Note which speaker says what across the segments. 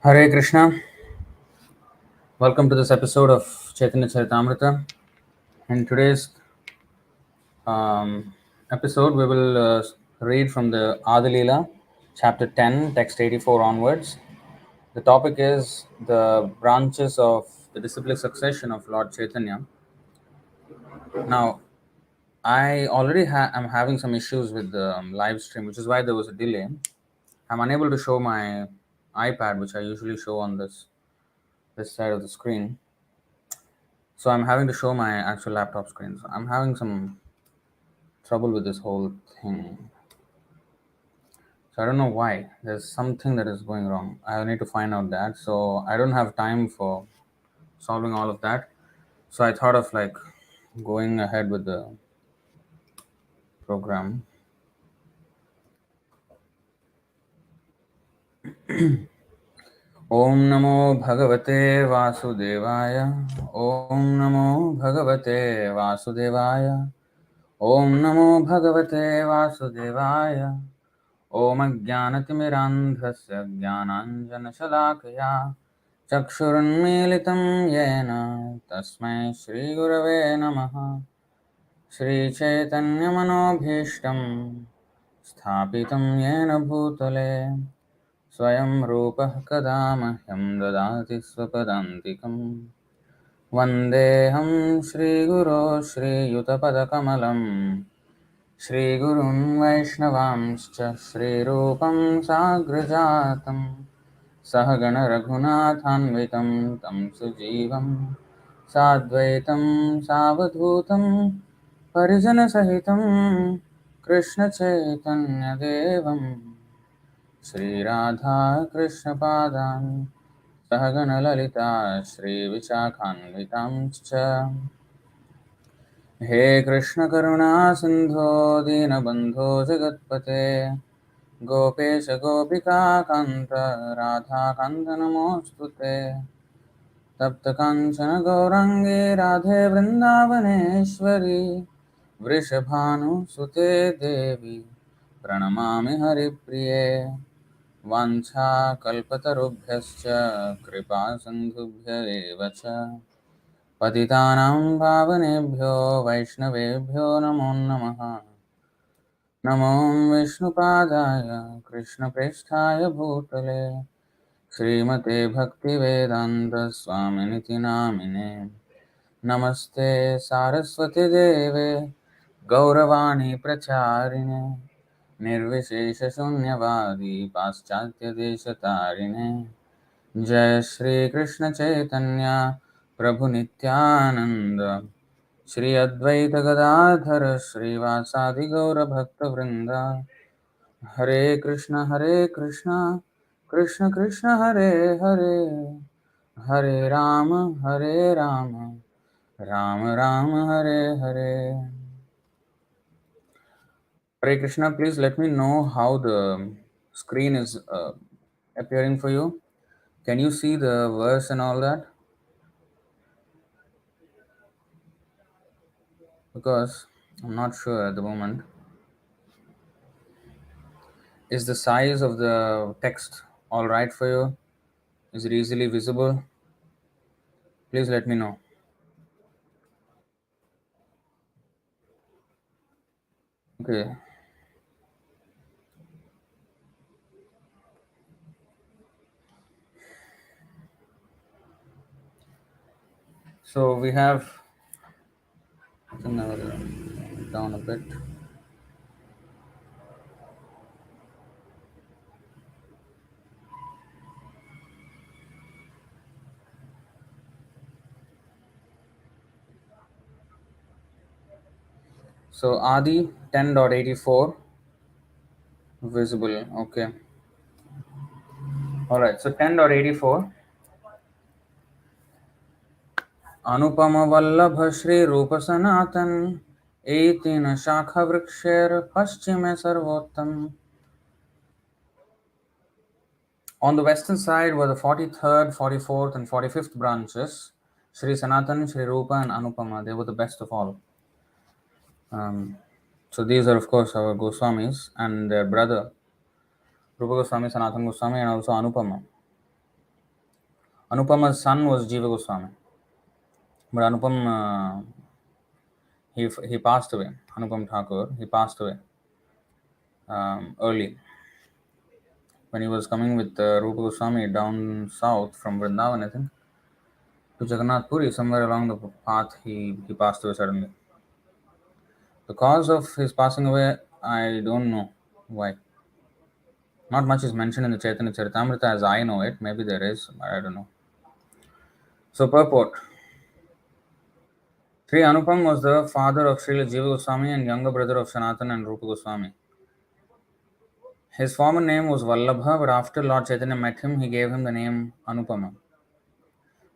Speaker 1: Hare Krishna. Welcome to this episode of Chaitanya Charitamrita. In today's episode, we will read from the Adilila, chapter 10, text 84 onwards. The topic is the branches of the disciplic succession of Lord Chaitanya. Now, I already am having some issues with the live stream, which is why there was a delay. I'm unable to show my iPad, which I usually show on this side of the screen. So I'm having to show my actual laptop screen. So I'm having some trouble with this whole thing. So I don't know why. There's something that is going wrong. I need to find out that. So I don't have time for solving all of that. So I thought of like going ahead with the program. Om Namo Bhagavate Vasudevaya. Om Namo Bhagavate Vasudevaya. Om Namo Bhagavate Vasudevaya. ॐ अज्ञानतिमिरान्धस्य ज्ञानाञ्जनशलाकया चक्षुरुन्मीलितं येन तस्मै श्रीगुरवे नमः। श्रीचैतन्यमनोभीष्टं स्थापितं येन भूतले स्वयं रूपः कदा मह्यं ददाति स्वपदान्तिकं। वन्देऽहं श्रीगुरो श्रीयुतपदकमलम् श्रीगुरुं वैष्णवांश्च श्रीरूपं साग्रजातं सहगणरघुनाथान्वितं तं सुजीवं साद्वैतं सावधूतं परिजनसहितं कृष्णचैतन्यदेवं श्रीराधाकृष्णपादान् सहगणललिता श्रीविशाखान्वितांश्च। हे कृष्ण करुणा सिंधो दीनबंधो जगत्पते गोपेश गोपिका कांत राधा कांत नमोस्तुते तप्त कांचन गौरांगे राधे वृंदावनेश्वरी वृषभानुसुते देवी प्रणमामि हरिप्रिये वाञ्छा कल्पतरुभ्यश्च कृपा सिन्धुभ्य एव च पतितानां पावनेभ्यो वैष्णवेभ्यो नमो नमः। नमो विष्णुपादाय कृष्णप्रेष्ठाय भूतले श्रीमते भक्तिवेदान्तस्वामिनिति नामिने। नमस्ते सारस्वती देवे गौरवाणी प्रचारिणे निर्विशेषशून्यवादी पाश्चात्यदेशतारिणे। जय श्री कृष्ण चैतन्य प्रभु नित्यानंद श्री अद्वैत गदाधर श्रीवासादि गौर भक्त वृंद। हरे Krishna Krishna Krishna Hare Hare Hare Ram Ram Ram Hare Hare. Hare Krishna, please let me know how the screen is appearing for you. Can you see the verse and all that? Because I'm not sure at the moment. Is the size of the text all right for you? Is it easily visible? Please let me know. Okay. So we have down a bit. So Adi 10.84 visible. Okay. All right. So 10.84. अनुपम वल्लभ श्री रूप सनातन एतीन शाखा वृक्षेर पश्चिमे सर्वोत्तम. On the western side were the 43rd, 44th, and 45th branches, Sri Sanatan, Sri Rupa, and Anupama. They were the best of all. So these are, of course, our Goswamis and their brother, Rupa Goswami, Sanatan Goswami, and also Anupama. Anupama's son was Jiva Goswami, but Anupam he passed away. Anupam Thakur, he passed away early when he was coming with Rupa Goswami down south from Vrindavan, I think, to Jagannath Puri. Somewhere along the path, he passed away suddenly. The cause of his passing away, I don't know why. Not much is mentioned in the Chaitanya Charitamrita as I know it. Maybe there is, but I don't know. So, purport. Sri Anupam was the father of Srila Jiva Goswami and younger brother of Sanatana and Rupa Goswami. His former name was Vallabha, but after Lord Chaitanya met him, he gave him the name Anupama.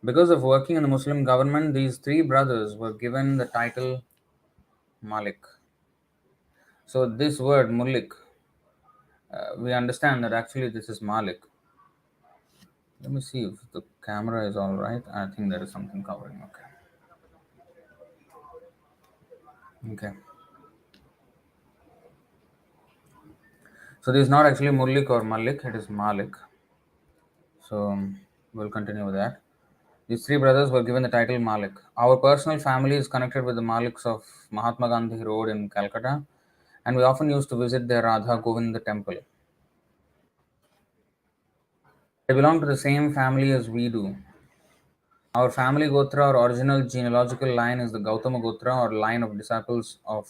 Speaker 1: Because of working in the Muslim government, these three brothers were given the title Malik. So, this word Mullik, we understand that actually this is Malik. Let me see if the camera is all right. I think there is something covering. Okay. So this is not actually Mullik or Malik, it is Malik. So we'll continue with that. These three brothers were given the title Malik. Our personal family is connected with the Maliks of Mahatma Gandhi Road in Calcutta, and we often used to visit their Radha Govind temple. They belong to the same family as we do. Our family Gotra or original genealogical line is the Gautama Gotra or line of disciples of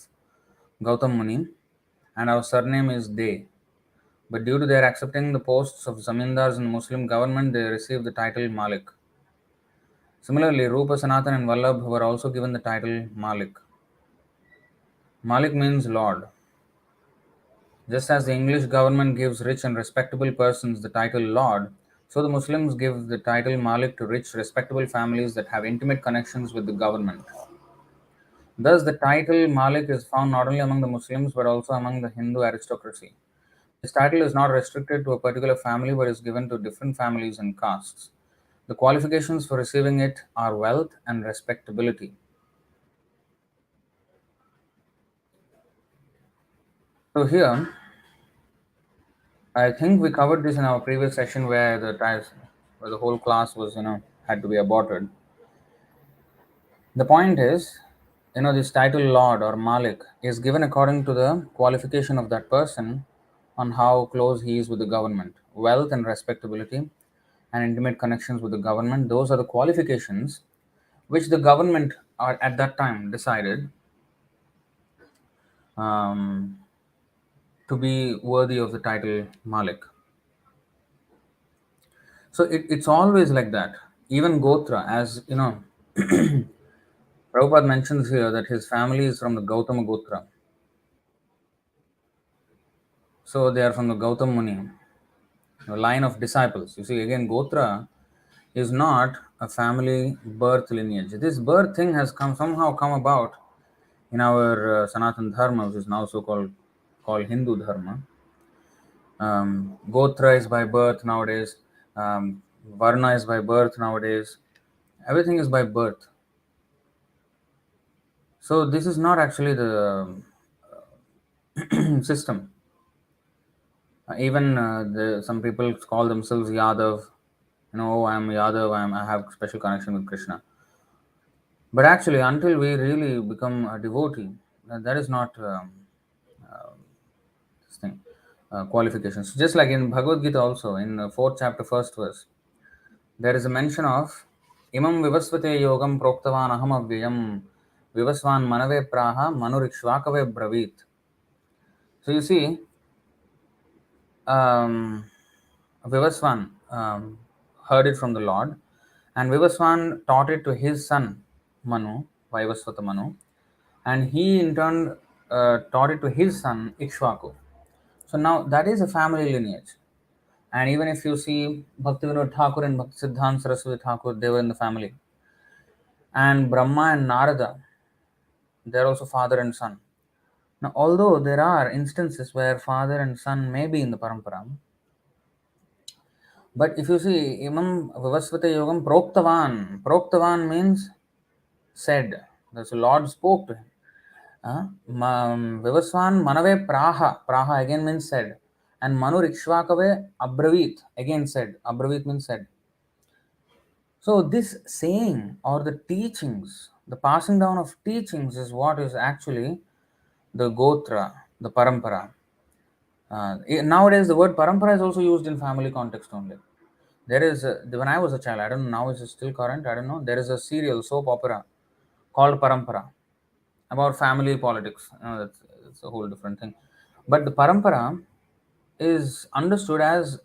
Speaker 1: Gautam Muni, and our surname is De. But due to their accepting the posts of zamindars in the Muslim government, they received the title Malik. Similarly, Rupa, Sanatan, and Vallabh were also given the title Malik. Malik means Lord. Just as the English government gives rich and respectable persons the title Lord, so the Muslims give the title Malik to rich, respectable families that have intimate connections with the government. Thus, the title Malik is found not only among the Muslims but also among the Hindu aristocracy. This title is not restricted to a particular family but is given to different families and castes. The qualifications for receiving it are wealth and respectability. So here, I think we covered this in our previous session where the whole class was had to be aborted. The point is, this title Lord or Malik is given according to the qualification of that person on how close he is with the government. Wealth and respectability and intimate connections with the government, those are the qualifications which the government at that time decided um, to be worthy of the title Malik. So it's always like that. Even Gotra, as you know, Prabhupada mentions here that his family is from the Gautama Gotra. So they are from the Gautam Muni, a line of disciples. You see, again, Gotra is not a family birth lineage. This birth thing has somehow come about in our Sanatan Dharma, which is now called Hindu Dharma. Gotra is by birth nowadays. Varna is by birth nowadays. Everything is by birth. So this is not actually the system. Even some people call themselves Yadav. Oh, I am Yadav. I have special connection with Krishna. But actually, until we really become a devotee, that is not this thing. Qualifications. Just like in Bhagavad Gita also, in the 4th chapter, 1st verse, there is a mention of Imam Vivasvate Yogam Proktavan Aham Avyayam Vivasvan Manave Praha Manurikshvakave Bravit. So you see, Vivasvan heard it from the Lord, and Vivasvan taught it to his son Manu, Vaivasvata Manu, and he in turn taught it to his son Ikshvaku. So now that is a family lineage. And even if you see Bhaktivinoda Thakur and Bhaktisiddhanta Saraswati Thakur, they were in the family. And Brahma and Narada, they are also father and son. Now, although there are instances where father and son may be in the parampara, but if you see Imam Vivasvata Yogam Proktavan means said. The Lord spoke to him. Vivasvan Manave Praha again means said. And Manu Rikshvakave Abravit again said. Abravit means said. So, this saying or the teachings, the passing down of teachings is what is actually the Gotra, the Parampara. Nowadays, the word Parampara is also used in family context only. There is, when I was a child, I don't know, now is it still current? I don't know. There is a serial, soap opera called Parampara about family politics. That's a whole different thing. But the Parampara is understood as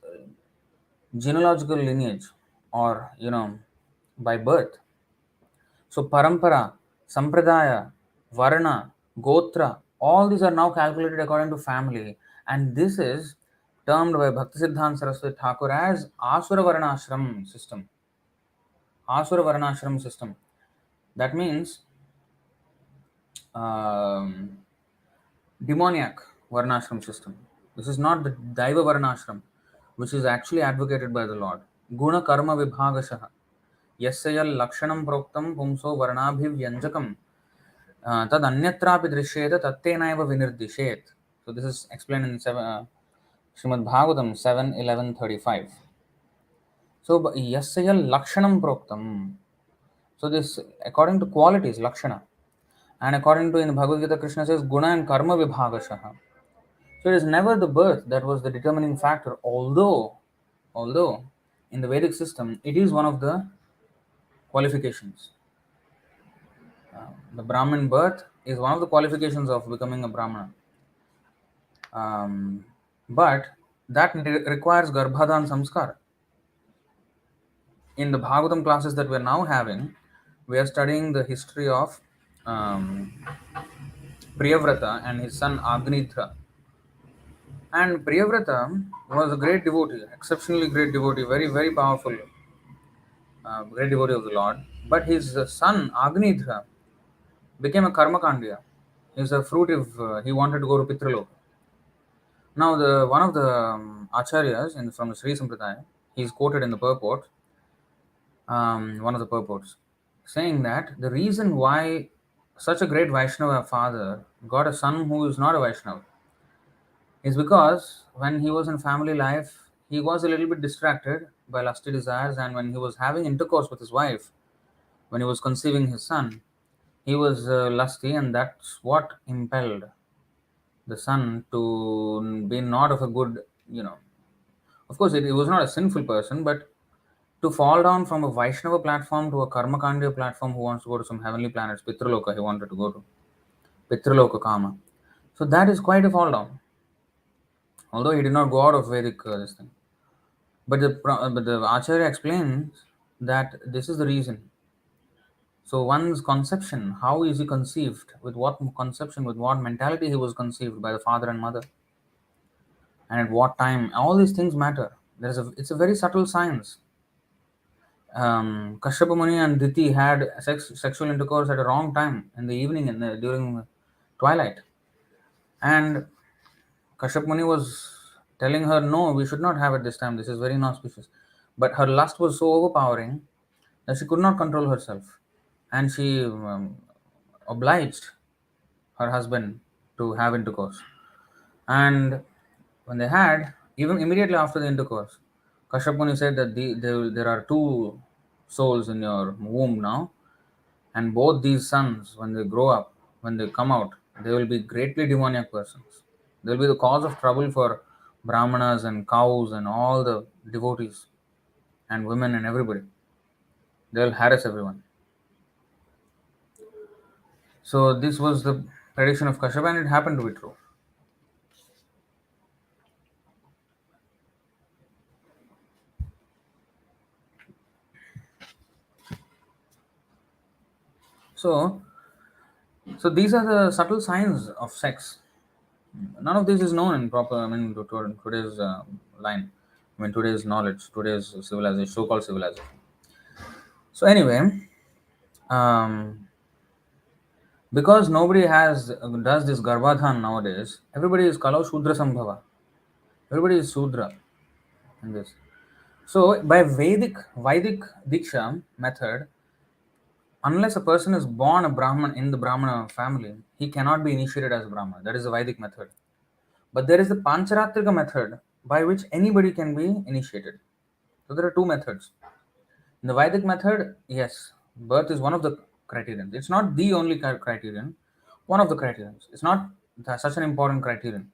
Speaker 1: genealogical lineage or, by birth. So parampara, sampradaya, varna, gotra, all these are now calculated according to family, and this is termed by Bhaktisiddhanta Saraswati Thakur as Asura Varnashram system. Asura Varnashram system. That means um, demoniac Varnashram system. This is not the Daiva Varnashram, which is actually advocated by the Lord. Guna Karma Vibhagashaha. Yasyayal Lakshanam Proktam Pumso Varnabhivyanjakam तद अन्यत्रापि दृश्येत तत्तेनैव विनिर्दिशेत. So this is explained in Srimad Bhagavatam 7:11:35. So yasya lakshanam proktam. So this according to qualities lakshana, and according to in Bhagavad Gita Krishna says guna and karma vibhagashaha. So it is never the birth that was the determining factor, although in the Vedic system it is one of the qualifications. The Brahmin birth is one of the qualifications of becoming a Brahmana. Um, but that requires Garbhadan Samskar. In the Bhagavatam classes that we are now having, we are studying the history of um, Priyavrata and his son Agnitra. And Priyavrata was a great devotee, exceptionally great devotee, very, very powerful, great devotee of the Lord. But his son Agnitra became a Karmakandya. He was a fruitive, he wanted to go to Pitraloka. Now, the one of the acharyas from the Sri Sampradaya, he is quoted in the purport, one of the purports, saying that the reason why such a great Vaishnava father got a son who is not a Vaishnava is because when he was in family life, he was a little bit distracted by lusty desires, and when he was having intercourse with his wife, when he was conceiving his son, he was lusty, and that's what impelled the son to be not of a good, of course, it was not a sinful person, but to fall down from a Vaishnava platform to a Karmakandya platform who wants to go to some heavenly planets, Pitraloka, he wanted to go to. Pitraloka Kama. So that is quite a fall down. Although he did not go out of Vedic this thing. But the Acharya explains that this is the reason. So one's conception, how is he conceived, with what conception, with what mentality he was conceived by the father and mother, and at what time, all these things matter. It's a very subtle science. Kashyapa Muni and Diti had sexual intercourse at a wrong time in the evening during twilight. And Kashyap Muni was telling her, no, we should not have it this time. This is very inauspicious. But her lust was so overpowering that she could not control herself. And she obliged her husband to have intercourse. And when they had, even immediately after the intercourse, Kashyap Muni said that there are two souls in your womb now, and both these sons, when they grow up, when they come out, they will be greatly demoniac persons. They will be the cause of trouble for brahmanas and cows and all the devotees and women and everybody. They will harass everyone. So this was the prediction of Kashyapa, and it happened to be true. So, so these are the subtle signs of sex. None of this is known in proper, today's line. Today's knowledge, today's civilization, so-called civilization. So anyway, um, because nobody does this Garbhadhan nowadays, everybody is Kalo Shudra Sambhava. Everybody is Shudra in this. So by Vedic Diksha method, unless a person is born a Brahman in the Brahmana family, he cannot be initiated as a Brahmana. That is the Vedic method. But there is the Pancharatrika method by which anybody can be initiated. So there are two methods. In the Vedic method, yes, birth is one of the criterion. It's not the only criterion, one of the criterions. It's not such an important criterion.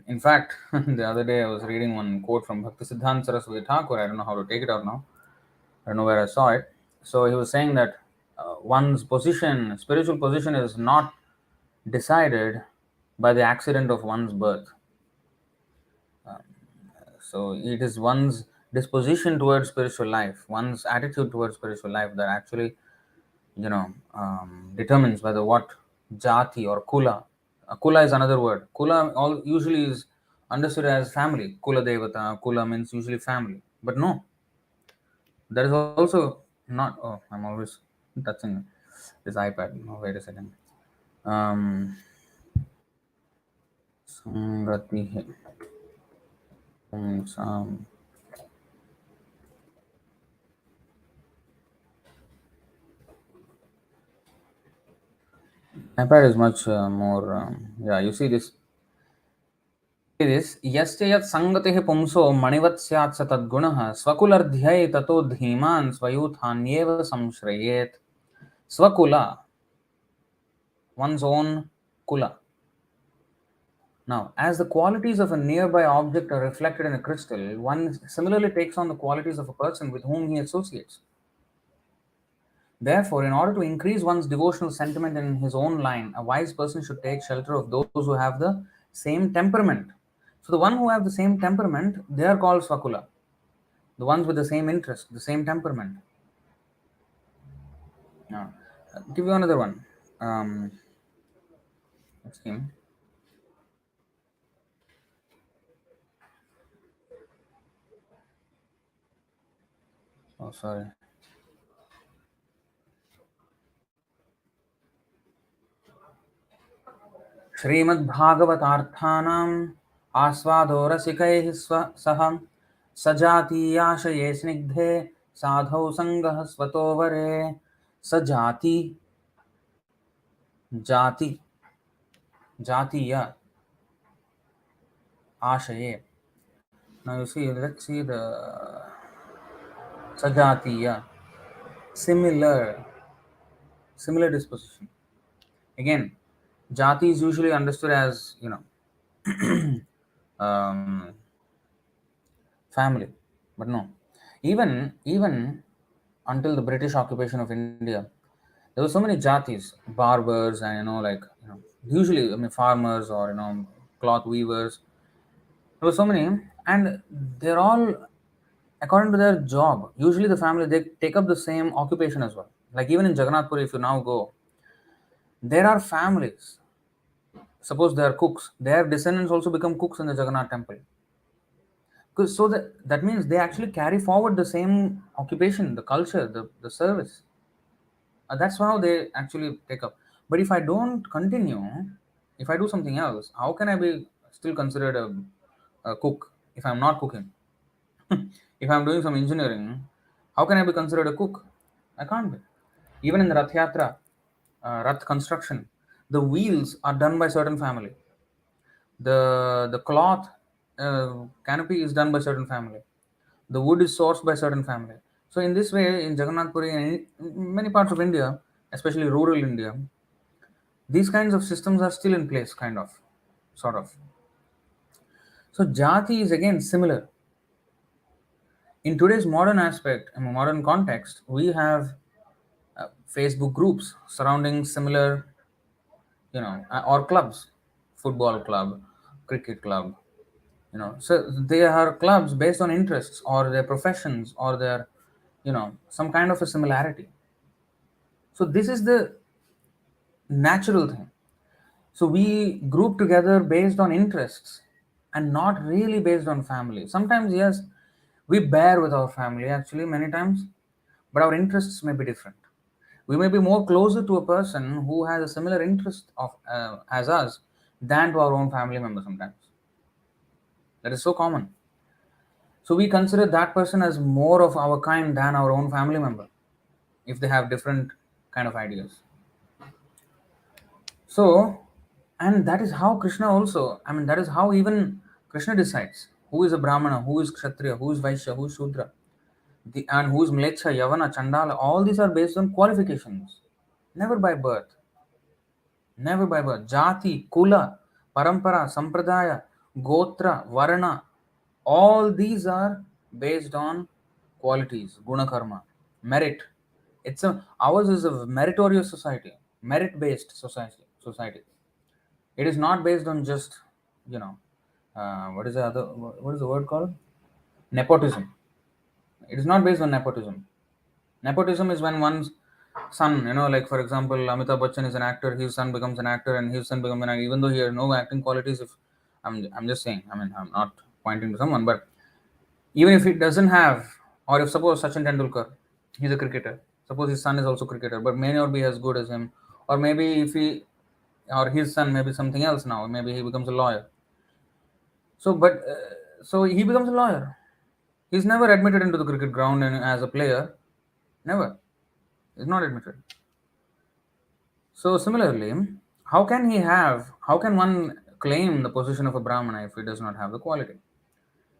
Speaker 1: In fact, the other day I was reading one quote from Bhaktisiddhanta Saraswati Thakur. I don't know how to take it out now. I don't know where I saw it. So he was saying that one's position, spiritual position, is not decided by the accident of one's birth. So it is one's disposition towards spiritual life, one's attitude towards spiritual life that actually, determines whether what jati or kula. Kula is another word. Kula all usually is understood as family. Kula devata. Kula means usually family. But no, there is also not. Oh, I'm always touching this iPad. No, wait a second. Um, Samrati. Sam. iPad is much more. Yeah, you see this. यस्य यत् संगतिः पुंसो मणिवत् स्यात् स तद्गुणः स्वकुलर्ध्यै ततो धीमान् स्वयूथान्येव संश्रयेत्. Swakula, one's own kula. Now, as the qualities of a nearby object are reflected in a crystal, one similarly takes on the qualities of a person with whom he associates. Therefore, in order to increase one's devotional sentiment in his own line, a wise person should take shelter of those who have the same temperament. So, the one who have the same temperament, they are called Swakula. The ones with the same interest, the same temperament. Now, I'll give you another one. Let's see. Oh, sorry. श्रीमद्भागवतार्थानाम् आस्वादो रसिकैः सह सजातीयाशये स्निग्धे साधौ सङ्गः स्वतो वरे सजाति जाति जातीय आशये. Now you see, let's see the sajatiya, similar disposition. Again, jati is usually understood as family, but no. Even until the British occupation of India, there were so many jatis, barbers, and usually farmers or cloth weavers. There were so many, and they're all according to their job. Usually, the family they take up the same occupation as well. Like even in Jagannath Puri, if you now go, there are families. Suppose they are cooks, their descendants also become cooks in the Jagannath temple. Because so that means they actually carry forward the same occupation, the culture, the service. That's how they actually take up. But if I don't continue, if I do something else, how can I be still considered a cook if I'm not cooking? If I'm doing some engineering, how can I be considered a cook? I can't be. Even in the Rath Yatra, Rath construction, the wheels are done by certain family. The cloth canopy is done by certain family. The wood is sourced by certain family. So in this way, in Jagannath Puri and in many parts of India, especially rural India, these kinds of systems are still in place, kind of, sort of. So jati is again similar. In today's modern aspect, in a modern context, we have Facebook groups surrounding similar, or clubs, football club, cricket club, so they are clubs based on interests or their professions or their, some kind of a similarity. So this is the natural thing. So we group together based on interests and not really based on family. Sometimes, yes, we bear with our family actually many times, but our interests may be different. We may be more closer to a person who has a similar interest of as us than to our own family member sometimes. That is so common. So we consider that person as more of our kind than our own family member if they have different kind of ideas. So, and that is how Krishna also, that is how even Krishna decides who is a Brahmana, who is Kshatriya, who is Vaishya, who is Shudra. And who's Mlecha, Yavana, Chandala, all these are based on qualifications, never by birth. Never by birth. Jati, Kula, Parampara, Sampradaya, Gotra, Varana, all these are based on qualities, guna karma, merit. Ours is a meritorious society, merit-based society. It is not based on just, you know, what is the word called? Nepotism. It is not based on nepotism. Nepotism is when one's son, like for example, Amitabh Bachchan is an actor, his son becomes an actor, and his son becomes an actor, even though he has no acting qualities. If I'm just saying, I mean, I'm not pointing to someone, but even if he doesn't have, or if suppose Sachin Tendulkar, he's a cricketer, suppose his son is also cricketer, but may not be as good as him, or maybe if he or his son maybe something else now, maybe he becomes a lawyer. So he becomes a lawyer. He's never admitted into the cricket ground and as a player, never. He's not admitted. So similarly, how can one claim the position of a Brahmana if he does not have the quality?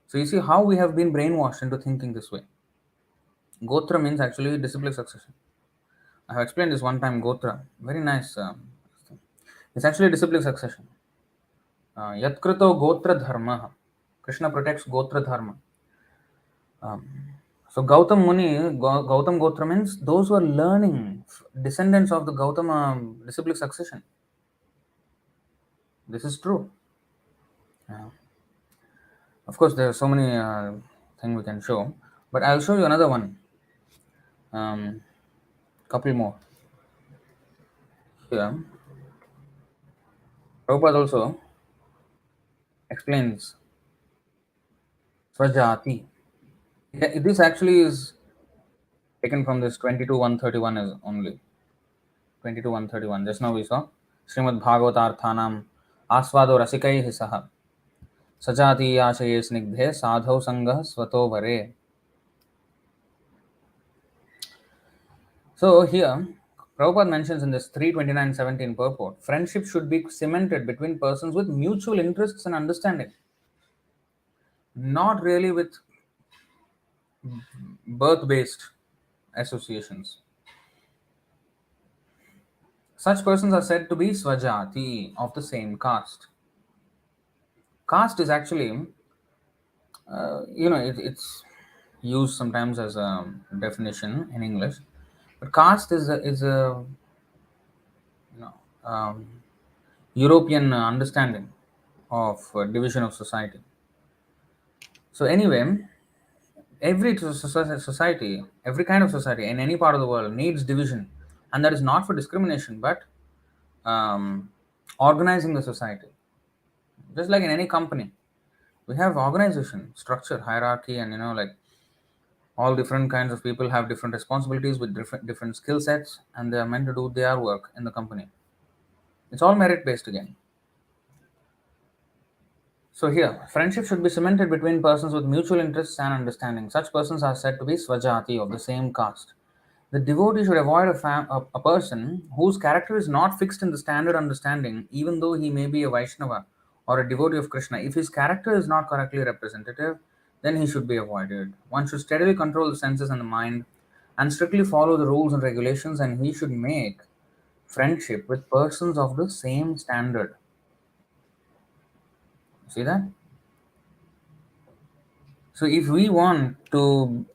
Speaker 1: So you see how we have been brainwashed into thinking this way. Gotra means actually disciplic succession. I have explained this one time. Gotra, very nice. Thing. It's actually disciplic succession. Yatkrito Gotra Dharma. Krishna protects Gotra Dharma. Um, so Gautam Muni, Gautam Gotra means those who are learning, descendants of the Gautama disciplic succession. This is true. Of course, there are so many things we can show, but I'll show you another one. Couple more. Here, Prabhupada also explains Swajati. This actually is taken from this 22:131 is only 22:131. Just now we saw Srimad Bhagavatarthanam Asvado Rasikai Hisaha Sajati Ashaye Snigdhe Sadhau Sangha Swato Vare. So here, Prabhupada mentions in this 329:17 purport, friendship should be cemented between persons with mutual interests and understanding, not really with birth-based associations. Such persons are said to be swajati, of the same caste. Caste is actually, it's used sometimes as a definition in English, but caste is a you know European understanding of division of society. So anyway, every society, every kind of society in any part of the world needs division, and that is not for discrimination, but um, organizing the society. Just like in any company, we have organization, structure, hierarchy, and like all different kinds of people have different responsibilities with different skill sets, and they are meant to do their work in the company. It's all merit based again. So here, friendship should be cemented between persons with mutual interests and understanding. Such persons are said to be swajati, of the same caste. The devotee should avoid a person whose character is not fixed in the standard understanding, even though he may be a Vaishnava or a devotee of Krishna. If his character is not correctly representative, then he should be avoided. One should steadily control the senses and the mind and strictly follow the rules and regulations, and he should make friendship with persons of the same standard. See that? So, if we want to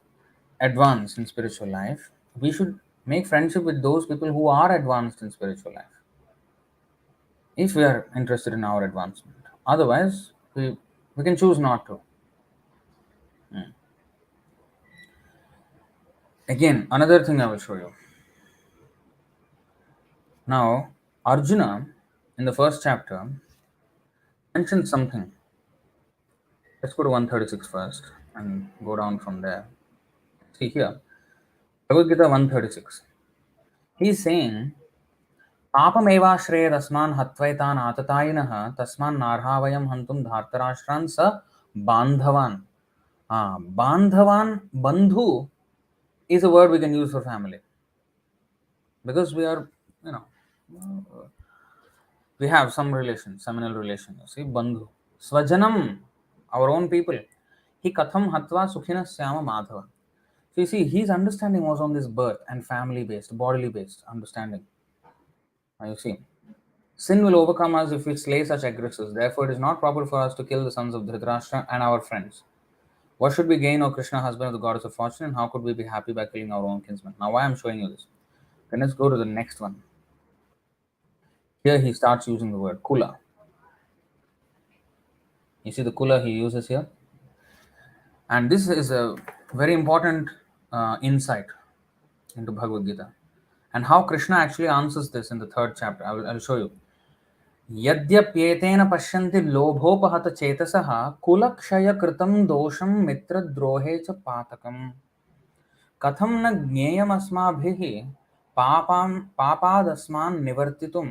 Speaker 1: advance in spiritual life, we should make friendship with those people who are advanced in spiritual life. If we are interested in our advancement, otherwise, we can choose not to. Again, another thing I will show you. Now, Arjuna, in the first chapter, mentioned something. Let's go to 136 first and go down from there. See here, Bhagavad Gita 136. He is saying, पापमेवाश्रयेदस्मान् हत्वैतान् आततायिनः तस्मान् नार्हा वयं हन्तुं धार्तराष्ट्रान् स बान्धवान्. Bandhavan, bandhu is a word we can use for family. Because we are, we have some relation, seminal relation. You see, bandhu. Swajanam, our own people. He katham hatva sukhina syama madhava. So you see, his understanding was on this birth and family based, bodily based understanding. Now you see, sin will overcome us if we slay such aggressors. Therefore, it is not proper for us to kill the sons of Dhritarashtra and our friends. What should we gain, O Krishna, husband of the goddess of fortune, and how could we be happy by killing our own kinsmen? Now, why I'm showing you this? Then let's go to the next one. Here he starts using the word kula. You see the kula he uses here? And this is a very important insight into Bhagavad Gita. And how Krishna actually answers this in the third chapter. I'll show you. यद्यप्येतेन पश्यन्ति लोभोपहत चेतसः कुलक्षय कृतं दोषं मित्रद्रोहे च पातकम् कथं न ज्ञेयमस्माभिः पापादस्मान् निवर्तितुं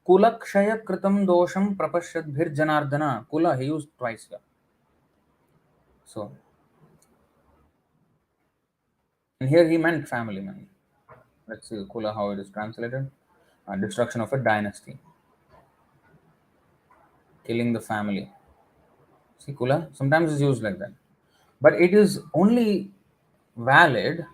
Speaker 1: कुलक्षय कृतं दोषं प्रपश्यद्भिर्जनार्दन. Kula he used twice here. So, and here he meant family man. Let's see kula how it is translated. Destruction of a dynasty, killing the family. See kula sometimes is used like that, but it is only valid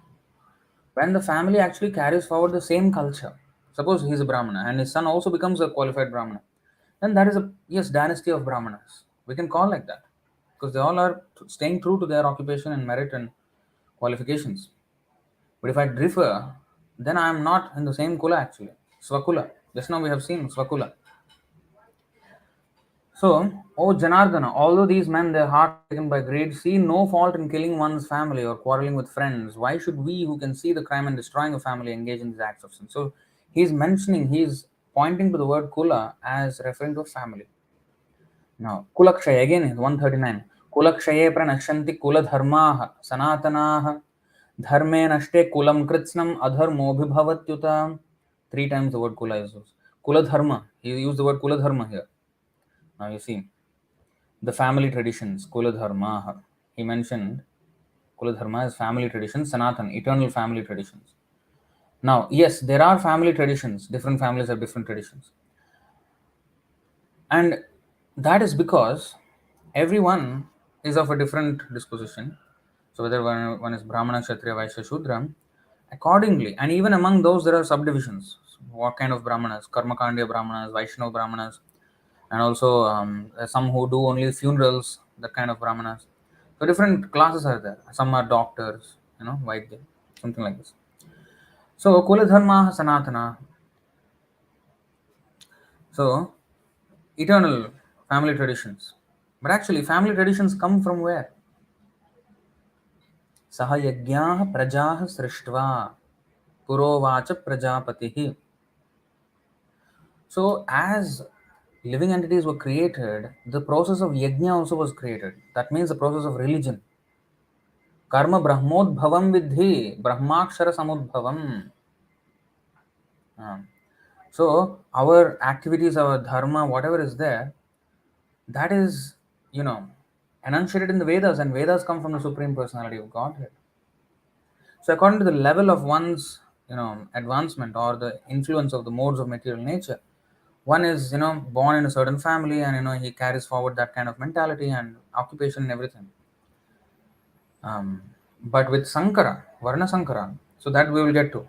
Speaker 1: when the family actually carries forward the same culture. Suppose he is a Brahmana and his son also becomes a qualified Brahmana, then that is a yes dynasty of Brahmanas. We can call like that because they all are staying true to their occupation and merit and qualifications. But if I differ, then I am not in the same kula actually. Swakula. Just now we have seen Swakula. So, O Janardana, although these men, their heart taken by greed, see no fault in killing one's family or quarreling with friends, why should we, who can see the crime and destroying a family, engage in these acts of sin? So, he's pointing to the word kula as referring to a family. Now, kulakshay again is 139. Kulakshaye pranashanti kula dharmaha sanatanaha dharme nashte kulam kritsnam adharmobhibhavatyuta. Three times the word kula is used. Kula dharma. He used the word kula dharma here. Now you see the family traditions, kula dharma. He mentioned kula dharma is family traditions, sanatan, eternal family traditions. Now, yes, there are family traditions. Different families have different traditions. And that is because everyone is of a different disposition. So whether one is Brahmana, Kshatriya, Vaishya, Shudra, accordingly, and even among those there are subdivisions. So what kind of Brahmanas? Karmakandiya Brahmanas, Vaishnava Brahmanas, and also some who do only funerals, that kind of Brahmanas. So different classes are there. Some are doctors, Vaidya, something like this. So Kula Dharma Sanatana. So eternal family traditions. But actually, family traditions come from where? Saha yajñāh prajāh srishtva purovacha prajapatihi. So, as living entities were created, the process of yajna also was created. That means the process of religion. Karma brahmodbhavam vidhi, brahmakshara samudbhavam. So, our activities, our dharma, whatever is there, that is, enunciated in the Vedas, and Vedas come from the Supreme Personality of Godhead. So, according to the level of one's, advancement or the influence of the modes of material nature, one is, born in a certain family, and he carries forward that kind of mentality and occupation and everything. But with Sankara, Varna Sankara, so that we will get to.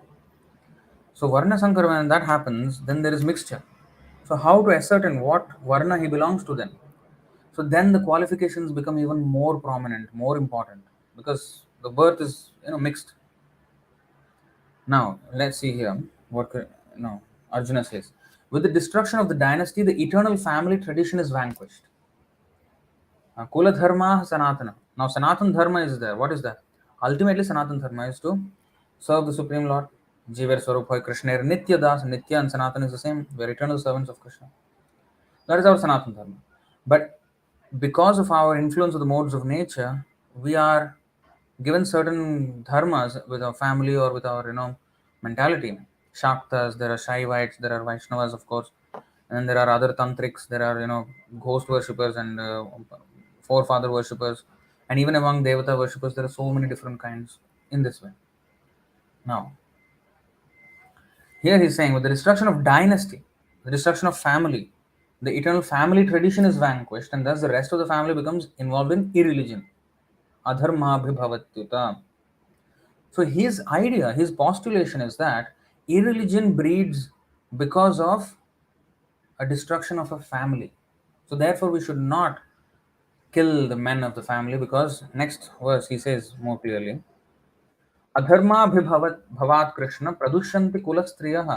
Speaker 1: So Varna Sankara, when that happens, then there is mixture. So how to ascertain what Varna he belongs to then? So then the qualifications become even more prominent, more important, because the birth is mixed. Now let's see here what Arjuna says. With the destruction of the dynasty, the eternal family tradition is vanquished. Kula dharma sanatana. Now Sanatan dharma is there. What is that? Ultimately, Sanatan dharma is to serve the Supreme Lord. Jiver Swarup Krishna Nitya Das. Nitya and Sanatan is the same. We are eternal servants of Krishna. That is our Sanatan dharma. But because of our influence of the modes of nature, we are given certain dharmas with our family or with our mentality. Shaktas, there are Shaivites, there are Vaishnavas, of course, and then there are other tantrics, there are ghost worshippers and forefather worshippers, and even among devata worshippers there are so many different kinds in this way. Now here he's saying, with the destruction of dynasty, the destruction of family, the eternal family tradition is vanquished, and thus the rest of the family becomes involved in irreligion. Adharma bhavatyuta. So his idea, his postulation is that irreligion breeds because of a destruction of a family. So therefore, we should not kill the men of the family, because next verse he says more clearly, अधर्माभिभवत् भवात् Krishna प्रदुष्यन्ति कुलस्त्रियः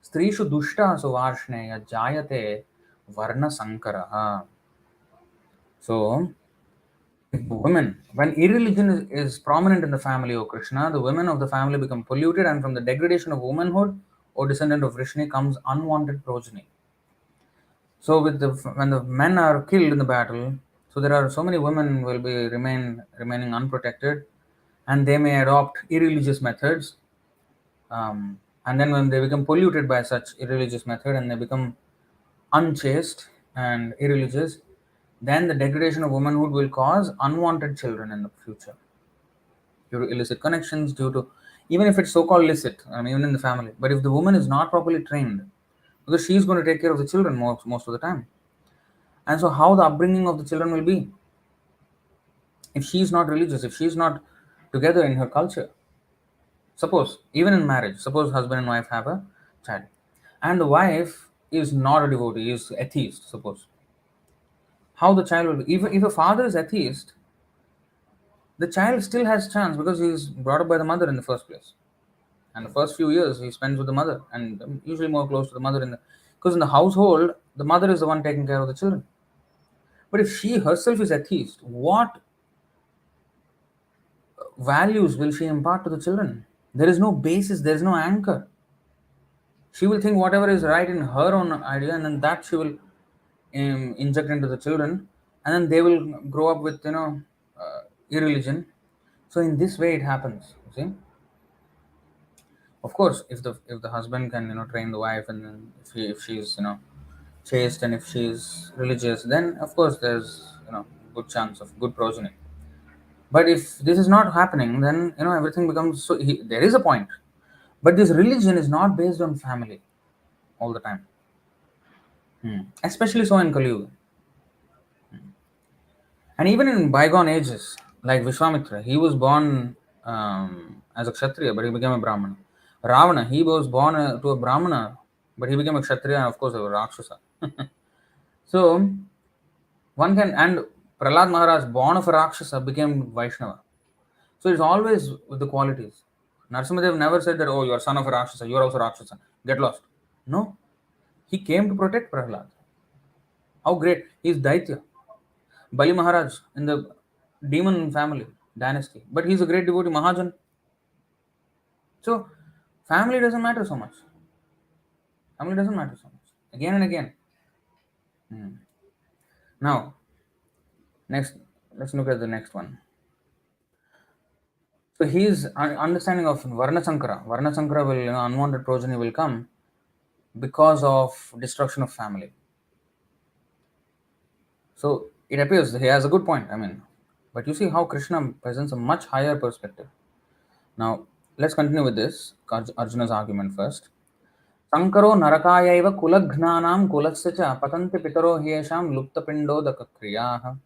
Speaker 1: स्त्रीषु दुष्टासु वार्ष्णेय जायते वर्णसंकरः. So women, when irreligion is prominent in the family, O Krishna, the women of the family become polluted, and from the degradation of womanhood, O descendant of Vrishni, comes unwanted progeny. So with the when the men are killed in the battle, so there are so many women will be remaining unprotected, and they may adopt irreligious methods. And then when they become polluted by such irreligious method and they become unchaste and irreligious, then the degradation of womanhood will cause unwanted children in the future due to illicit connections, due to, even if it's so-called licit, I mean, even in the family. But if the woman is not properly trained, because she is going to take care of the children most of the time, and so how the upbringing of the children will be if she is not religious, if she is not together in her culture. Suppose even in marriage, suppose husband and wife have a child, and the wife is not a devotee, is atheist. Suppose how the child will be. If a father is atheist, the child still has chance because he is brought up by the mother in the first place, and the first few years he spends with the mother, and usually more close to the mother in the, because in the household the mother is the one taking care of the children. But if she herself is atheist, what values will she impart to the children? There is no basis, there is no anchor. She will think whatever is right in her own idea, and then that she will inject into the children, and then they will grow up with irreligion. So in this way it happens. You see, of course, if the husband can train the wife, and then if she's chaste, and if she's religious, then of course there's good chance of good progeny. But if this is not happening, then everything becomes so. There is a point, but this religion is not based on family all the time. Especially so in Kali Yuga. And even in bygone ages, like Vishwamitra, he was born as a Kshatriya, but he became a Brahmana. Ravana, he was born to a Brahmana, but he became a Kshatriya, and of course, a Rakshasa. So, one can, and Prahlad Maharaj, born of a Rakshasa, became Vaishnava. So, it's always with the qualities. Narsimadev never said that, oh, you are son of a Rakshasa, you are also Rakshasa, get lost. No, he came to protect Prahlad. How great! He is Daitya. Bali Maharaj in the demon family dynasty, but he's a great devotee, Mahajan. So, family doesn't matter so much. Family doesn't matter so much. Again and again. Now, next, let's look at the next one. So, his understanding of Varna Sankara. Varna Sankara will, unwanted progeny will come because of destruction of family. So, it appears he has a good point. I mean, but you see how Krishna presents a much higher perspective. Now, let's continue with this, Arjuna's argument first. Sankaro narakayaiva kulaghnaanam kulasya cha patanti pitaro hyesham luptapindodakakriyaah.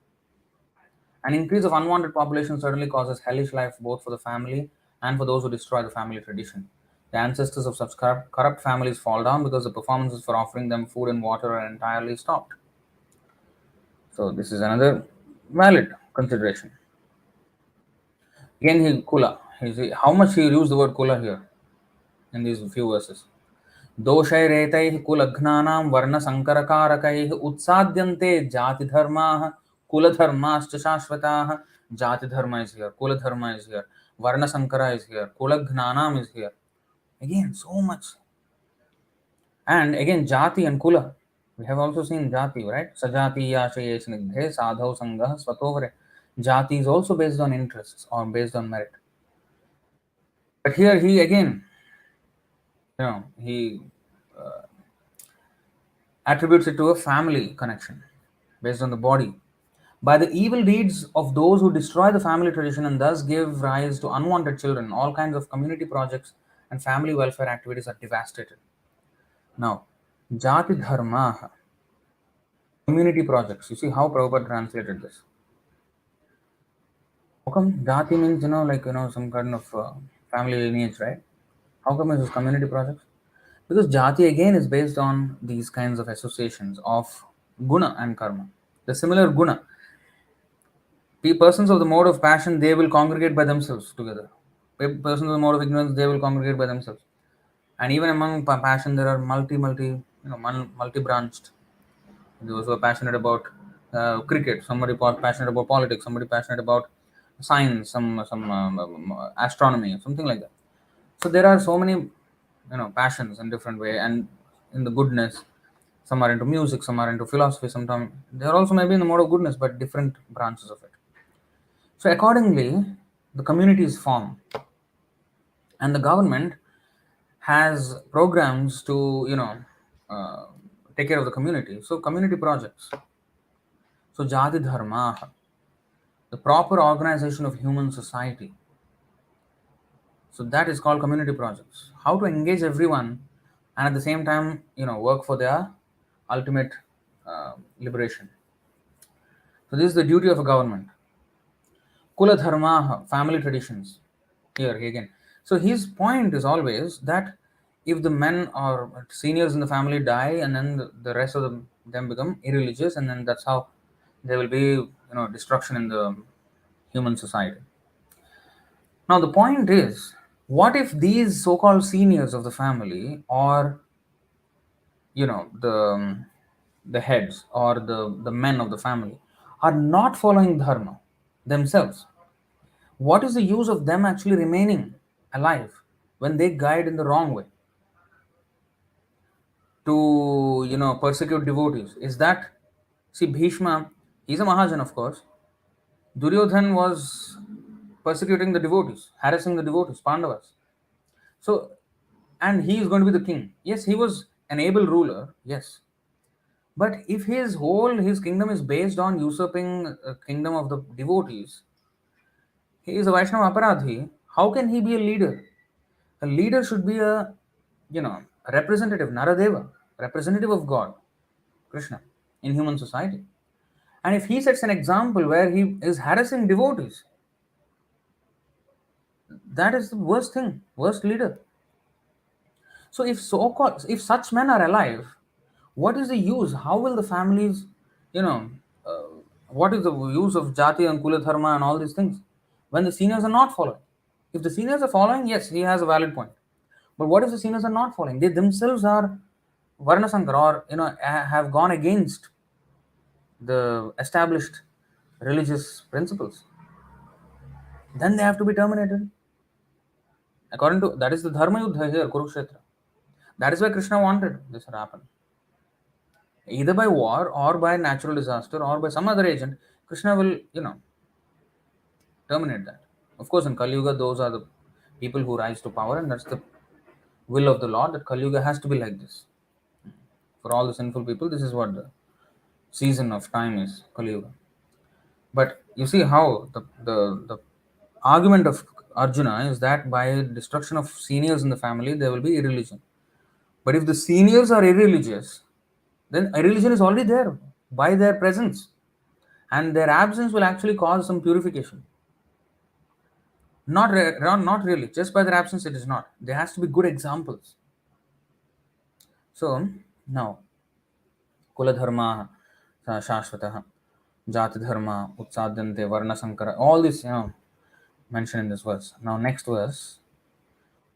Speaker 1: An increase of unwanted population certainly causes hellish life both for the family and for those who destroy the family tradition. The ancestors of such corrupt families fall down because the performances for offering them food and water are entirely stopped. So this is another valid consideration. Again, kula. How much he used the word kula here in these few verses. दोषैरेतैः कुलघ्नानां वर्णसङ्करकारकैः उत्साद्यन्ते जातिधर्माः कुलधर्माश्च शाश्वताः. Jati is here, Kuladharma is here, Varna Sankara is here, Kulagnanam is here. Again, so much. And again, Jati and Kula. We have also seen Jati, right? Sajati Yashaye Snigdhe Sadhav Sangha Swatovare. Jati is also based on interests or based on merit. But here he again, he attributes it to a family connection based on the body. By the evil deeds of those who destroy the family tradition and thus give rise to unwanted children, all kinds of community projects and family welfare activities are devastated. Now, Jati Dharma, community projects. You see how Prabhupada translated this. How come Jati means, some kind of family lineage, right? How come it was community projects? Because jati again is based on these kinds of associations of guna and karma. The similar guna. Persons of the mode of passion, they will congregate by themselves together. Persons of the mode of ignorance, they will congregate by themselves. And even among passion, there are multi-branched. Those who are passionate about cricket, somebody passionate about politics, somebody passionate about science, some astronomy, something like that. So there are so many, passions in different way, and in the goodness. Some are into music, some are into philosophy. Sometimes they are also maybe in the mode of goodness, but different branches of it. So accordingly, the communities form, and the government has programs to uh, take care of the community. So community projects. So jati dharma, the proper organization of human society. So that is called community projects. How to engage everyone, and at the same time, work for their ultimate liberation. So this is the duty of a government. Kula dharma, family traditions. Here again. So his point is always that if the men or seniors in the family die, and then the rest of them become irreligious, and then that's how there will be destruction in the human society. Now the point is, what if these so-called seniors of the family, or the heads, or the men of the family, are not following dharma themselves? What is the use of them actually remaining alive when they guide in the wrong way to persecute devotees? Is that, see, Bhishma, he's a Mahajan, of course. Duryodhan was persecuting the devotees, harassing the devotees, Pandavas. So, and he is going to be the king. Yes, he was an able ruler, yes. But if his kingdom is based on usurping a kingdom of the devotees, he is a Vaishnava Aparadhi. How can he be a leader? A leader should be a representative, Naradeva, representative of God, Krishna, in human society. And if he sets an example where he is harassing devotees, that is the worst thing, worst leader. So if such men are alive, what is the use? How will the families, you know, uh, what is the use of jati and kula dharma and all these things when the seniors are not following? If the seniors are following, yes, he has a valid point. But what if the seniors are not following? They themselves are varna sankar, or have gone against the established religious principles. Then they have to be terminated. According to that is the dharma yuddha here, Kurukshetra. That is why Krishna wanted this to happen. Either by war, or by natural disaster, or by some other agent, Krishna will, terminate that. Of course, in Kali Yuga, those are the people who rise to power, and that's the will of the Lord, that Kali Yuga has to be like this. For all the sinful people, this is what the season of time is, Kali Yuga. But you see how the argument of Arjuna is that by destruction of seniors in the family, there will be irreligion. But if the seniors are irreligious, then irreligion is already there by their presence, and their absence will actually cause some purification. Not really. Just by their absence, it is not. There has to be good examples. So now, kula dharma, shashvatah, jati dharma, utsadyante, varna sankara. All this, mentioned in this verse. Now, next verse,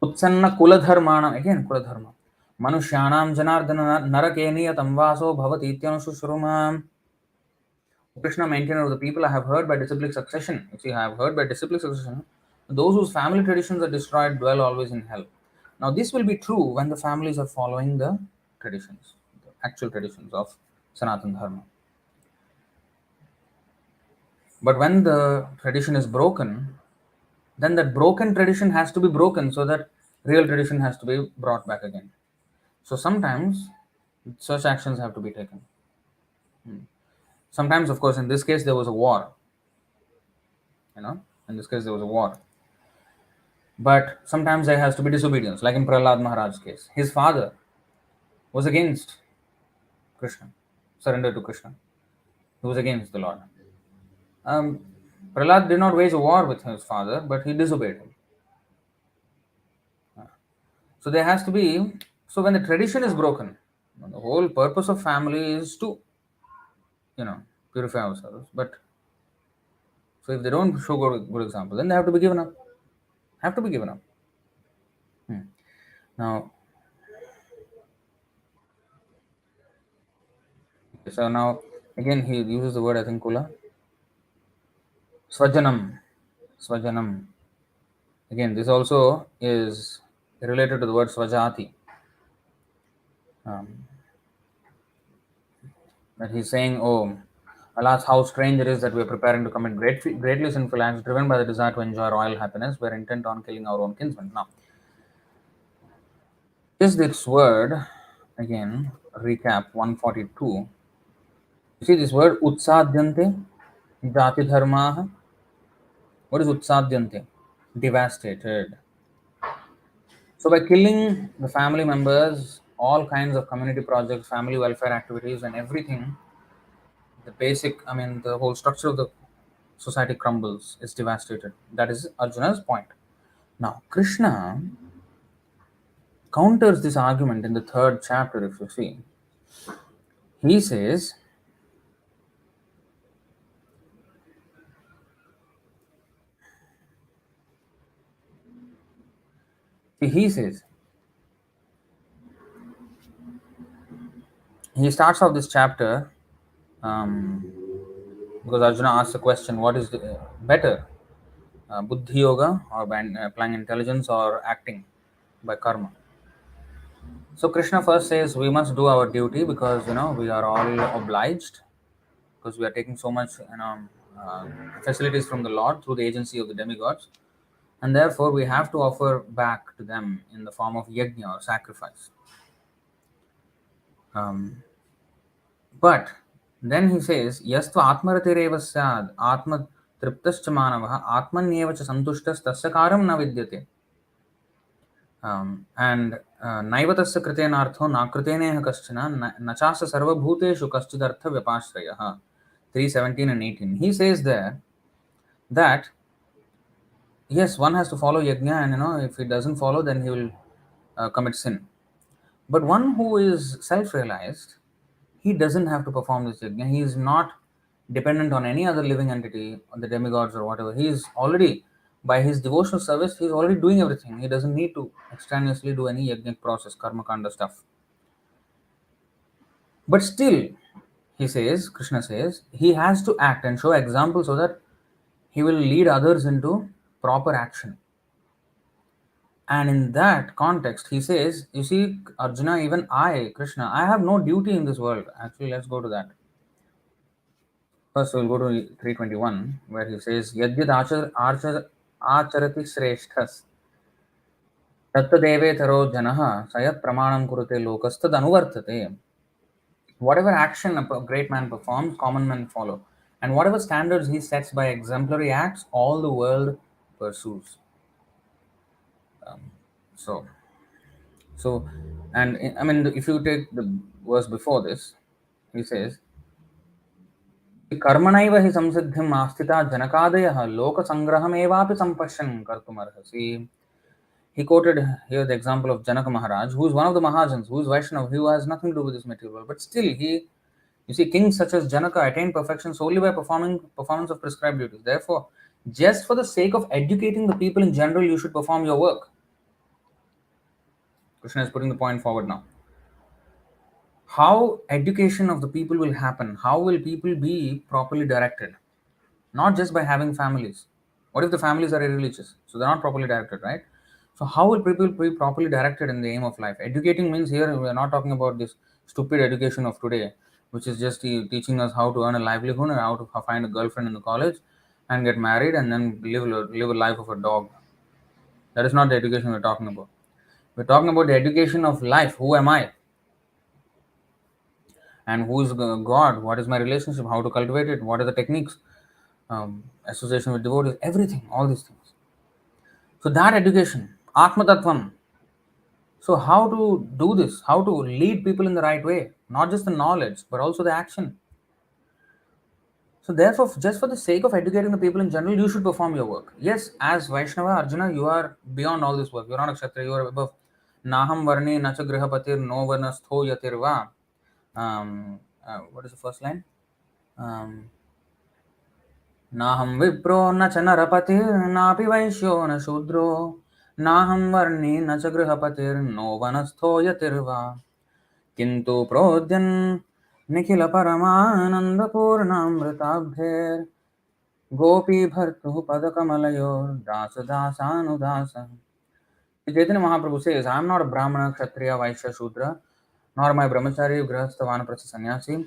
Speaker 1: उत्सन्न कुलधर्माणाम्, again कुलधर्म, मनुष्याणां जनार्दन नरके नियतं वासो भवति इत्यनुशुश्रुमाम्. Krishna maintainer of the people, I have heard by disciplic succession. You see, I have heard by disciplic succession, those whose family traditions are destroyed dwell always in hell. Now, this will be true when the families are following the traditions, the actual traditions of Sanatana Dharma. But when the tradition is broken, then that broken tradition has to be broken so that real tradition has to be brought back again. So sometimes such actions have to be taken. Sometimes, of course, in this case, there was a war. In this case, there was a war. But sometimes there has to be disobedience, like in Prahlad Maharaj's case. His father was against Krishna, surrendered to Krishna. He was against the Lord. Um, Prahlad did not wage a war with his father, but he disobeyed him. So there has to be, so when the tradition is broken, the whole purpose of family is to, purify ourselves. But so if they don't show good example, then they have to be given up. Have to be given up. Hmm. Now, so now again he uses the word I think kula. Swajanam. Swajanam. Again, this also is related to the word swajati. Um, that he's saying, oh, alas, how strange it is that we are preparing to commit greatly sinful acts driven by the desire to enjoy royal happiness. We are intent on killing our own kinsmen. Now, just this word, again, recap 142. You see this word utsadhyante, jati dharma. What is utsadhyante? Devastated. So by killing the family members, all kinds of community projects, family welfare activities, and everything, the basic, I mean, the whole structure of the society crumbles, is devastated. That is Arjuna's point. Now, Krishna counters this argument in the third chapter, if you see. He says, he says, he starts off this chapter um, because Arjuna asks the question, what is better, buddhi yoga or by applying intelligence or acting by karma? So Krishna first says we must do our duty because we are all obliged because we are taking so much uh, facilities from the Lord through the agency of the demigods, and therefore we have to offer back to them in the form of yajna or sacrifice. Um, but then he says, Yastva atmaratireva sad atma triptascha manavah atmanyeva cha santushtas tasya karam na vidyate. And naivatasya kritenartho nakruteneha kaschana nachasa sarvabhuteshu kaschidartha vyapashrayah. 3:17 and 18. He says there that yes, one has to follow yajna, and if he doesn't follow, then he will commit sin. But one who is self-realized, he doesn't have to perform this yajna. He is not dependent on any other living entity, on the demigods or whatever. He is already, by his devotional service, he is already doing everything. He doesn't need to extraneously do any yajnic process, karma kanda stuff. But still, he says, Krishna says, he has to act and show example so that he will lead others into proper action. And in that context, he says, you see, Arjuna, even I, Krishna, I have no duty in this world. Actually, let's go to that. First, we'll go to 321, where he says, Yadyad acharati sreshthas tattadevetaro janaha sayat pramanam kurute lokastad anuvartate. Whatever action a great man performs, common men follow. And whatever standards he sets by exemplary acts, all the world pursues. So, so, and I mean, if you take the verse before this, he says, कर्मणैव हि संसिद्धिम् आस्थिता जनकादयः लोकसङ्ग्रहमेवापि सम्पश्यन् कर्तुमर्हसि. He quoted here the example of Janaka Maharaj, who is one of the Mahajans, who is Vaishnava, who has nothing to do with this material world. But still, you see, kings such as Janaka attained perfection solely by performance of prescribed duties. Therefore, just for the sake of educating the people in general, you should perform your work. Krishna is putting the point forward now. How education of the people will happen? How will people be properly directed? Not just by having families. What if the families are irreligious? So they're not properly directed, right? So how will people be properly directed in the aim of life? Educating means here we are not talking about this stupid education of today, which is just teaching us how to earn a livelihood and how to find a girlfriend in the college and get married and then live a life of a dog. That is not the education we're talking about. We're talking about the education of life. Who am I? And who is God? What is my relationship? How to cultivate it? What are the techniques? Association with devotees, everything, all these things. So that education, Atma Tattvam. So how to do this? How to lead people in the right way? Not just the knowledge, but also the action. So therefore, just for the sake of educating the people in general, you should perform your work. Yes, as Vaishnava, Arjuna, you are beyond all this work. You are not a Kshatriya, you are above. Naham varne nacha grihapatir no varnastho yatirva. What is the first line? Um, Naham vipro na cha narapatir napi vaishyo na shudro. Naham varne nacha grihapatir no vanastho yatirva. Kintu prodyan Nikhil परमानंद पूर्णामृताभ्यर गोपी भर्तु पद कमलयोर दास दासानुदास. Chaitanya Mahaprabhu says, I am not a Brahmana, Kshatriya, Vaishya, Shudra, nor am I Brahmachari, Grihastha, Vanaprastha, Sannyasi.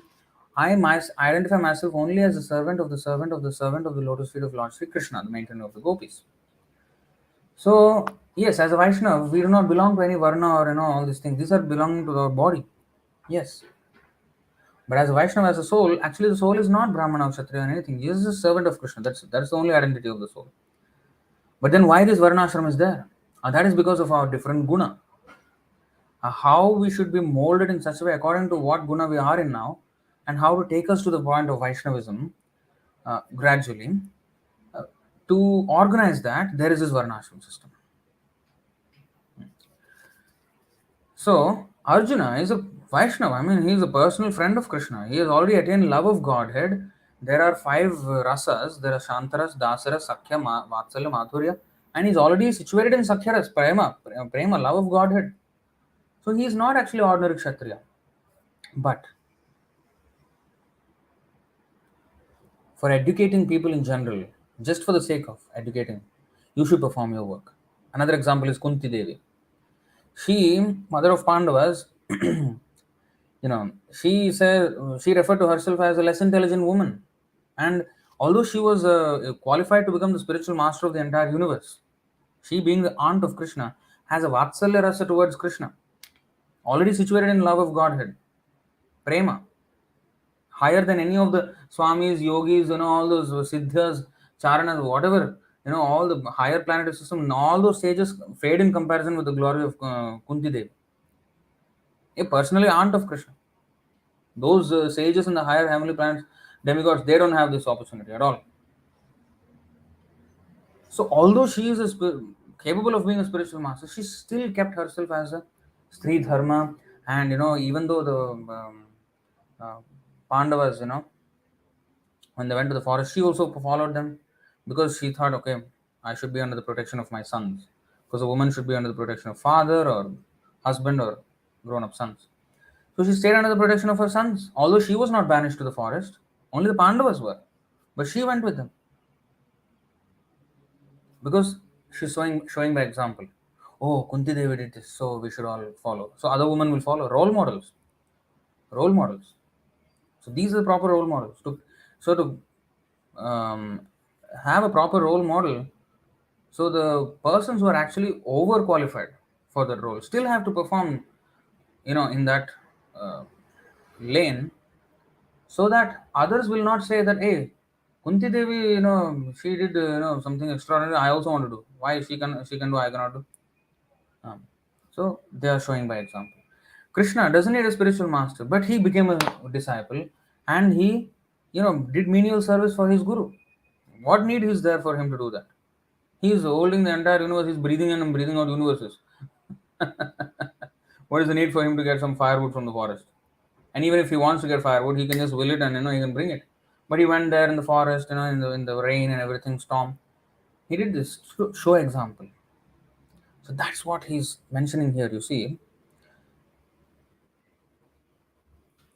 Speaker 1: Identify myself only as the servant of the servant of the servant of the lotus feet of Lord Sri Krishna, the maintainer of the gopis. So, yes, as a Vaishnava, we do not belong to any Varna or all these things. These are belonging to our body. Yes. But as a Vaishnava, as a soul, actually the soul is not Brahmana or Kshatriya or anything. He is a servant of Krishna. That's the only identity of the soul. But then why this Varnashram is there? That is because of our different guna. How we should be molded in such a way according to what guna we are in now, and how to take us to the point of Vaishnavism gradually. To organize that, there is this Varnashram system. So, Arjuna is a Vaishnava. I mean, he is a personal friend of Krishna. He has already attained love of Godhead. There are 5 rasas. There are Shantaras, Dasaras, Sakhya, Vatsalya, Madhurya. And he's already situated in Sakhyaras, Prema, love of Godhead. So he is not actually ordinary Kshatriya. But for educating people in general, just for the sake of educating, you should perform your work. Another example is Kunti Devi. She, mother of Pandavas, she referred to herself as a less intelligent woman. And although she was qualified to become the spiritual master of the entire universe, she, being the aunt of Krishna, has a Vatsalya rasa towards Krishna, already situated in love of Godhead, Prema, higher than any of the Swamis, Yogis, all those Siddhas, Charanas, whatever, all the higher planetary system, all those sages fade in comparison with the glory of Kunti Devi, a personally aunt of Krishna. Those sages in the higher heavenly planets, demigods, they don't have this opportunity at all. So, although she is capable of being a spiritual master, she still kept herself as a Sri Dharma. And even though the uh, Pandavas, when they went to the forest, she also followed them because she thought, okay, I should be under the protection of my sons. Because a woman should be under the protection of father or husband or grown up sons. So she stayed under the protection of her sons. Although she was not banished to the forest, only the Pandavas were. But she went with them because she's showing by example. Oh, Kunti Devi did this, so we should all follow. So other women will follow. Role models. Role models. So these are the proper role models. To have a proper role model, so the persons who are actually overqualified for that role still have to perform, in that uh, lane, so that others will not say that, hey, Kunti Devi, she did, something extraordinary. I also want to do. Why she can do, I cannot do. So they are showing by example. Krishna doesn't need a spiritual master, but he became a disciple, and he, did menial service for his guru. What need is there for him to do that? He is holding the entire universe. He's breathing in and breathing out universes. What is the need for him to get some firewood from the forest? And even if he wants to get firewood, he can just will it and he can bring it. But he went there in the forest, in the rain and everything, storm. He did this to show example. So that's what he's mentioning here. You see,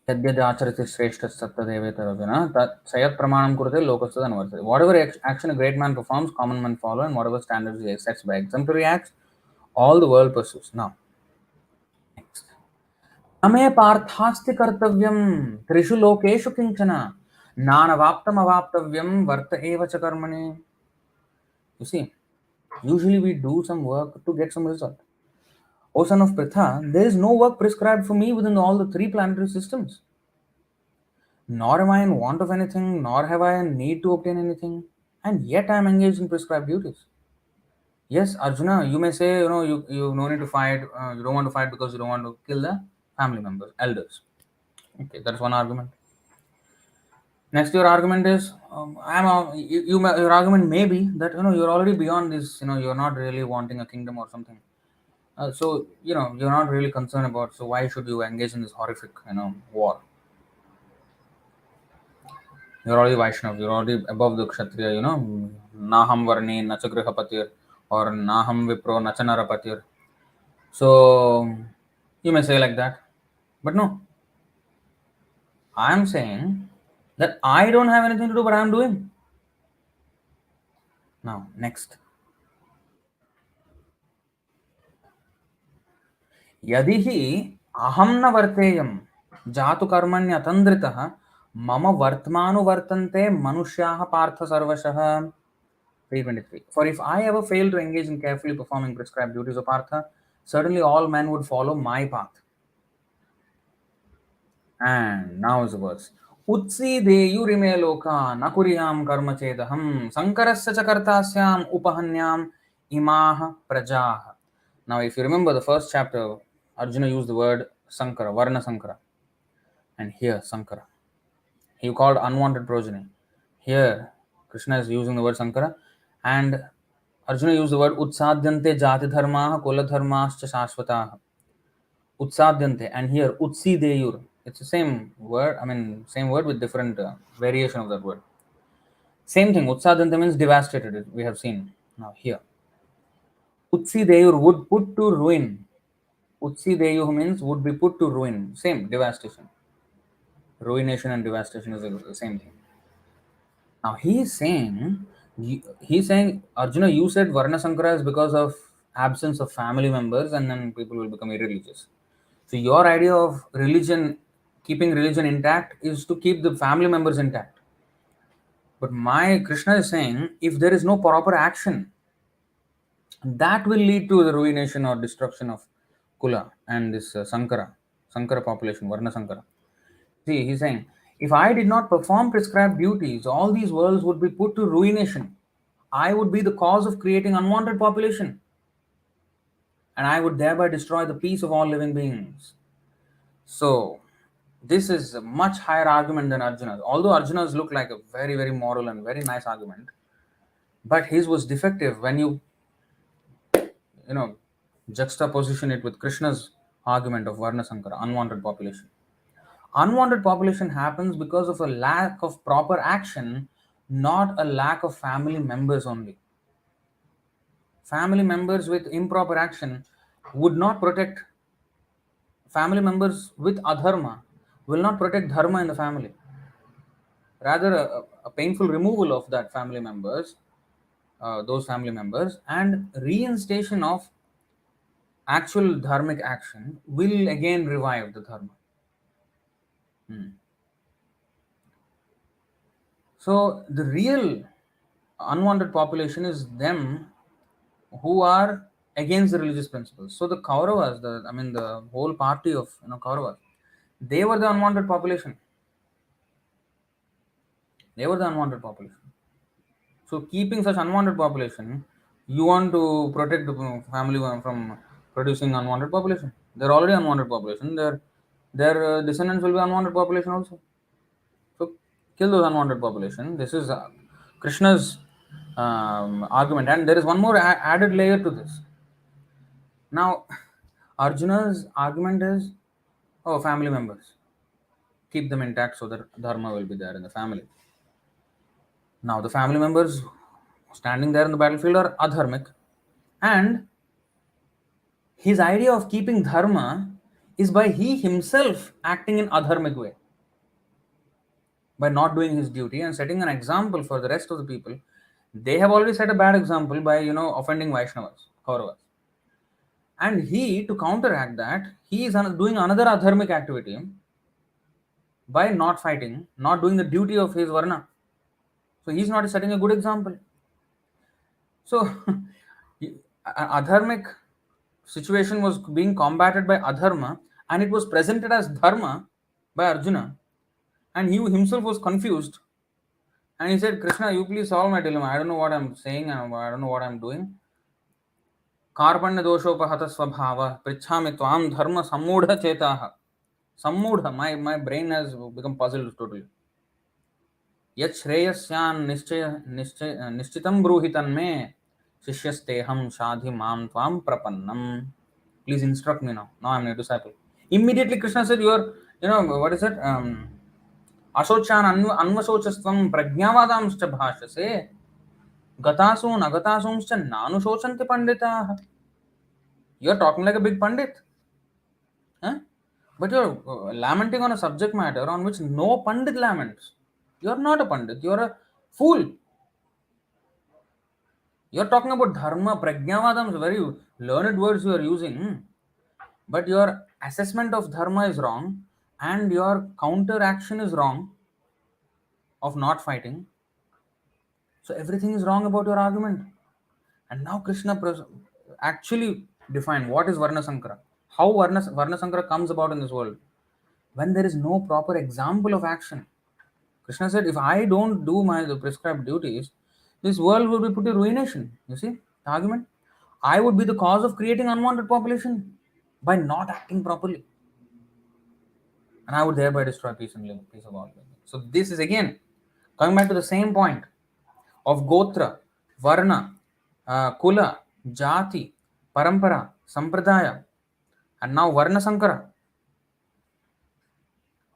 Speaker 1: यद्यदाचरति श्रेष्ठस्तत्तदेवेतरर्जुन तत् pramanam kurute lokastad anvartate. Whatever action a great man performs, common men follow, and whatever standards he sets by exemplary acts, all the world pursues. Now, next. Ame parthasti kartavyam trishu lokeshu kinchana nanavaptam avaptavyam varta eva cha karmane. You see, usually we do some work to get some result. O son of Pritha, there is no work prescribed for me within all the 3 planetary systems. Nor am I in want of anything, nor have I a need to obtain anything, and yet I am engaged in prescribed duties. Yes, Arjuna, you may say, you no need to fight, you don't want to fight because you don't want to kill the family members, elders. Okay, that's one argument. Next, your argument is, your argument may be that, you're already beyond this, you're not really wanting a kingdom or something. So you're not really concerned about. So why should you engage in this horrific war? You're already Vaishnav. You're already above the Kshatriya. Naham varni nacha grihapatir or naham vipro nacha narapatir. So you may say like that, but no. I'm saying that I don't have anything to do, but I'm doing. Now, next. यदि हि अहं न वर्तेयं जातु कर्मण्यतन्द्रितः मम वर्त्मानुवर्तन्ते मनुष्याः पार्थ सर्वशः 323. For if I ever fail to engage in carefully performing prescribed duties of Partha, certainly all men would follow my path. And now is the verse. उत्सीदेयुरिमे लोका न कुर्यां कर्म चेदहं संकरस्य च कर्तास्याम् उपहन्याम् इमाः प्रजाः. Now, if you remember the first chapter, Arjuna used the word Sankara, Varna Sankara. And here, Sankara. He called unwanted progeny. Here, Krishna is using the word Sankara. And Arjuna used the word Utsadhyante Jati Dharmaha Kula Dharmascha Shashvataha. Utsadhyante. And here, Utsideyur. It's the same word, same word with different variation of that word. Same thing, Utsadhyante means devastated, we have seen. Now, here. Utsideyur would put to ruin. Utsideyuh means would be put to ruin. Same, devastation. Ruination and devastation is the same thing. Now he's saying, Arjuna, you said Varna Sankara is because of absence of family members and then people will become irreligious. So your idea of religion, keeping religion intact, is to keep the family members intact. But my Krishna is saying, if there is no proper action, that will lead to the ruination or destruction of Kula and this Sankara population, Varna Sankara. See, he's saying, if I did not perform prescribed duties, all these worlds would be put to ruination. I would be the cause of creating unwanted population. And I would thereby destroy the peace of all living beings. So, this is a much higher argument than Arjuna's. Although Arjuna's look like a very, very moral and very nice argument, but his was defective when you juxtaposition it with Krishna's argument of Varna Sankara, unwanted population. Unwanted population happens because of a lack of proper action, not a lack of family members only. Family members with improper action would not protect. Family members with adharma will not protect dharma in the family. Rather, a painful removal of that family members, those family members, and reinstation of actual dharmic action will again revive the dharma. So the real unwanted population is them who are against the religious principles. So the Kauravas, the whole party of Kauravas, they were the unwanted population. They were the unwanted population. So keeping such unwanted population, you want to protect the family from producing unwanted population. They're already unwanted population. Their descendants will be unwanted population also. So kill those unwanted population. This is Krishna's argument, and there is one more added layer to this. Now, Arjuna's argument is, family members, keep them intact so that dharma will be there in the family. Now, the family members standing there in the battlefield are adharmic, and his idea of keeping dharma is by he himself acting in adharmic way, by not doing his duty and setting an example for the rest of the people. They have already set a bad example by offending Vaishnavas, Kauravas. And he, to counteract that, he is doing another adharmic activity by not fighting, not doing the duty of his varna. So he's not setting a good example. So adharmic situation was being combated by adharma, and it was presented as dharma by Arjuna, and he himself was confused, and he said, Krishna, you please solve my dilemma. I don't know what I'm saying, and I don't know what I'm doing. Karpanya doshopahata swabhava prichhami tvam dharma sammudha chetaha. Sammudha, my brain has become puzzled totally. Yat shreyasyan nishchitam bruhi tanme शिष्यस्तेहम शाधि माम त्वाम प्रपन्नम. Please instruct me now. Now I'm a disciple. Immediately Krishna said, you are, what is it? Asochan anvasocastvam prajnavadamscha bhashase gatasun agatasumscha nanusochanti panditaah. You're talking like a big pandit. Huh? But you're lamenting on a subject matter on which no pandit laments. You're not a pandit. You're a fool. You're talking about dharma, prajnavadam, very learned words you are using. But your assessment of dharma is wrong, and your counter action is wrong of not fighting. So everything is wrong about your argument. And now Krishna actually defined what is Varna Sankara. How Varna Sankara comes about in this world. When there is no proper example of action. Krishna said, if I don't do the prescribed duties, this world will be put to ruination. You see the argument? I would be the cause of creating unwanted population by not acting properly. And I would thereby destroy peace and peace of all. So this is again coming back to the same point of Gotra, Varna, Kula, Jati, Parampara, Sampradaya, and now Varna Sankara.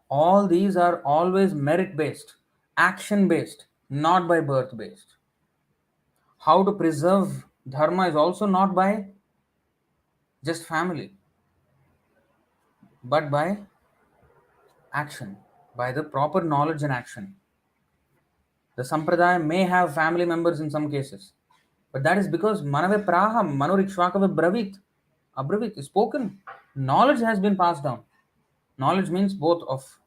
Speaker 1: All these are always merit based, action based, not by birth based. How to preserve dharma is also not by just family, but by action, by the proper knowledge and action. The sampradaya may have family members in some cases, but that is because manave praha manurikshvakave bravit, abravit is spoken. Knowledge has been passed down. Knowledge means both of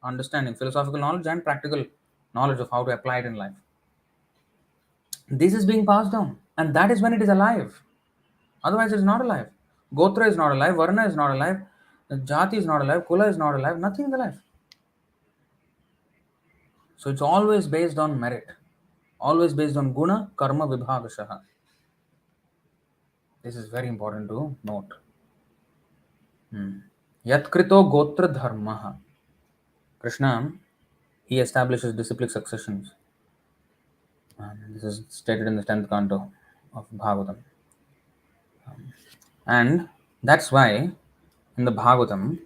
Speaker 1: understanding, philosophical knowledge and practical knowledge of how to apply it in life. This is being passed down, and that is when it is alive. Otherwise, it is not alive. Gotra is not alive, Varna is not alive, Jati is not alive, Kula is not alive, nothing is alive. So it's always based on merit, always based on guna, karma, vibhagashaha. This is very important to note. Yatkrito gotra dharmaha. Krishna, he establishes disciplic successions. This is stated in the 10th canto of Bhagavatam. And that's why in the Bhagavatam,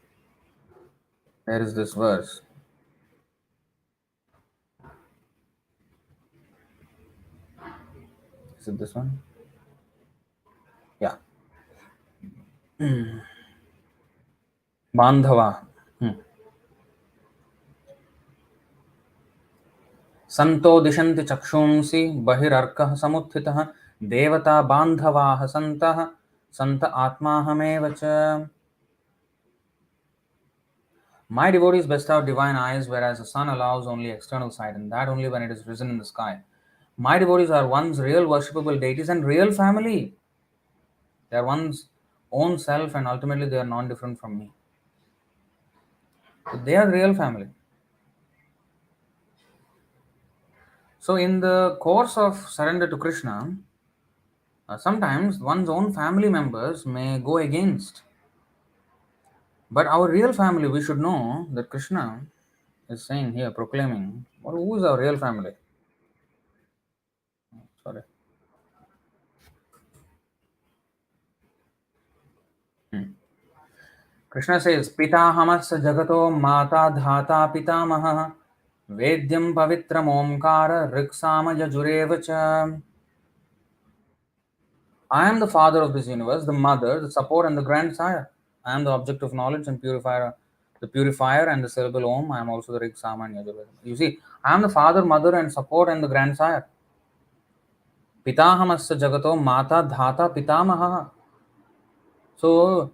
Speaker 1: there is this verse. Is it this one? Yeah. Bandhava. संतो दिशन्ति चक्षुंसि बहिरर्कः समुत्थितः देवता बान्धवाः सन्तः संत आत्माहमेव च. My devotees bestow divine eyes, whereas the sun allows only external sight, and that only when it is risen in the sky. My devotees are one's real worshipable deities and real family. They are one's own self, and ultimately they are non-different from me. So they are real family. So in the course of surrender to Krishna, sometimes one's own family members may go against. But our real family, we should know that Krishna is saying here, proclaiming, well, who is our real family? Sorry. Krishna says, Pitahamasya jagato mata dhata pitamaha vedyam pavitram omkara riksama yajurevacha. I am the father of this universe, the mother, the support, and the grandsire. I am the object of knowledge and purifier, the purifier and the syllable Om. I am also the Rig, Sama, and Yajurveda. You see, I am the father, mother, and support, and the grandsire. Pitahamasya jagato mata dhata pitamaha. So,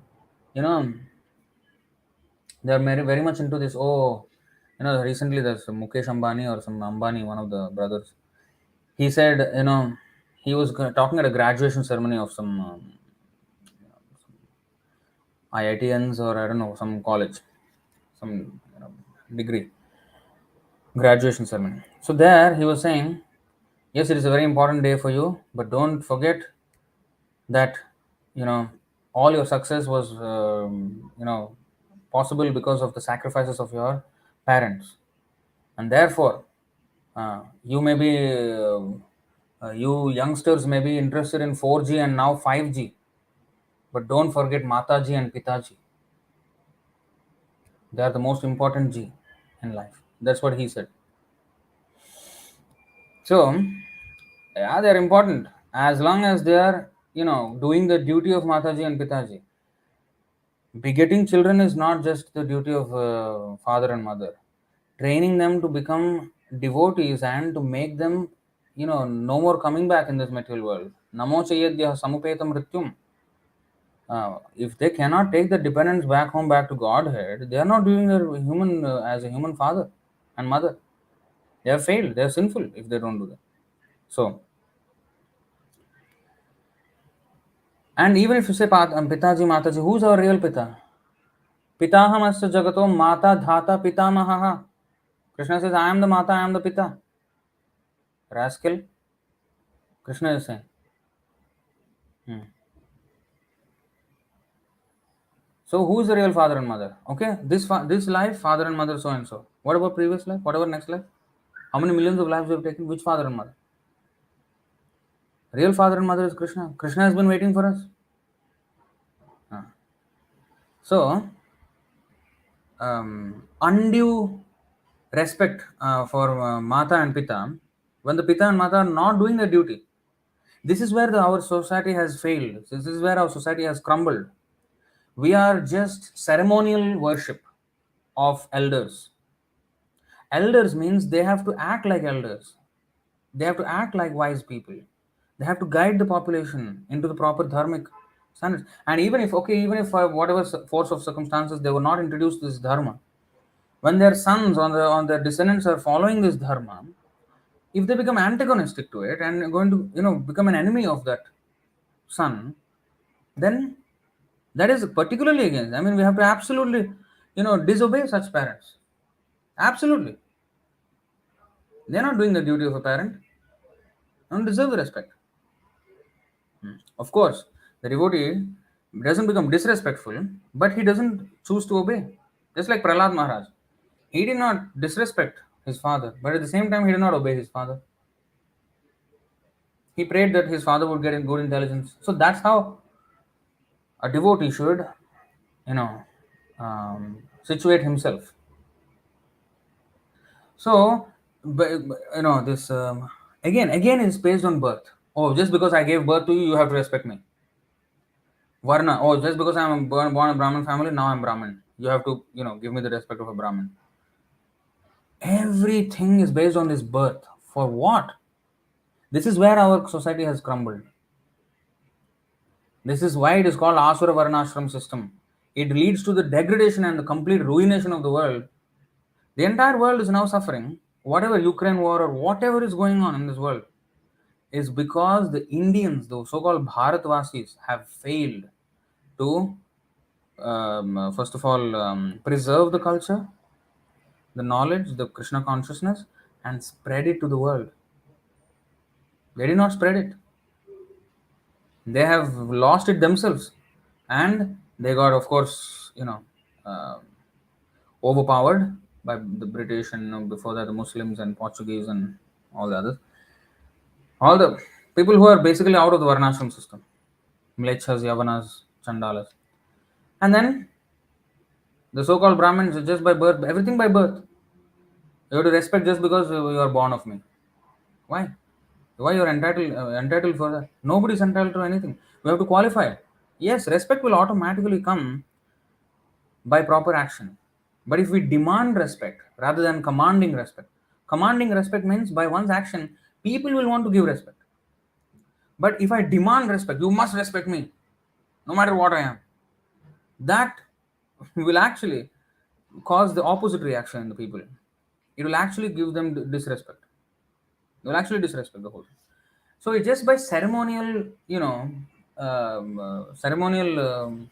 Speaker 1: they are very much into this. Oh, recently there's Mukesh Ambani or some Ambani, one of the brothers. He said, he was talking at a graduation ceremony of some IITians or I don't know, some college, some degree graduation ceremony. So there he was saying, yes, it is a very important day for you, but don't forget that all your success was possible because of the sacrifices of your parents, and therefore you may be you youngsters may be interested in 4G and now 5G, But don't forget Mataji and Pitaji. They are the most important G in life. That's what he said. So, yeah, they are important as long as they are, doing the duty of Mataji and Pitaji. Begetting children is not just the duty of father and mother. Training them to become devotees and to make them, no more coming back in this material world. Namo chayadya samupetam mrityum. If they cannot take the dependence back home, back to Godhead, they are not doing their human as a human father and mother. They have failed. They are sinful if they don't do that. So, and even if you say Pitaji, Mataji, who's our real Pita? Pitahamasya jagato mata dhata pitamaha. Krishna says, I am the Mata, I am the Pita. Rascal, Krishna is saying. Hmm. So who is the real father and mother? Okay, this life, father and mother, so and so. What about previous life? What about next life? How many millions of lives we have taken? Which father and mother? Real father and mother is Krishna. Krishna has been waiting for us. So, undue respect for Mata and Pita, when the Pita and Mata are not doing their duty, this is where our society has failed. This is where our society has crumbled. We are just ceremonial worship of elders. Elders means they have to act like elders. They have to act like wise people. They have to guide the population into the proper dharmic standards. And even if whatever force of circumstances they were not introduced this dharma, when their sons on their descendants are following this dharma, if they become antagonistic to it and going to become an enemy of that son, then that is particularly against. I mean, we have to absolutely disobey such parents. Absolutely, they're not doing the duty of a parent. They don't deserve the respect. Of course, the devotee doesn't become disrespectful, but he doesn't choose to obey. Just like Prahlad Maharaj, he did not disrespect his father, but at the same time, he did not obey his father. He prayed that his father would get in good intelligence. So that's how a devotee should, you know, situate himself. So, this again is based on birth. Oh, just because I gave birth to you, you have to respect me. Varna. Oh, just because I'm born a Brahmin family, now I'm Brahmin. You have to, give me the respect of a Brahmin. Everything is based on this birth. For what? This is where our society has crumbled. This is why it is called Asura Varnashram system. It leads to the degradation and the complete ruination of the world. The entire world is now suffering. Whatever Ukraine war or whatever is going on in this world is because the Indians, the so-called Bharatvasis, have failed to first of all preserve the culture, the knowledge, the Krishna consciousness, and spread it to the world. They did not spread it. They have lost it themselves, and they got, of course, uh, overpowered by the British and before that the Muslims and Portuguese and all the others. All the people who are basically out of the Varnashram system, Mlechas, Yavanas, Chandalas, and then the so-called Brahmins just by birth, everything by birth. You have to respect just because you are born of me. Why? Why you're entitled for that? Nobody's entitled to anything. We have to qualify. Yes, respect will automatically come by proper action. But if we demand respect rather than commanding respect means by one's action, people will want to give respect. But if I demand respect, you must respect me, no matter what I am. That will actually cause the opposite reaction in the people. It will actually give them disrespect. They will actually disrespect the whole thing. So it's just by ceremonial, ceremonial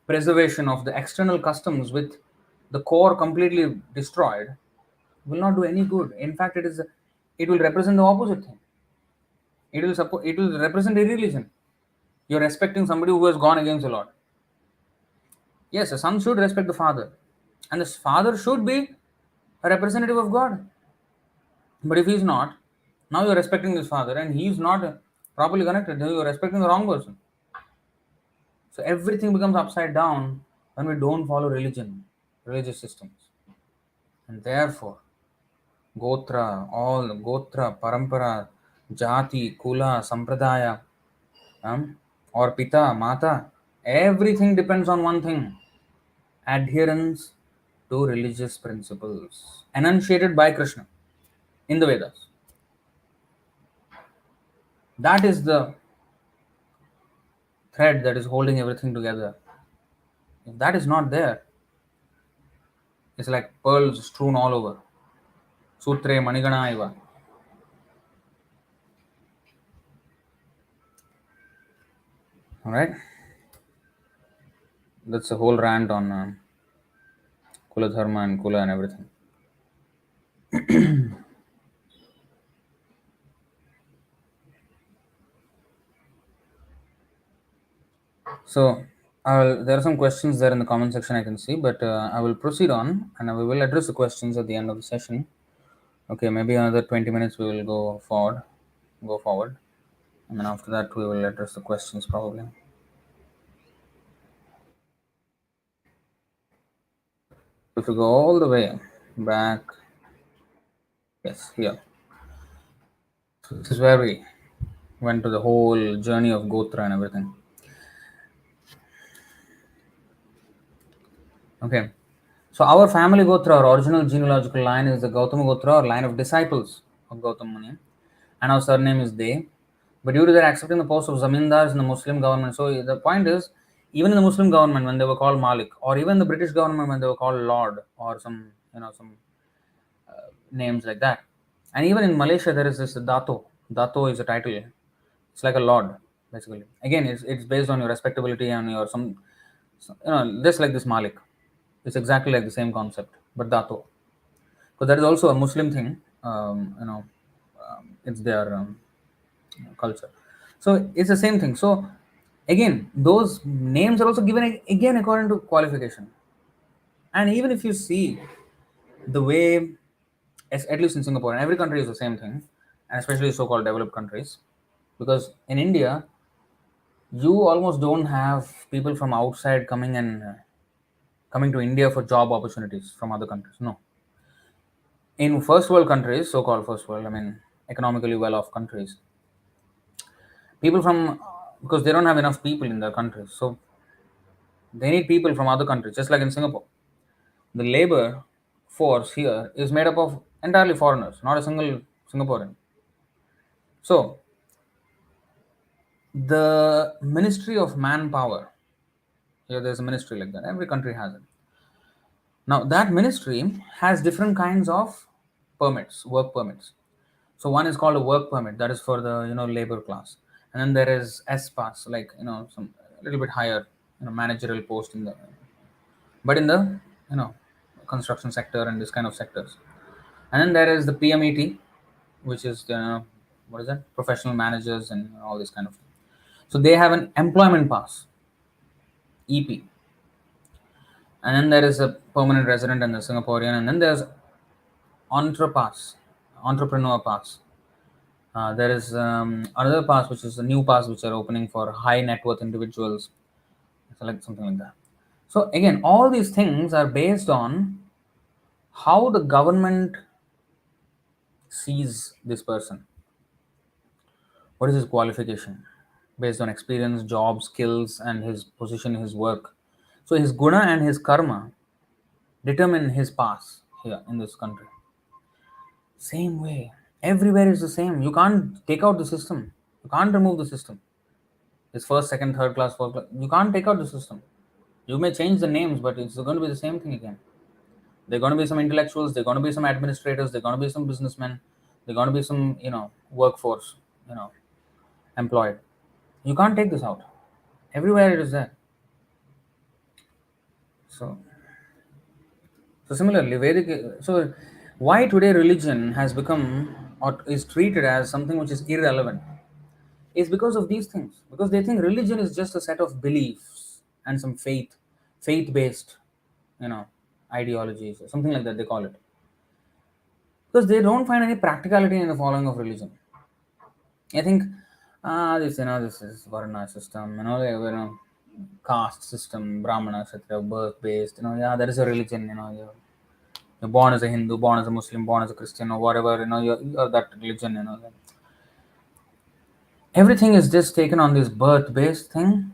Speaker 1: preservation of the external customs with the core completely destroyed will not do any good. In fact, it will represent the opposite thing. It will represent a religion. You're respecting somebody who has gone against the Lord. Yes, a son should respect the father, and the father should be a representative of God. But if he's not, now you're respecting his father, and he's not properly connected. You're respecting the wrong person. So everything becomes upside down when we don't follow religion, religious systems. And therefore, Gotra, Parampara, Jati, Kula, Sampradaya, um, or Pita, Mata, everything depends on one thing: adherence to religious principles enunciated by Krishna in the Vedas. That is the thread that is holding everything together. If that is not there, it's like pearls strewn all over. Sutre Manigana Iva. Alright? That's a whole rant on Kula Dharma and Kula and everything. So, there are some questions there in the comment section I can see, but I will proceed on and we will address the questions at the end of the session. Okay, maybe another 20 minutes we will go forward, and then after that we will address the questions probably. If we go all the way back, yes, here. So this is where we went to the whole journey of Gotra and everything. Okay. So our family Gotra, our original genealogical line, is the Gautama Gotra, or line of disciples of Gautam Muni, and our surname is De. But due to their accepting the post of zamindars in the Muslim government, so the point is, even in the Muslim government when they were called Malik, or even the British government when they were called Lord, or some names like that, and even in Malaysia there is this Dato. Dato is a title. It's like a lord basically. Again, it's based on your respectability and your just like this Malik. It's exactly like the same concept, but Dato. So that is also a Muslim thing. It's their culture. So it's the same thing. So again, those names are also given again according to qualification. And even if you see the way, at least in Singapore, and every country is the same thing, and especially so-called developed countries, because in India, you almost don't have people from outside coming to India for job opportunities from other countries. No, in first world countries, so-called first world, I mean economically well-off countries, people from because they don't have enough people in their countries, so they need people from other countries. Just like in Singapore, the labor force here is made up of entirely foreigners, not a single Singaporean. So the Ministry of Manpower, here there's a ministry like that. Every country has it. Now that ministry has different kinds of permits, work permits. So one is called a work permit, that is for the labor class, and then there is S pass, like some a little bit higher, managerial post in the, but in the construction sector and this kind of sectors. And then there is the PMET, which is the what is that? Professional managers and all this kind of thing. So they have an employment pass, EP, and then there is a permanent resident and the Singaporean, and then there's entrepreneur pass. There is another pass which is a new pass which are opening for high net worth individuals, so like something like that. So again, all these things are based on how the government sees this person. What is his qualification? Based on experience, job, skills, and his position, his work. So his guna and his karma determine his pass here in this country. Same way. Everywhere is the same. You can't take out the system. You can't remove the system. It's first, second, third class, fourth class. You can't take out the system. You may change the names, but it's going to be the same thing again. There are going to be some intellectuals, there are going to be some administrators, there are going to be some businessmen, there are going to be some, workforce, employed. You can't take this out. Everywhere it is there. So, so similarly, Vedic. So, why today religion has become or is treated as something which is irrelevant is because of these things. Because they think religion is just a set of beliefs and some faith-based, you know, ideologies or something like that. They call it because they don't find any practicality in the following of religion. I think this is Varna system, caste system, Brahmana, Kshatriya, birth based. Yeah, there is a religion. You're born as a Hindu, born as a Muslim, born as a Christian, or whatever. You're that religion. Everything is just taken on this birth based thing,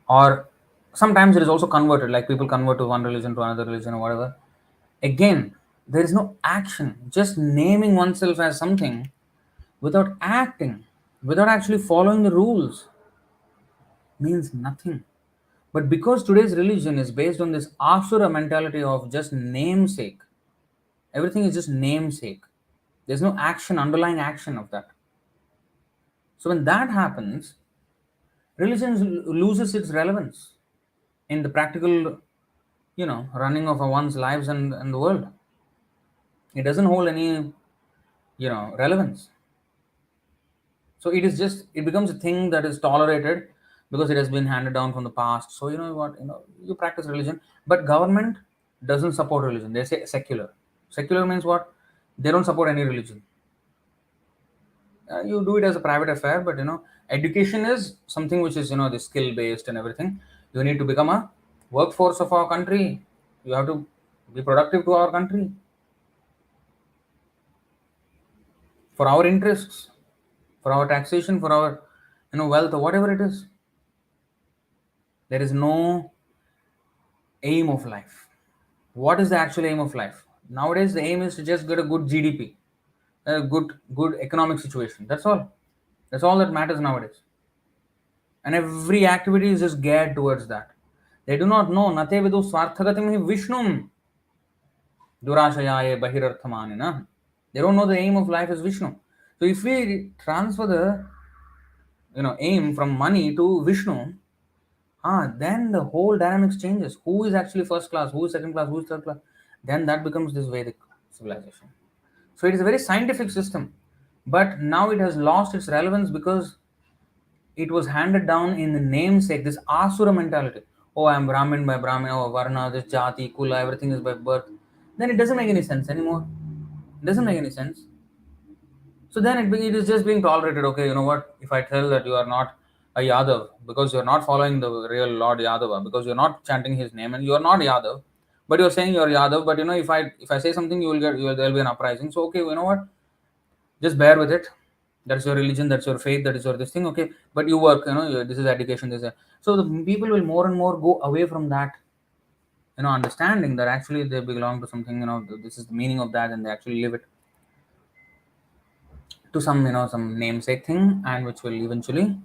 Speaker 1: or sometimes it is also converted. Like people convert to one religion to another religion or whatever. Again, there is no action. Just naming oneself as something without acting, without actually following the rules, means nothing. But because today's religion is based on this asura mentality of just namesake, everything is just namesake. There's no action, underlying action of that. So when that happens, religion loses its relevance in the practical, running of one's lives and the world. It doesn't hold any, relevance. So it becomes a thing that is tolerated because it has been handed down from the past. So you know what, you practice religion, but government doesn't support religion. They say secular. Secular means what? They don't support any religion. You do it as a private affair, but education is something which is the skill based and everything. You need to become a workforce of our country. You have to be productive to our country for our interests, for our taxation, for our wealth or whatever it is. There is no aim of life. What is the actual aim of life? Nowadays, the aim is to just get a good GDP, a good economic situation. That's all. That's all that matters nowadays. And every activity is just geared towards that. They do not know. Nate vidu swarthagatim hi Vishnum durashayaye bahirarthamanina. They don't know the aim of life is Vishnu. So if we transfer the aim from money to Vishnu, then the whole dynamics changes. Who is actually first class? Who is second class? Who is third class? Then that becomes this Vedic civilization. So it is a very scientific system, but now it has lost its relevance because it was handed down in the namesake, this Asura mentality. Oh, I'm Brahmin by Brahmin, oh, Varna, this Jati, Kula, everything is by birth. Then it doesn't make any sense anymore. It doesn't make any sense. So then it is just being tolerated. Okay, you know what? If I tell that you are not a Yadav because you're not following the real Lord Yadava, because you're not chanting his name and you're not Yadav, but you're saying you're Yadav, but if I say something, there'll be an uprising. So okay, you know what? Just bear with it. That's your religion, that's your faith, that is your this thing. Okay, but you work. This is education. So the people will more and more go away from that. Understanding that actually they belong to something. This is the meaning of that, and they actually live it to some namesake thing, and which will eventually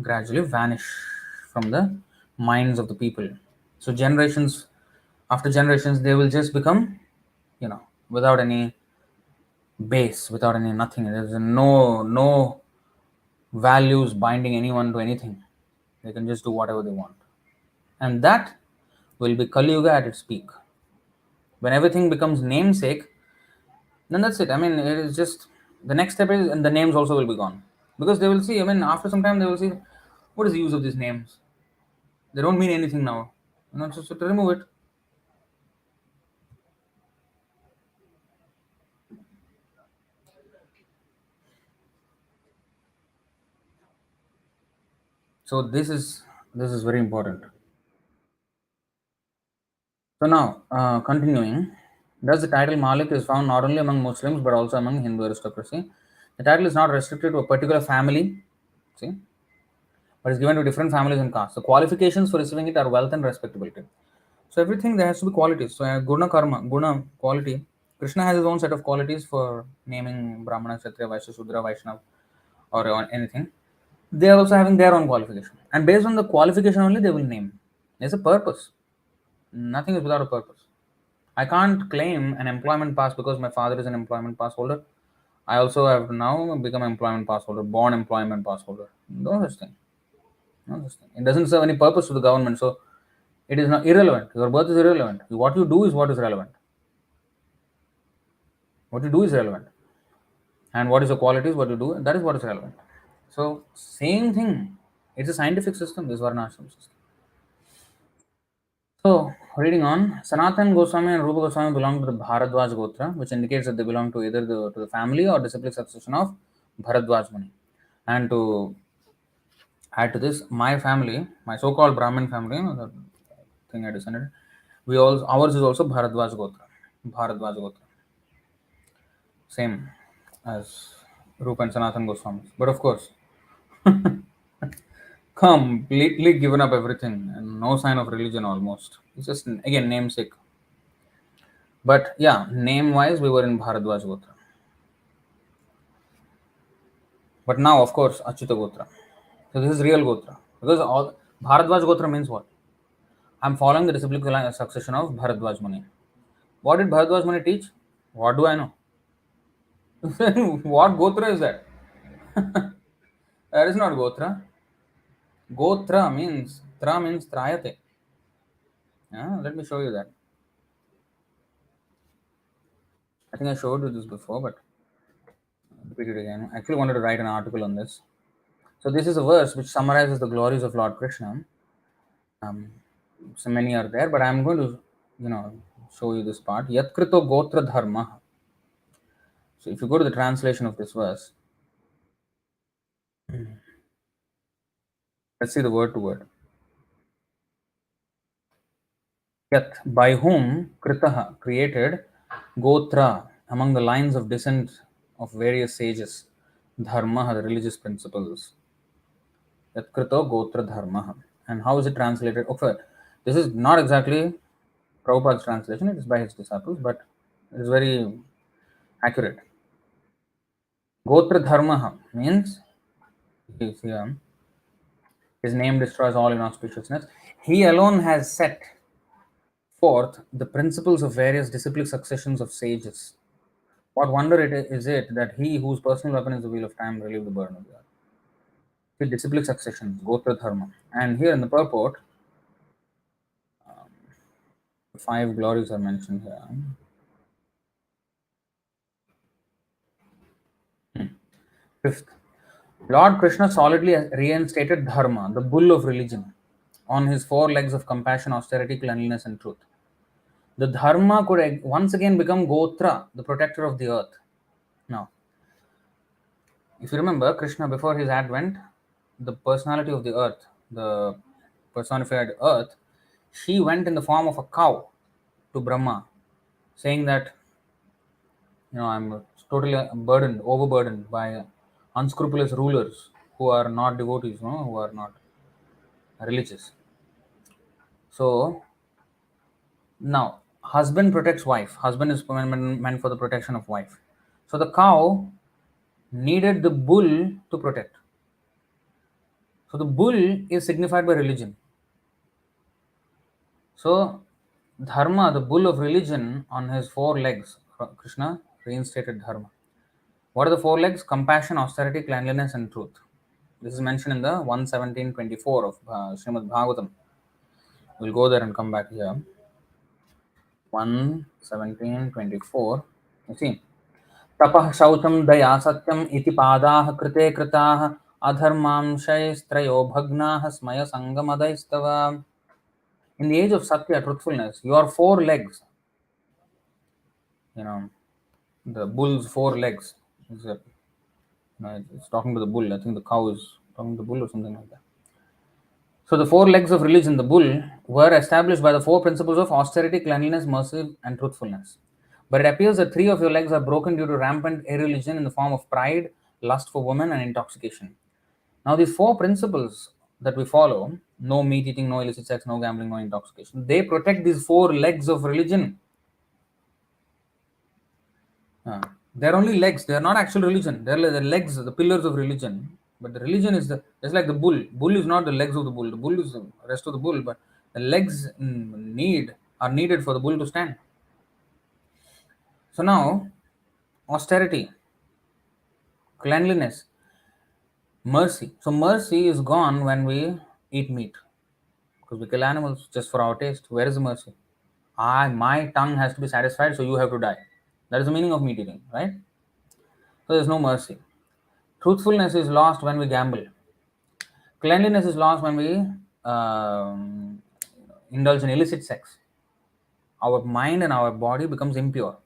Speaker 1: gradually vanish from the minds of the people. So generations after generations, they will just become without any base, without any nothing. There's no values binding anyone to anything. They can just do whatever they want, and that will be Kali Yuga at its peak. When everything becomes namesake, then that's it. I mean, it is just the next step is, and the names also will be gone, because they will see. I mean, after some time, they will see what is the use of these names. They don't mean anything now. So to remove it. So this is very important. So now, continuing, thus the title Malik is found not only among Muslims but also among Hindu aristocracy. The title is not restricted to a particular family, see, but is given to different families and castes. The qualifications for receiving it are wealth and respectability. So everything there has to be qualities. So guna karma, guna quality. Krishna has his own set of qualities for naming Brahmana, Kshatriya, Vaishya, Shudra, Vaishnava, or anything. They are also having their own qualification, and based on the qualification only they will name. There's a purpose. Nothing is without a purpose. I can't claim an employment pass because my father is an employment pass holder. I also have now become an employment pass holder, born employment pass holder. No such thing. No such thing. It doesn't serve any purpose to the government, so it is not irrelevant. Your birth is irrelevant. What you do is what is relevant. What you do is relevant, and what is your qualities, what you do, that is what is relevant. So same thing. It's a scientific system. This Varnashram system. So, reading on, Sanatan Goswami and Rupa Goswami belong to the Bharadwaj Gotra, which indicates that they belong to either to the family or disciplic succession of Bharadwaj Muni. And to Add to this, my family, my so-called Brahmin family, the thing I descended, we all ours is also Bharadwaj Gotra. Bharadwaj Gotra. Same as Rupa and Sanatan Goswami. But of course, completely given up everything and no sign of religion almost. It's just again namesake. But yeah, name wise we were in Bharadwaj Gotra. But now of course Achyuta Gotra. So this is real Gotra. Because all Bharadwaj Gotra means what? I'm following the disciplic succession of Bharadwaj Muni. What did Bharadwaj Muni teach? What do I know? What Gotra is that? That is not Gotra. Gotra means Tra means Trayate. Yeah, let me show you that. I think I showed you this before, but I'll repeat it again. I actually wanted to write an article on this. So this is a verse which summarizes the glories of Lord Krishna. Um, so many are there, but I'm going to, show you this part. Yatkrito Gotra Dharma. So if you go to the translation of this verse, let's see the word to word. Yat, by whom Kritaha, created, Gotra, among the lines of descent of various sages, Dharma, the religious principles. Yatkrito Gotra Dharma. And how is it translated? Okay, this is not exactly Prabhupada's translation, it is by his disciples, but it is very accurate. Gotra Dharma means his name destroys all inauspiciousness. He alone has set forth the principles of various disciplic successions of sages. What wonder is it that he whose personal weapon is the wheel of time relieved the burden of the earth? The disciplic succession, Gotra Dharma. And here in the purport, five glories are mentioned here. Fifth, Lord Krishna solidly reinstated Dharma, the bull of religion, on his four legs of compassion, austerity, cleanliness, and truth. The Dharma could once again become Gotra, the protector of the earth. Now, if you remember, Krishna, before his advent, the personality of the earth, the personified earth, she went in the form of a cow to Brahma, saying that, I'm totally burdened, overburdened by unscrupulous rulers who are not devotees, who are not religious. So now, husband protects wife. Husband is meant for the protection of wife. So the cow needed the bull to protect. So the bull is signified by religion. So Dharma, the bull of religion, on his four legs, Krishna reinstated Dharma. What are the four legs? Compassion, austerity, cleanliness, and truth. This is mentioned in the 117.24 of Srimad Bhagavatam. We'll go there and come back here. 117.24. You see, तपः शौचं दया सत्यम् इति पादाः कृते कृताः अधर्मांशैस्त्रयो भग्नाः स्मयसङ्गमदैस्तव. In the age of Satya, truthfulness, your four legs, the bull's four legs, it's talking to the bull. I think the cow is talking to the bull or something like that. So the four legs of religion, the bull, were established by the four principles of austerity, cleanliness, mercy, and truthfulness. But it appears that three of your legs are broken due to rampant irreligion in the form of pride, lust for women, and intoxication. Now, these four principles that we follow, no meat eating, no illicit sex, no gambling, no intoxication, they protect these four legs of religion. They're only legs, they're not actual religion. They're the legs, the pillars of religion. But the religion is just like the bull. Bull is not the legs of the bull. The bull is the rest of the bull, but the legs are needed for the bull to stand. So now, austerity, cleanliness, mercy. So mercy is gone when we eat meat. Because we kill animals just for our taste. Where is the mercy? My tongue has to be satisfied, so you have to die. That is the meaning of meat eating, right? So there's no mercy. Truthfulness is lost when we gamble. Cleanliness is lost when we indulge in illicit sex. Our mind and our body becomes impure.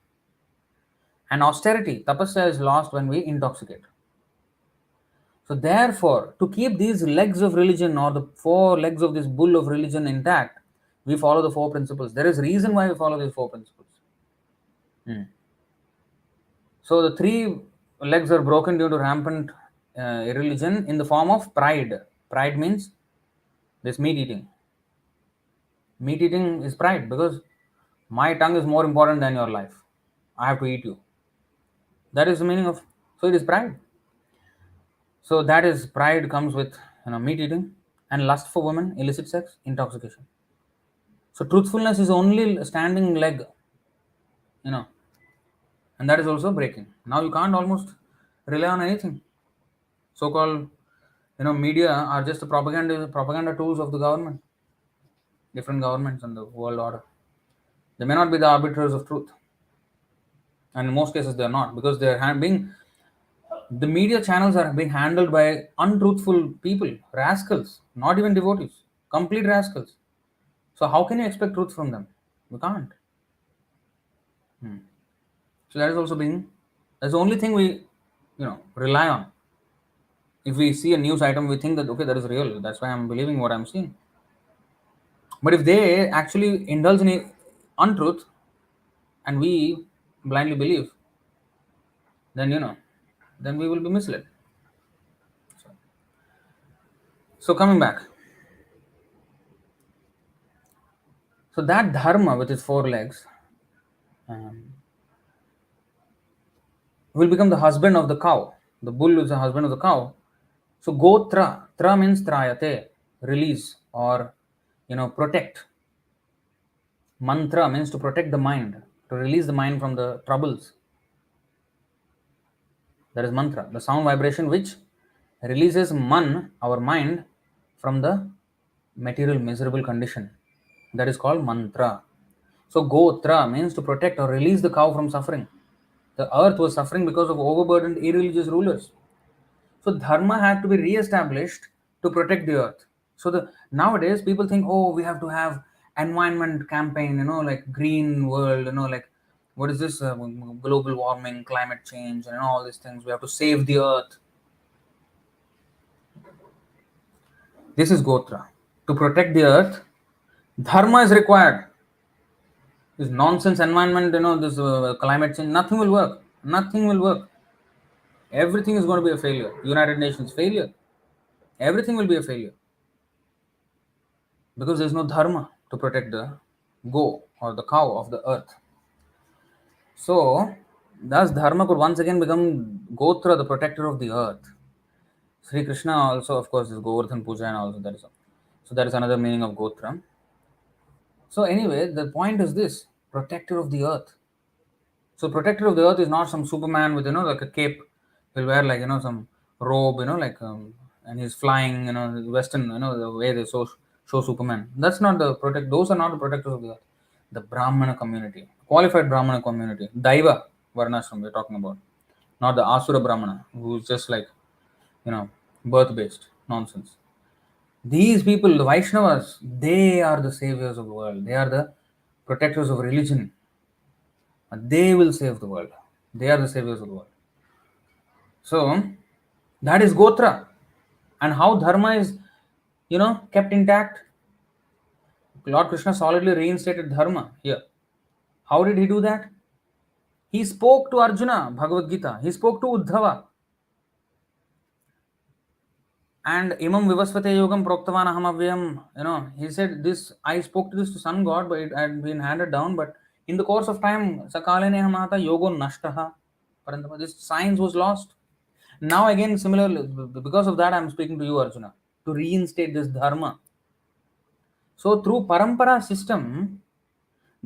Speaker 1: And austerity, tapasya, is lost when we intoxicate. So therefore, to keep these legs of religion or the four legs of this bull of religion intact, we follow the four principles. There is reason why we follow these four principles. Hmm. So the three legs are broken due to rampant irreligion in the form of pride. Pride means this meat eating. Meat eating is pride because my tongue is more important than your life. I have to eat you. That is the meaning of. So it is pride. So that is pride comes with meat eating and lust for women, illicit sex, intoxication. So truthfulness is only standing leg, you know, and that is also breaking. Now you can't almost rely on anything. So-called, media are just the propaganda tools of the government, different governments and the world order. They may not be the arbiters of truth, and in most cases they are not because they are being the media channels are being handled by untruthful people, rascals, not even devotees, complete rascals. So how can you expect truth from them? You can't. So that is also being that's the only thing we rely on. If we see a news item, we think that okay, that is real. That's why I'm believing what I'm seeing. But if they actually indulge in untruth and we blindly believe, then then we will be misled. So coming back, so that dharma with its four legs um, will become the husband of the cow. The bull is the husband of the cow. So gotra, tra means trayate, release or protect. Mantra means to protect the mind, to release the mind from the troubles. That is mantra, the sound vibration which releases our mind, from the material miserable condition. That is called mantra. So gotra means to protect or release the cow from suffering. The earth was suffering because of overburdened irreligious rulers. So dharma had to be re-established to protect the earth. So the nowadays people think, oh, we have to have environment campaign, like green world, like what is this global warming, climate change, and all these things. We have to save the earth. This is Gotra. To protect the earth, dharma is required. This nonsense environment, this climate change, nothing will work. Nothing will work. Everything is going to be a failure. United Nations failure. Everything will be a failure because there is no dharma to protect the go or the cow of the earth. So, thus dharma could once again become Gotra, the protector of the earth. Sri Krishna also, of course, is Govardhan Puja and also that is so that is another meaning of Gotra. So anyway, the point is this: protector of the earth. So protector of the earth is not some Superman with like a cape. He'll wear like some robe, like and he's flying, Western, the way they show Superman. That's not the protect. Those are not the protectors of the earth. The Brahmana community, qualified Brahmana community, Daiva Varnashram we're talking about, not the Asura Brahmana who's just like birth based nonsense. These people, the Vaishnavas, they are the saviors of the world. They are the protectors of religion. They will save the world. They are the saviors of the world. So that is Gotra. And how dharma is, kept intact. Lord Krishna solidly reinstated dharma here. How did he do that? He spoke to Arjuna, Bhagavad Gita. He spoke to Uddhava. And imam vivasvate yogam proktavan aham avyam, he said this, I spoke to this to sun god, but it had been handed down. But in the course of time, sakalene hamata yogo nashtaha. This science was lost. Now again, similarly, because of that, I am speaking to you, Arjuna, to reinstate this dharma. So through parampara system,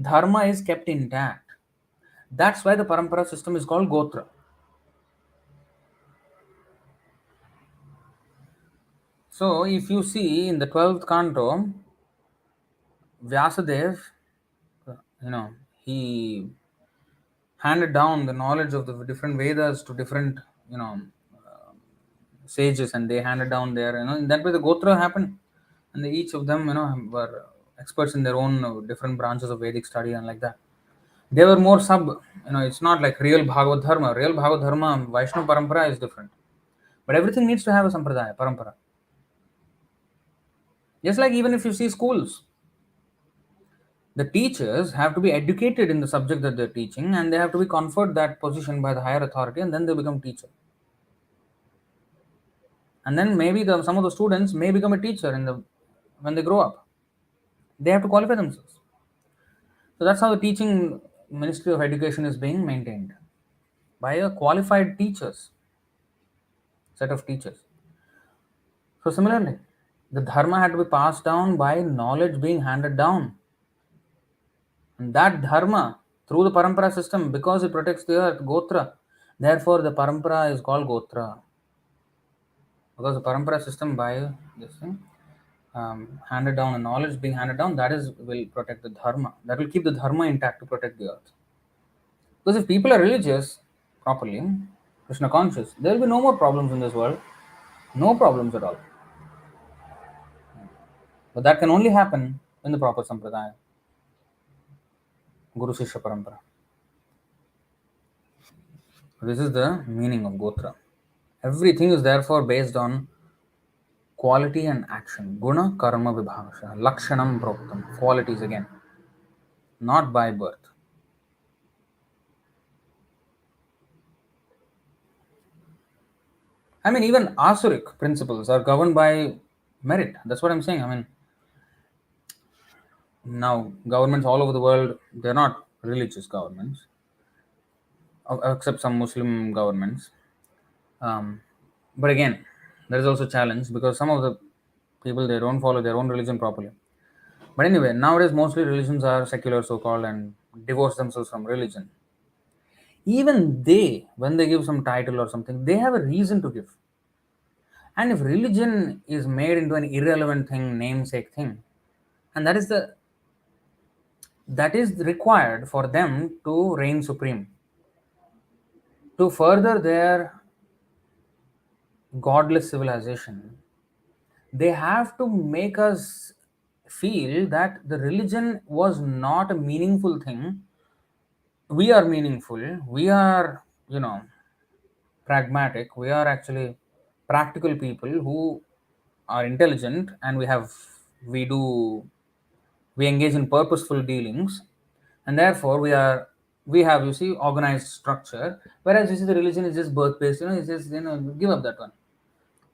Speaker 1: dharma is kept intact. That's why the parampara system is called Gotra. So if you see in the 12th canto, Vyasadev, he handed down the knowledge of the different Vedas to different, sages, and they handed down their, in that way the Gotra happened. And each of them, were experts in their own different branches of Vedic study and like that. They were more it's not like real Bhagavad Dharma. Real Bhagavad Dharma, Vaishnava Parampara is different. But everything needs to have a sampradaya, parampara. Just like even if you see schools, the teachers have to be educated in the subject that they're teaching, and they have to be conferred that position by the higher authority, and then they become teacher. And then maybe some of the students may become a teacher when they grow up. They have to qualify themselves. So that's how the teaching Ministry of Education is being maintained by a qualified teachers, set of teachers. So similarly, the dharma had to be passed down by knowledge being handed down. And that dharma, through the parampara system, because it protects the earth, gotra, therefore the parampara is called gotra. Because the parampara system by this thing, handed down, and knowledge being handed down, that is will protect the dharma. That will keep the dharma intact to protect the earth. Because if people are religious properly, Krishna conscious, there will be no more problems in this world. No problems at all. But that can only happen in the proper sampradaya. Guru Shishya Parampara. This is the meaning of Gotra. Everything is therefore based on quality and action. Guna Karma Vibhasha. Lakshanam Proktam. Qualities again. Not by birth. I mean, even Asuric principles are governed by merit. That's what I'm saying. I mean, now governments all over the world, they're not religious governments, except some Muslim governments. Um, but again, there is also a challenge because some of the people they don't follow their own religion properly. But anyway, nowadays mostly religions are secular, so-called, and divorce themselves from religion. Even they, when they give some title or something, they have a reason to give. And if religion is made into an irrelevant thing, namesake thing, and that is required for them to reign supreme, to further their godless civilization, they have to make us feel that the religion was not a meaningful thing. We are meaningful, we are, pragmatic, we are actually practical people who are intelligent, and we engage in purposeful dealings, and therefore we have, you see, organized structure, whereas you see the religion is just birth based, it's just, give up that one.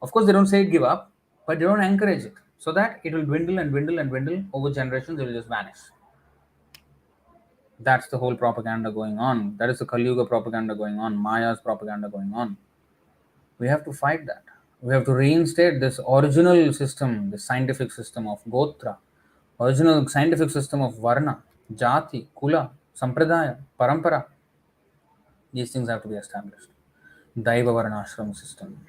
Speaker 1: Of course, they don't say give up, but they don't encourage it, so that it will dwindle and dwindle and dwindle over generations. It will just vanish. That's the whole propaganda going on. That is the Kali Yuga propaganda going on, Maya's propaganda going on. We have to fight that. We have to reinstate this original system, the scientific system of Gotra, original scientific system of Varna, Jati, Kula, Sampradaya, Parampara. These things have to be established. Daiva Varnashram system.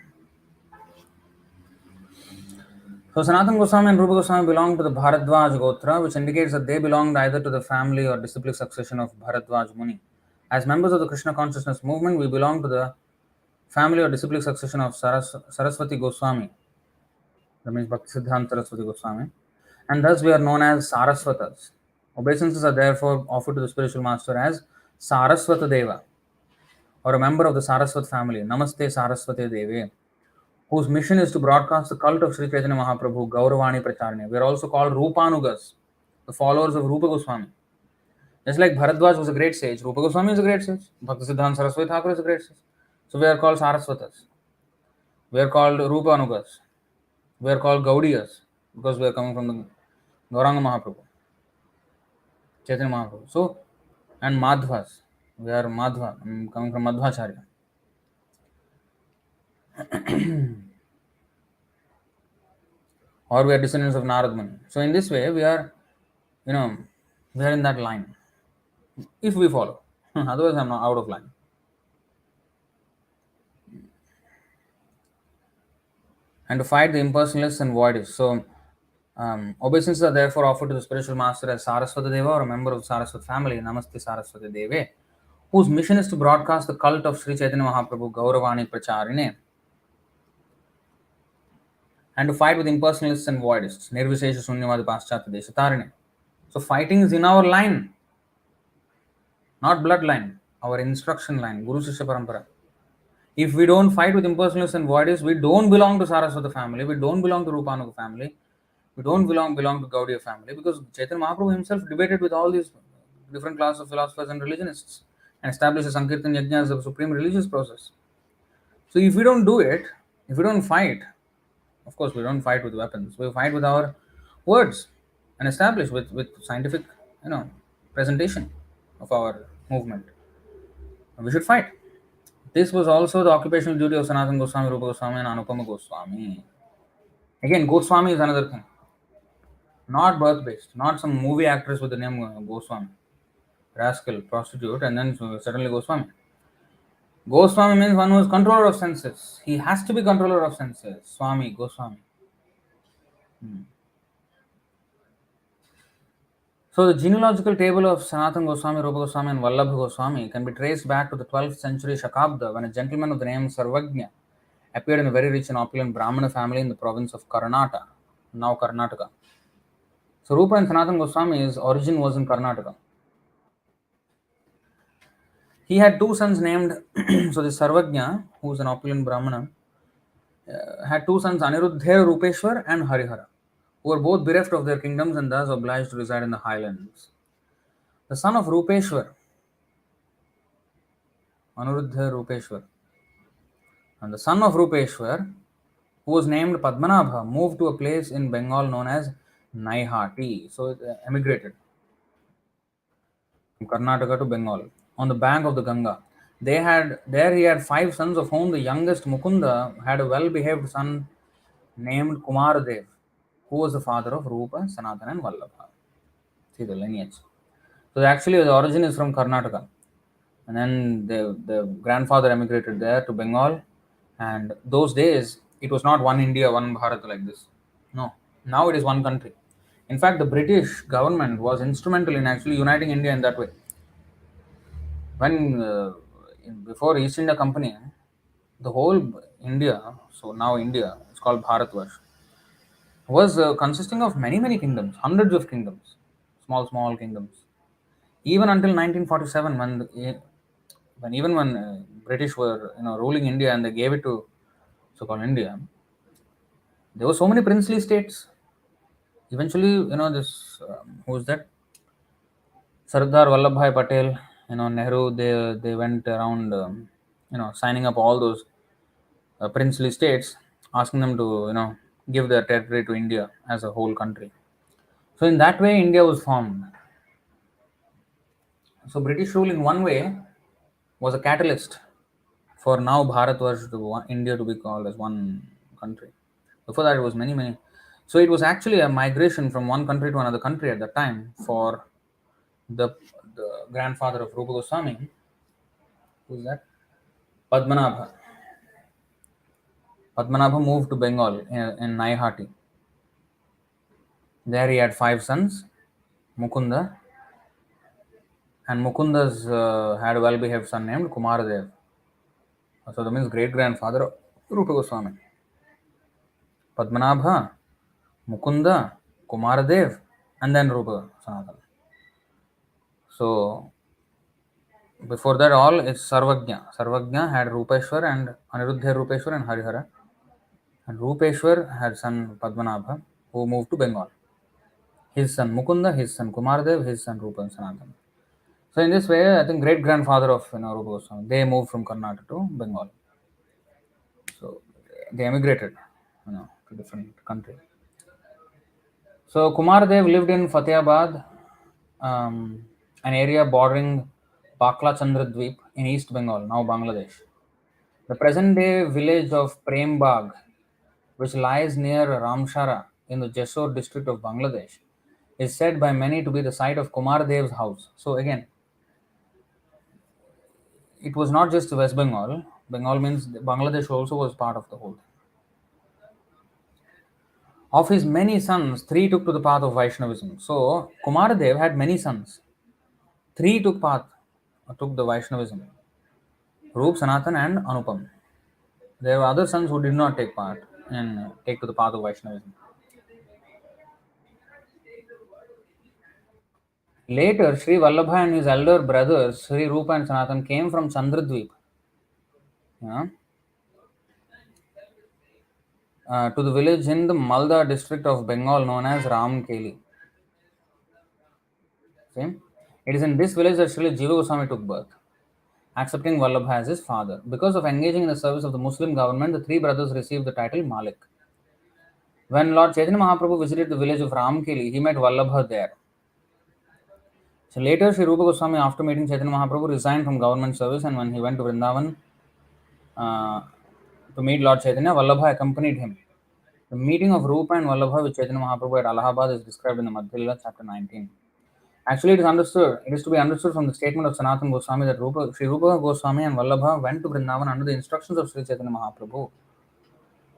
Speaker 1: So Sanatana Goswami and Rupa Goswami belong to the Bharadwaj Gotra, which indicates that they belonged either to the family or disciplic succession of Bharadwaj Muni. As members of the Krishna consciousness movement, we belong to the family or disciplic succession of Saraswati Goswami. That means Bhaktisiddhanta Saraswati Goswami. And thus we are known as Saraswatas. Obeisances are therefore offered to the spiritual master as Saraswata Deva, or a member of the Saraswat family, Namaste Saraswate Deve, whose mission is to broadcast the cult of Sri Caitanya Mahaprabhu, Gauravani Pracharne. We are also called Rupanugas, the followers of Rupa Goswami. Just like Bharadwaj was a great sage, Rupa Goswami is a great sage, Bhaktisiddhanta Saraswati Thakur is a great sage. So we are called Saraswatas. We are called Rupanugas. We are called Gaudiyas because we are coming from the Gauranga Mahaprabhu, Chaitanya Mahaprabhu. So, and Madhvas. We are Madhva, coming from Madhvacharya. Or we are descendants of Narad Muni. So in this way, you know, we are in that line. If we follow. Otherwise, I'm not out of line. And to fight the impersonalists and voidists. So, obeisances are therefore offered to the spiritual master as Saraswata Deva, or a member of the Saraswat family, Namaste Saraswati Deve, whose mission is to broadcast the cult of Sri Chaitanya Mahaprabhu, Gauravani Pracharine, and to fight with impersonalists and voidists, Nirvishesha Sunyavadi Paschatya Deshatarine. So fighting is in our line, not bloodline, our instruction line, Guru Shishya Parampara. If we don't fight with impersonalists and voidists, we don't belong to Saraswata family, we don't belong to Rupanuga family, we don't belong to Gaudiya family, because Chaitanya Mahaprabhu himself debated with all these different classes of philosophers and religionists and established the Sankirtan Yajna as a supreme religious process. So if we don't do it, if we don't fight, of course we don't fight with weapons, we fight with our words and establish with scientific, you know, presentation of our movement. We should fight. This was also the occupational duty of Sanatana Goswami, Rupa Goswami, and Anupama Goswami. Again, Goswami is another thing, not birth based, not some movie actress with the name Goswami, rascal, prostitute, and then suddenly Goswami. Goswami means one who is controller of senses. He has to be controller of senses. Swami, Goswami. So the genealogical table of Sanatana Goswami, Rupa Goswami, and Vallabha Goswami can be traced back to the 12th century Shakabda, when a gentleman of the name Sarvagnya appeared in a very rich and opulent Brahmana family in the province of Karnataka, now Karnataka. So Rupa and Sanatana Goswami's origin was in Karnataka. He had two sons named, so this Sarvagnya, who was an opulent Brahmana, had two sons, Aniruddha Rupeshwar and Harihara, who were both bereft of their kingdoms and thus obliged to reside in the highlands. The son of Rupeshwar, Aniruddha Rupeshwar, and the son of Rupeshwar, who was named Padmanabha, moved to a place in Bengal known as Naihati. So it emigrated from Karnataka to Bengal on the bank of the Ganga. He had five sons, of whom the youngest Mukunda had a well-behaved son named Kumaradev, who was the father of Rupa, Sanatana, and Vallabha. See the lineage. So actually, the origin is from Karnataka, and then the grandfather emigrated there to Bengal. And those days, it was not one India, one Bharat like this. No, now it is one country. In fact, the British government was instrumental in actually uniting India in that way. When before East India Company, the whole India, so now India, it's called Bharatvarsh, was consisting of many kingdoms, hundreds of kingdoms, small kingdoms. Even until 1947, when British were ruling India and they gave it to so-called India, there were so many princely states. Eventually, this who's that? Sardar Vallabhbhai Patel, Nehru. They went around, signing up all those princely states, asking them to give their territory to India as a whole country. So in that way, India was formed. So British rule in one way was a catalyst for now Bharatvarsh to India to be called as one country. Before that, it was many. So it was actually a migration from one country to another country at that time for the the grandfather of Rupa Goswami. Who's that? Padmanabha. Padmanabha moved to Bengal in Naihati. There he had five sons, Mukunda, and Mukunda's had a well-behaved son named Kumaradev. So that means great-grandfather of Rupa Goswami. Padmanabha, Mukunda, Kumaradev, and then Rupa Sanatana. So before that, all it's Sarvagnya. Sarvagnya had Rupeshwar and Aniruddha Rupeshwar and Harihara. And Rupeshwar had son Padmanabha, who moved to Bengal. His son Mukunda, his son Kumardev, his son Rupa and Sanatana. So in this way, I think great grandfather of Rupa Goswami, they moved from Karnataka to Bengal. So they emigrated, to different country. So Kumardev lived in Fatehabad, an area bordering Bakla Chandradweep in East Bengal, now Bangladesh. The present-day village of Prembagh, which lies near Ramshara in the Jessore district of Bangladesh, is said by many to be the site of Kumardev's house. So again, it was not just West Bengal. Bengal means Bangladesh also was part of the whole. Of his many sons, three took to the path of Vaishnavism. So Kumaradev had many sons. Three took the Vaishnavism. Rup, Sanatan, and Anupam. There were other sons who did not take part and take to the path of Vaishnavism. Later, Sri Vallabha and his elder brothers, Sri Rupa and Sanatan, came from Chandradweep. Yeah. to the village in the Malda district of Bengal known as Ramkeli. See? It is in this village that Srila Jiva Goswami took birth, accepting Vallabha as his father. Because of engaging in the service of the Muslim government, the three brothers received the title Malik. When Lord Chaitanya Mahaprabhu visited the village of Ramkeli, he met Vallabha there. So later, Sri Rupa Goswami, after meeting Chaitanya Mahaprabhu, resigned from government service, and when he went to Vrindavan uh, to meet Lord Chaitanya, Vallabha accompanied him. The meeting of Rupa and Vallabha with Chaitanya Mahaprabhu at Allahabad is described in the Madhya Lila, chapter 19. Actually, it is to be understood from the statement of Sanatana Goswami that Sri Rupa Goswami and Vallabha went to Vrindavan under the instructions of Sri Chaitanya Mahaprabhu.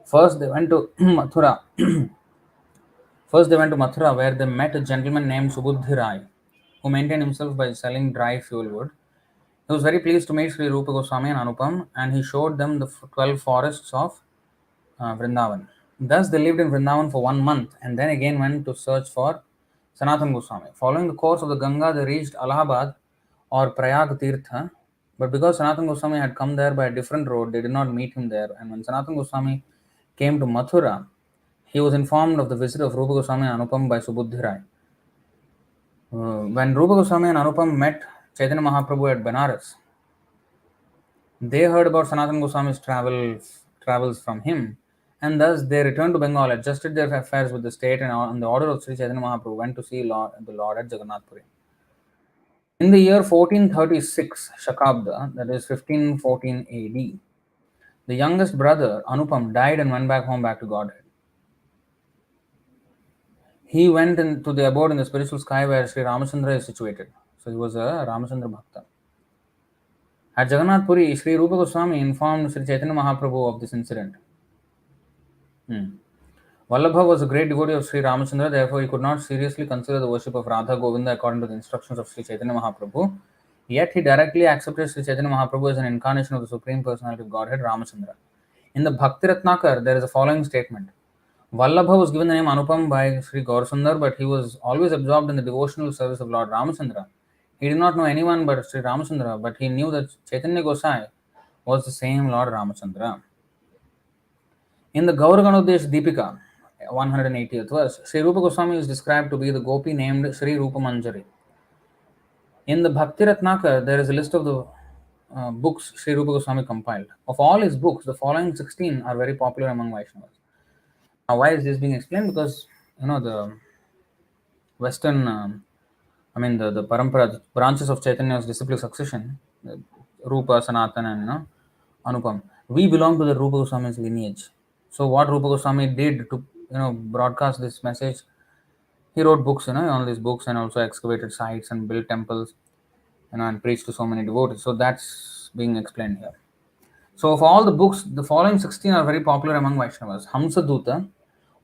Speaker 1: First, they went to Mathura. Where they met a gentleman named Subuddhi Rai, who maintained himself by selling dry fuel wood. He was very pleased to meet Sri Rupa Goswami and Anupam, and he showed them the 12 forests of Vrindavan. Thus, they lived in Vrindavan for 1 month and then again went to search for Sanatana Goswami. Following the course of the Ganga, they reached Allahabad or Prayag Tirtha, but because Sanatana Goswami had come there by a different road, they did not meet him there. And when Sanatana Goswami came to Mathura, he was informed of the visit of Rupa Goswami and Anupam by Subuddhi Rai. When Rupa Goswami and Anupam met Chaitanya Mahaprabhu at Benares, they heard about Sanatana Goswami's travels from him, and thus they returned to Bengal, adjusted their affairs with the state, and on the order of Sri Chaitanya Mahaprabhu went to see the Lord at Jagannath Puri. In the year 1436 Shakabda, that is 1514 AD, the youngest brother Anupam died and went back to Godhead. He went to the abode in the spiritual sky where Sri Ramachandra is situated. So he was a Ramachandra Bhakta. At Jagannath Puri, Sri Rupa Goswami informed Sri Chaitanya Mahaprabhu of this incident. Vallabha was a great devotee of Sri Ramachandra, therefore he could not seriously consider the worship of Radha Govinda according to the instructions of Sri Chaitanya Mahaprabhu. Yet he directly accepted Sri Chaitanya Mahaprabhu as an incarnation of the Supreme Personality of Godhead, Ramachandra. In the Bhakti Ratnakar, there is a following statement. Vallabha was given the name Anupam by Sri Gaurasundar, but he was always absorbed in the devotional service of Lord Ramachandra. He did not know anyone but Sri Ramachandra, but he knew that Chaitanya Gosai was the same Lord Ramachandra. In the Gauraganodesh Deepika, 180th verse, Sri Rupa Goswami is described to be the gopi named Sri Rupa Manjari. In the Bhakti Ratnakar, there is a list of the books Sri Rupa Goswami compiled. Of all his books, the following 16 are very popular among Vaishnavas. Now, why is this being explained? Because, the Western, the Parampara, the branches of Chaitanya's disciplic succession, Rupa, Sanatana, and Anupam, we belong to the Rupa Goswami's lineage. So what Rupa Goswami did to broadcast this message, he wrote books, on these books, and also excavated sites and built temples, and preached to so many devotees. So that's being explained here. So of all the books, the following 16 are very popular among Vaishnavas: Hamsa Duta,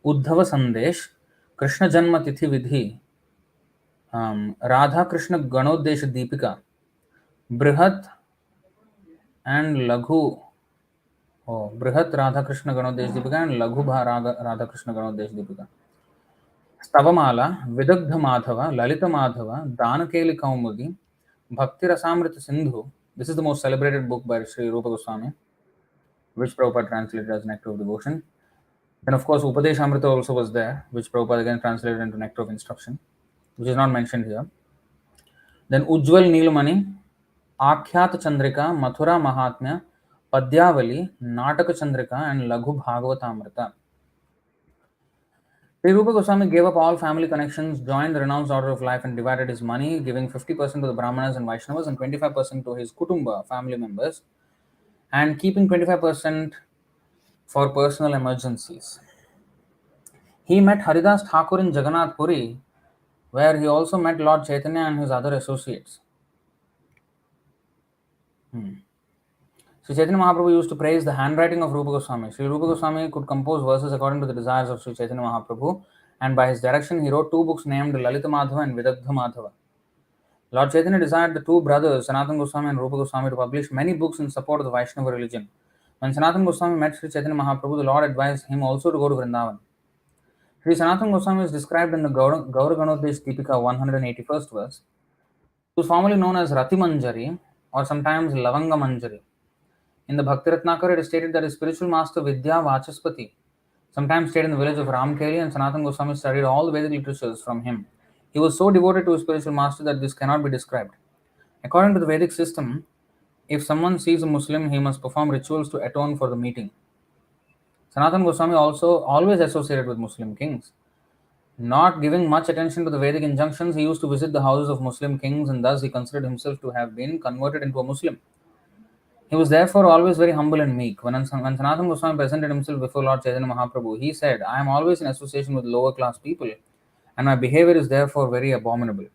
Speaker 1: Uddhava Sandesh, Krishna Janma Tithi Vidhi, Radha Krishna Ganodesh Deepika, Brihat and Laghu. Brihat Radha Krishna Ganodesh Deepika and Laghu Radha Krishna Ganodesh Deepika. Stavamala, Vidagdha Madhava, Lalita Madhava, Danakeli Kaumudi, Bhakti Rasamrita Sindhu. This is the most celebrated book by Sri Rupa Goswami, which Prabhupada translated as Nectar of Devotion. Then, of course, Upadesh Amrita also was there, which Prabhupada again translated into Nectar of Instruction, which is not mentioned here. Then Ujjwal Neelamani, Akhyat Chandrika, Mathura Mahatmya, Padyavali, Nataka Chandrika, and Laghu Bhagavatamrita. Sri Rupa Goswami gave up all family connections, joined the renounced order of life, and divided his money, giving 50% to the Brahmanas and Vaishnavas and 25% to his Kutumba family members, and keeping 25% for personal emergencies. He met Haridas Thakur in Jagannath Puri, where he also met Lord Chaitanya and his other associates. Sri Chaitanya Mahaprabhu used to praise the handwriting of Rupa Goswami. Sri Rupa Goswami could compose verses according to the desires of Sri Chaitanya Mahaprabhu, and by his direction he wrote 2 books named Lalita Madhava and Vidagdha Madhava. Lord Chaitanya desired the 2 brothers, Sanatana Goswami and Rupa Goswami, to publish many books in support of the Vaishnava religion. When Sanatana Goswami met Sri Chaitanya Mahaprabhu, the Lord advised him also to go to Vrindavan. Sri Sanatana Goswami is described in the Gauraganodesh Deepika 181st verse. He was formerly known as Rati Manjari or sometimes Lavanga Manjari. In the Bhakti Ratnakar, it is stated that his spiritual master Vidya Vachaspati Sometimes stayed in the village of Ramkeli, and Sanatana Goswami studied all the Vedic literatures from him. He was so devoted to his spiritual master that this cannot be described. According to the Vedic system, if someone sees a Muslim, he must perform rituals to atone for the meeting. Sanatana Goswami also always associated with Muslim kings. Not giving much attention to the Vedic injunctions, he used to visit the houses of Muslim kings, and thus he considered himself to have been converted into a Muslim. He was therefore always very humble and meek. When Sanatana Goswami presented himself before Lord Chaitanya Mahaprabhu, he said, I am always in association with lower class people, and my behavior is therefore very abominable.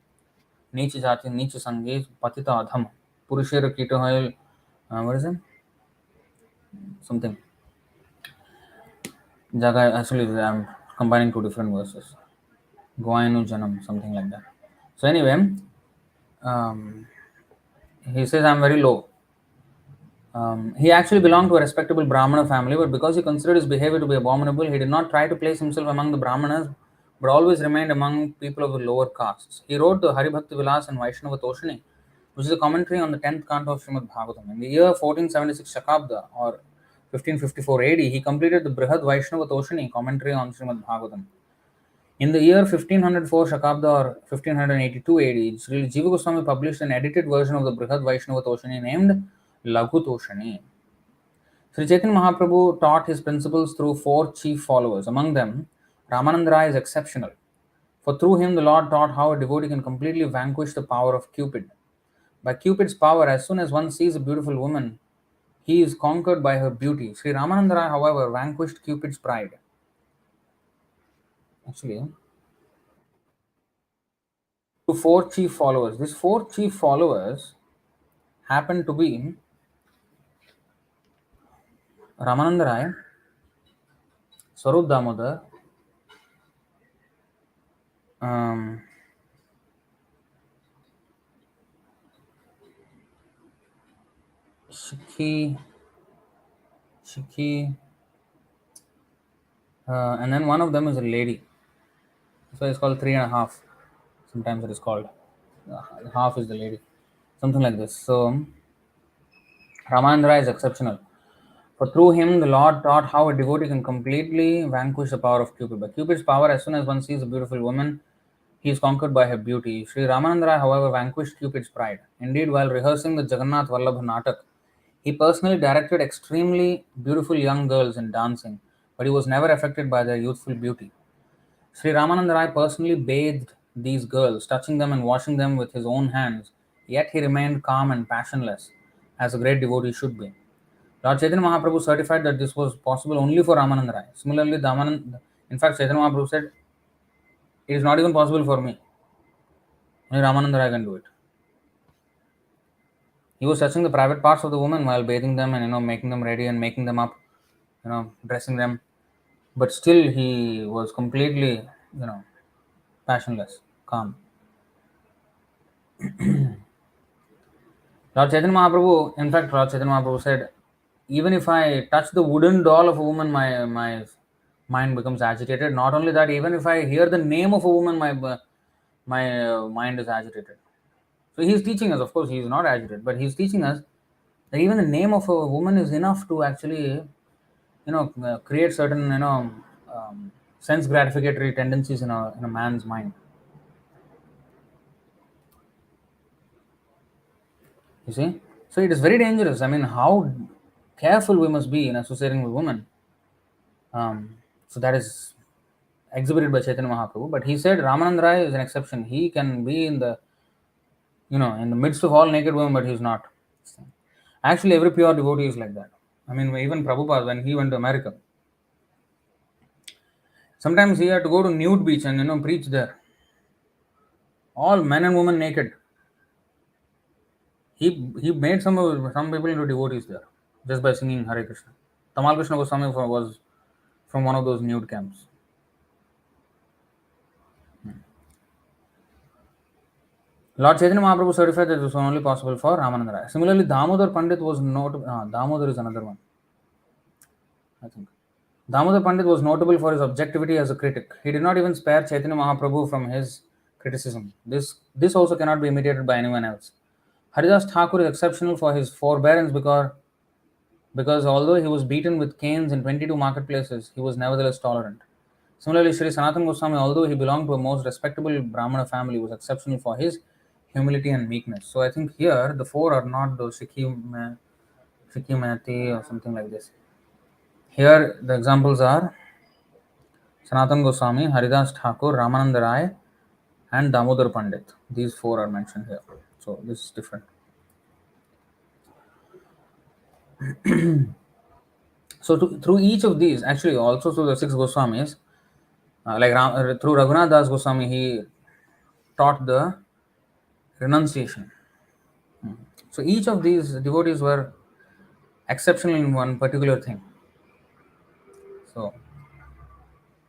Speaker 1: Nicha Jati, Nicha Sangeet, Patita Adham, Purushera Kitohil, what is it? Something. Jaga, actually, I'm combining two different verses. Goainu Janam, something like that. So, anyway, um, he says, I'm very low. He actually belonged to a respectable Brahmana family, but because he considered his behavior to be abominable, he did not try to place himself among the Brahmanas, but always remained among people of the lower castes. He wrote the Haribhakti Vilas and Vaishnava Toshani, which is a commentary on the 10th canto of Srimad Bhagavatam. In the year 1476 Shakabda or 1554 AD, he completed the Brihad Vaishnava Toshani commentary on Srimad Bhagavatam. In the year 1504 Shakabda or 1582 AD, Sri Jiva Goswami published an edited version of the Brihad Vaishnava Toshani named Laghu Toshani. Sri Chaitanya Mahaprabhu taught his principles through four chief followers. Among them, Ramananda Rai is exceptional, for through him the Lord taught how a devotee can completely vanquish the power of Cupid. By Cupid's power, as soon as one sees a beautiful woman, he is conquered by her beauty. Sri Ramananda Rai, however, vanquished Cupid's pride. Actually, to four chief followers. These four chief followers happen to be Ramananda Rai, Swarup Damodar, um, Shikhi, and then one of them is a lady. So it's called three and a half. Sometimes it is called half is the lady, something like this. So Ramananda is exceptional. For through him, the Lord taught how a devotee can completely vanquish the power of Cupid. By Cupid's power, as soon as one sees a beautiful woman, he is conquered by her beauty. Sri Ramananda, however, vanquished Cupid's pride. Indeed, while rehearsing the Jagannath Vallabha Natak, he personally directed extremely beautiful young girls in dancing, but he was never affected by their youthful beauty. Sri Ramananda Rai personally bathed these girls, touching them and washing them with his own hands, yet he remained calm and passionless, as a great devotee should be. Lord Chaitanya Mahaprabhu certified that this was possible only for Ramananda Rai. Similarly, in fact, Chaitanya Mahaprabhu said, it is not even possible for me. Only Ramananda Rai can do it. He was touching the private parts of the woman while bathing them and making them ready and making them up, dressing them. But still, he was completely, passionless, calm. Lord Chaitanya Mahaprabhu, in fact, Lord Chaitanya Mahaprabhu said, even if I touch the wooden doll of a woman, my mind becomes agitated. Not only that, even if I hear the name of a woman, my mind is agitated. So he's teaching us, of course, he's not agitated, but he's teaching us that even the name of a woman is enough to actually, create certain, sense gratificatory tendencies in a man's mind. You see? So it is very dangerous. I mean, how careful we must be in associating with women. So that is exhibited by Chaitanya Mahaprabhu. But he said Ramananda Rai is an exception. He can be in the midst of all naked women, but he's not. Actually, every pure devotee is like that. I mean, even Prabhupada, when he went to America, sometimes he had to go to nude beach and preach there. All men and women naked. He made some people into devotees there just by singing Hare Krishna. Tamal Krishna Goswami was from one of those nude camps. Lord Chaitanya Mahaprabhu certified that this was only possible for Ramananda Rai. Similarly, Damodar Pandit was Damodar is another one, I think. Damodar Pandit was notable for his objectivity as a critic. He did not even spare Chaitanya Mahaprabhu from his criticism. This also cannot be imitated by anyone else. Haridas Thakur is exceptional for his forbearance because although he was beaten with canes in 22 marketplaces, he was nevertheless tolerant. Similarly, Sri Sanatana Goswami, although he belonged to a most respectable Brahmana family, was exceptional for his humility and meekness. So I think here the four are not those Shikhimati or something like this. Here the examples are Sanatana Goswami, Haridas Thakur, Ramananda Rai, and Damodar Pandit. These four are mentioned here. So this is different. So through each of these, actually also through the six Goswamis, through Raghunath Das Goswami, he taught the renunciation. So each of these devotees were exceptional in one particular thing. So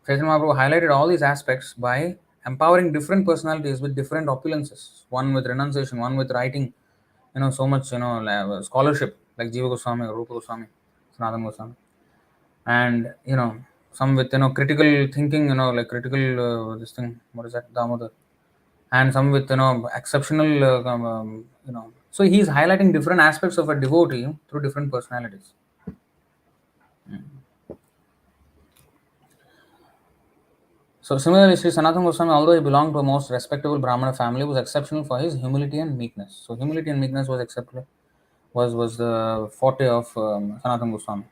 Speaker 1: Chaitanya Mahaprabhu highlighted all these aspects by empowering different personalities with different opulences. One with renunciation, one with writing, so much, scholarship like Jiva Goswami or Rupa Goswami, Sanatana Goswami, and some with critical thinking, like critical this thing. What is that, Damodar? And some with exceptional, So he is highlighting different aspects of a devotee through different personalities. So similarly, Sri Sanatana Goswami, although he belonged to a most respectable Brahmana family, was exceptional for his humility and meekness. So humility and meekness was acceptable, was the forte of Sanatana Goswami.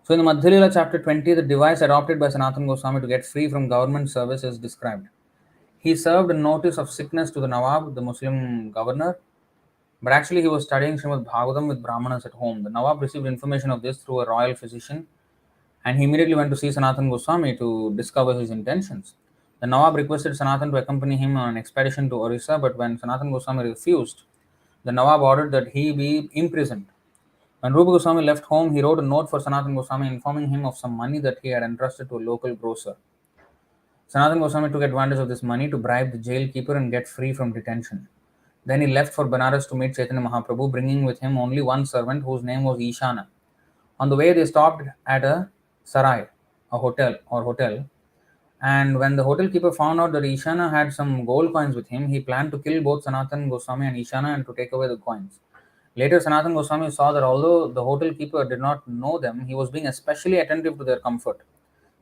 Speaker 1: So in the Madhya Lila chapter 20, the device adopted by Sanatana Goswami to get free from government service is described. He served a notice of sickness to the Nawab, the Muslim governor, but actually he was studying Srimad Bhagavatam with Brahmanas at home. The Nawab received information of this through a royal physician, and he immediately went to see Sanatana Goswami to discover his intentions. The Nawab requested Sanatana to accompany him on an expedition to Orissa, but when Sanatana Goswami refused, the Nawab ordered that he be imprisoned. When Rupa Goswami left home, he wrote a note for Sanatana Goswami informing him of some money that he had entrusted to a local grocer. Sanatana Goswami took advantage of this money to bribe the jail keeper and get free from detention. Then he left for Benares to meet Chaitanya Mahaprabhu, bringing with him only one servant whose name was Ishana. On the way, they stopped at a sarai, a hotel, and when the hotel keeper found out that Ishana had some gold coins with him, he planned to kill both Sanatan Goswami and Ishana and to take away the coins. Later, Sanatan Goswami saw that although the hotel keeper did not know them, he was being especially attentive to their comfort.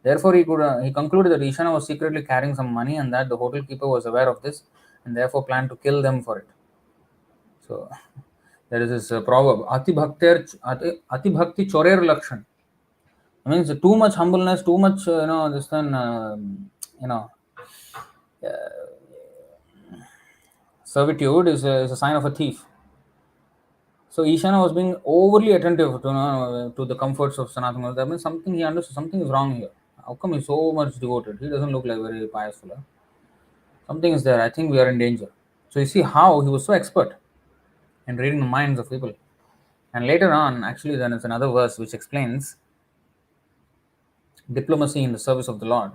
Speaker 1: Therefore, he concluded that Ishana was secretly carrying some money and that the hotel keeper was aware of this and therefore planned to kill them for it. So, there is this proverb, Ati Bhakti Chorer Lakshan. I mean, it's too much humbleness, too much, this then, you know, servitude is a sign of a thief. So Ishana was being overly attentive to the comforts of Sanatana. That means something he understood, something is wrong here. How come he's so much devoted? He doesn't look like very pious fellow. Something is there. I think we are in danger. So you see how he was so expert in reading the minds of people. And later on, actually, then it's another verse which explains diplomacy in the service of the Lord.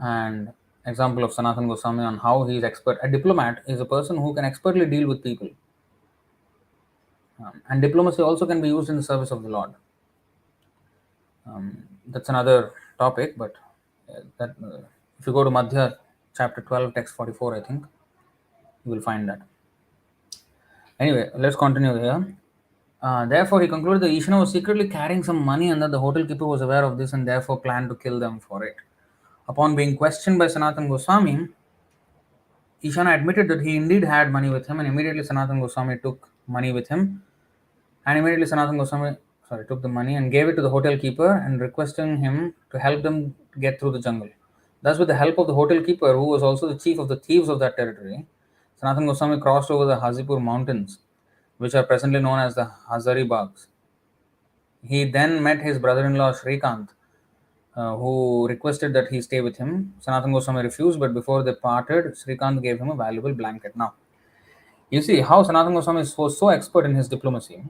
Speaker 1: And example of Sanatana Goswami on how he is expert. A diplomat is a person who can expertly deal with people. And diplomacy also can be used in the service of the Lord. That's another topic, but if you go to Madhya chapter 12, text 44, I think, you will find that. Anyway, let's continue here. Therefore, he concluded that Ishana was secretly carrying some money and that the hotel keeper was aware of this and therefore planned to kill them for it. Upon being questioned by Sanatana Goswami, Ishana admitted that he indeed had money with him, and immediately Sanatana Goswami took money with him. And immediately Sanatana Goswami took the money and gave it to the hotel keeper and requesting him to help them get through the jungle. Thus, with the help of the hotel keeper, who was also the chief of the thieves of that territory, Sanatana Goswami crossed over the Hazipur mountains, which are presently known as the Hazaribags. He then met his brother-in-law Shrikant, who requested that he stay with him. Sanatana Goswami refused, but before they parted, Shrikant gave him a valuable blanket. Now, you see how Sanatana Goswami was so expert in his diplomacy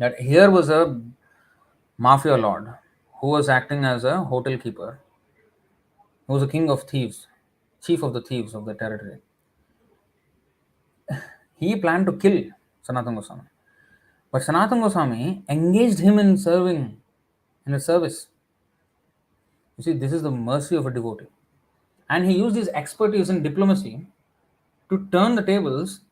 Speaker 1: that here was a mafia lord who was acting as a hotel keeper, who was a king of thieves, chief of the thieves of the territory. He planned to kill Sanatana Goswami. But Sanatana Goswami engaged him in serving, in a service. You see, this is the mercy of a devotee. And he used his expertise in diplomacy to turn the tables.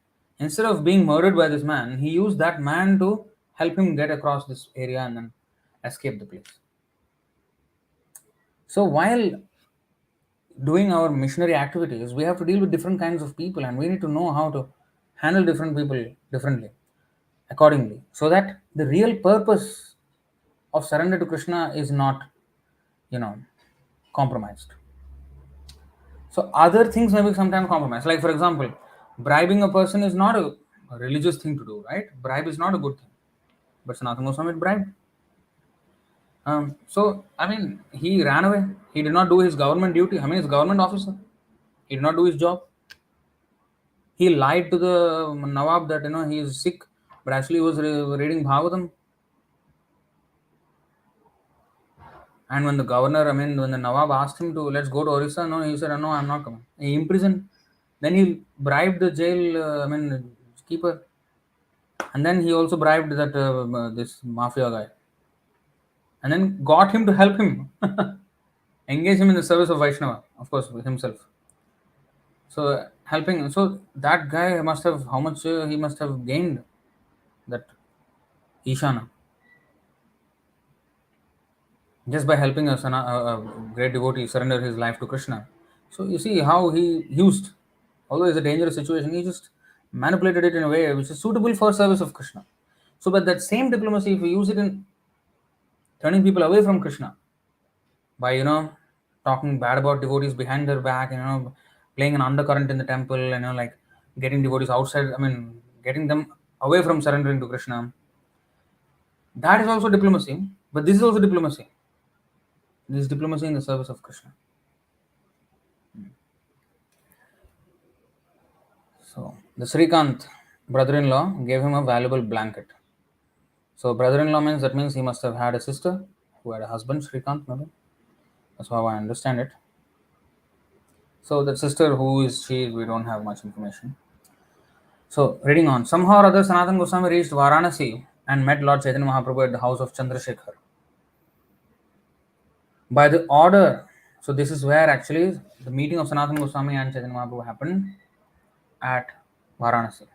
Speaker 1: Instead of being murdered by this man, he used that man to help him get across this area and then escape the place. So while doing our missionary activities, we have to deal with different kinds of people, and we need to know how to handle different people differently, accordingly, so that the real purpose of surrender to Krishna is not, you know, compromised. So other things may be sometimes compromised. Like for example, bribing a person is not a religious thing to do, right? Bribe is not a good thing. But Sanatana Goswami bribed. So I mean, he ran away. He did not do his government duty. I mean, he's a government officer. He did not do his job. He lied to the Nawab that he is sick, but actually he was reading Bhagavatam. And when the governor, I mean, when the Nawab asked him to let's go to Orissa, no, he said, no, I'm not coming. He imprisoned. Then he bribed the jail, keeper, and then he also bribed that this mafia guy, and then got him to help him, engage him in the service of Vaishnava, of course, himself. So helping, so that guy must have how much he must have gained, that Ishana, just by helping a great devotee surrender his life to Krishna. So you see how he used, although it's a dangerous situation, he just manipulated it in a way which is suitable for service of Krishna. So, but that same diplomacy, if we use it in turning people away from Krishna by talking bad about devotees behind their back, and playing an undercurrent in the temple, and like getting devotees outside. I mean, getting them away from surrendering to Krishna. That is also diplomacy, but this is also diplomacy. This is diplomacy in the service of Krishna. So the Srikant brother-in-law gave him a valuable blanket. So brother-in-law means that means he must have had a sister who had a husband, Srikant, maybe. That's how I understand it. So the sister, who is she? We don't have much information. So reading on, somehow or other, Sanatana Goswami reached Varanasi and met Lord Chaitanya Mahaprabhu at the house of Chandrasekhar. By the order, so this is where actually the meeting of Sanatana Goswami and Chaitanya Mahaprabhu happened at Varanasi.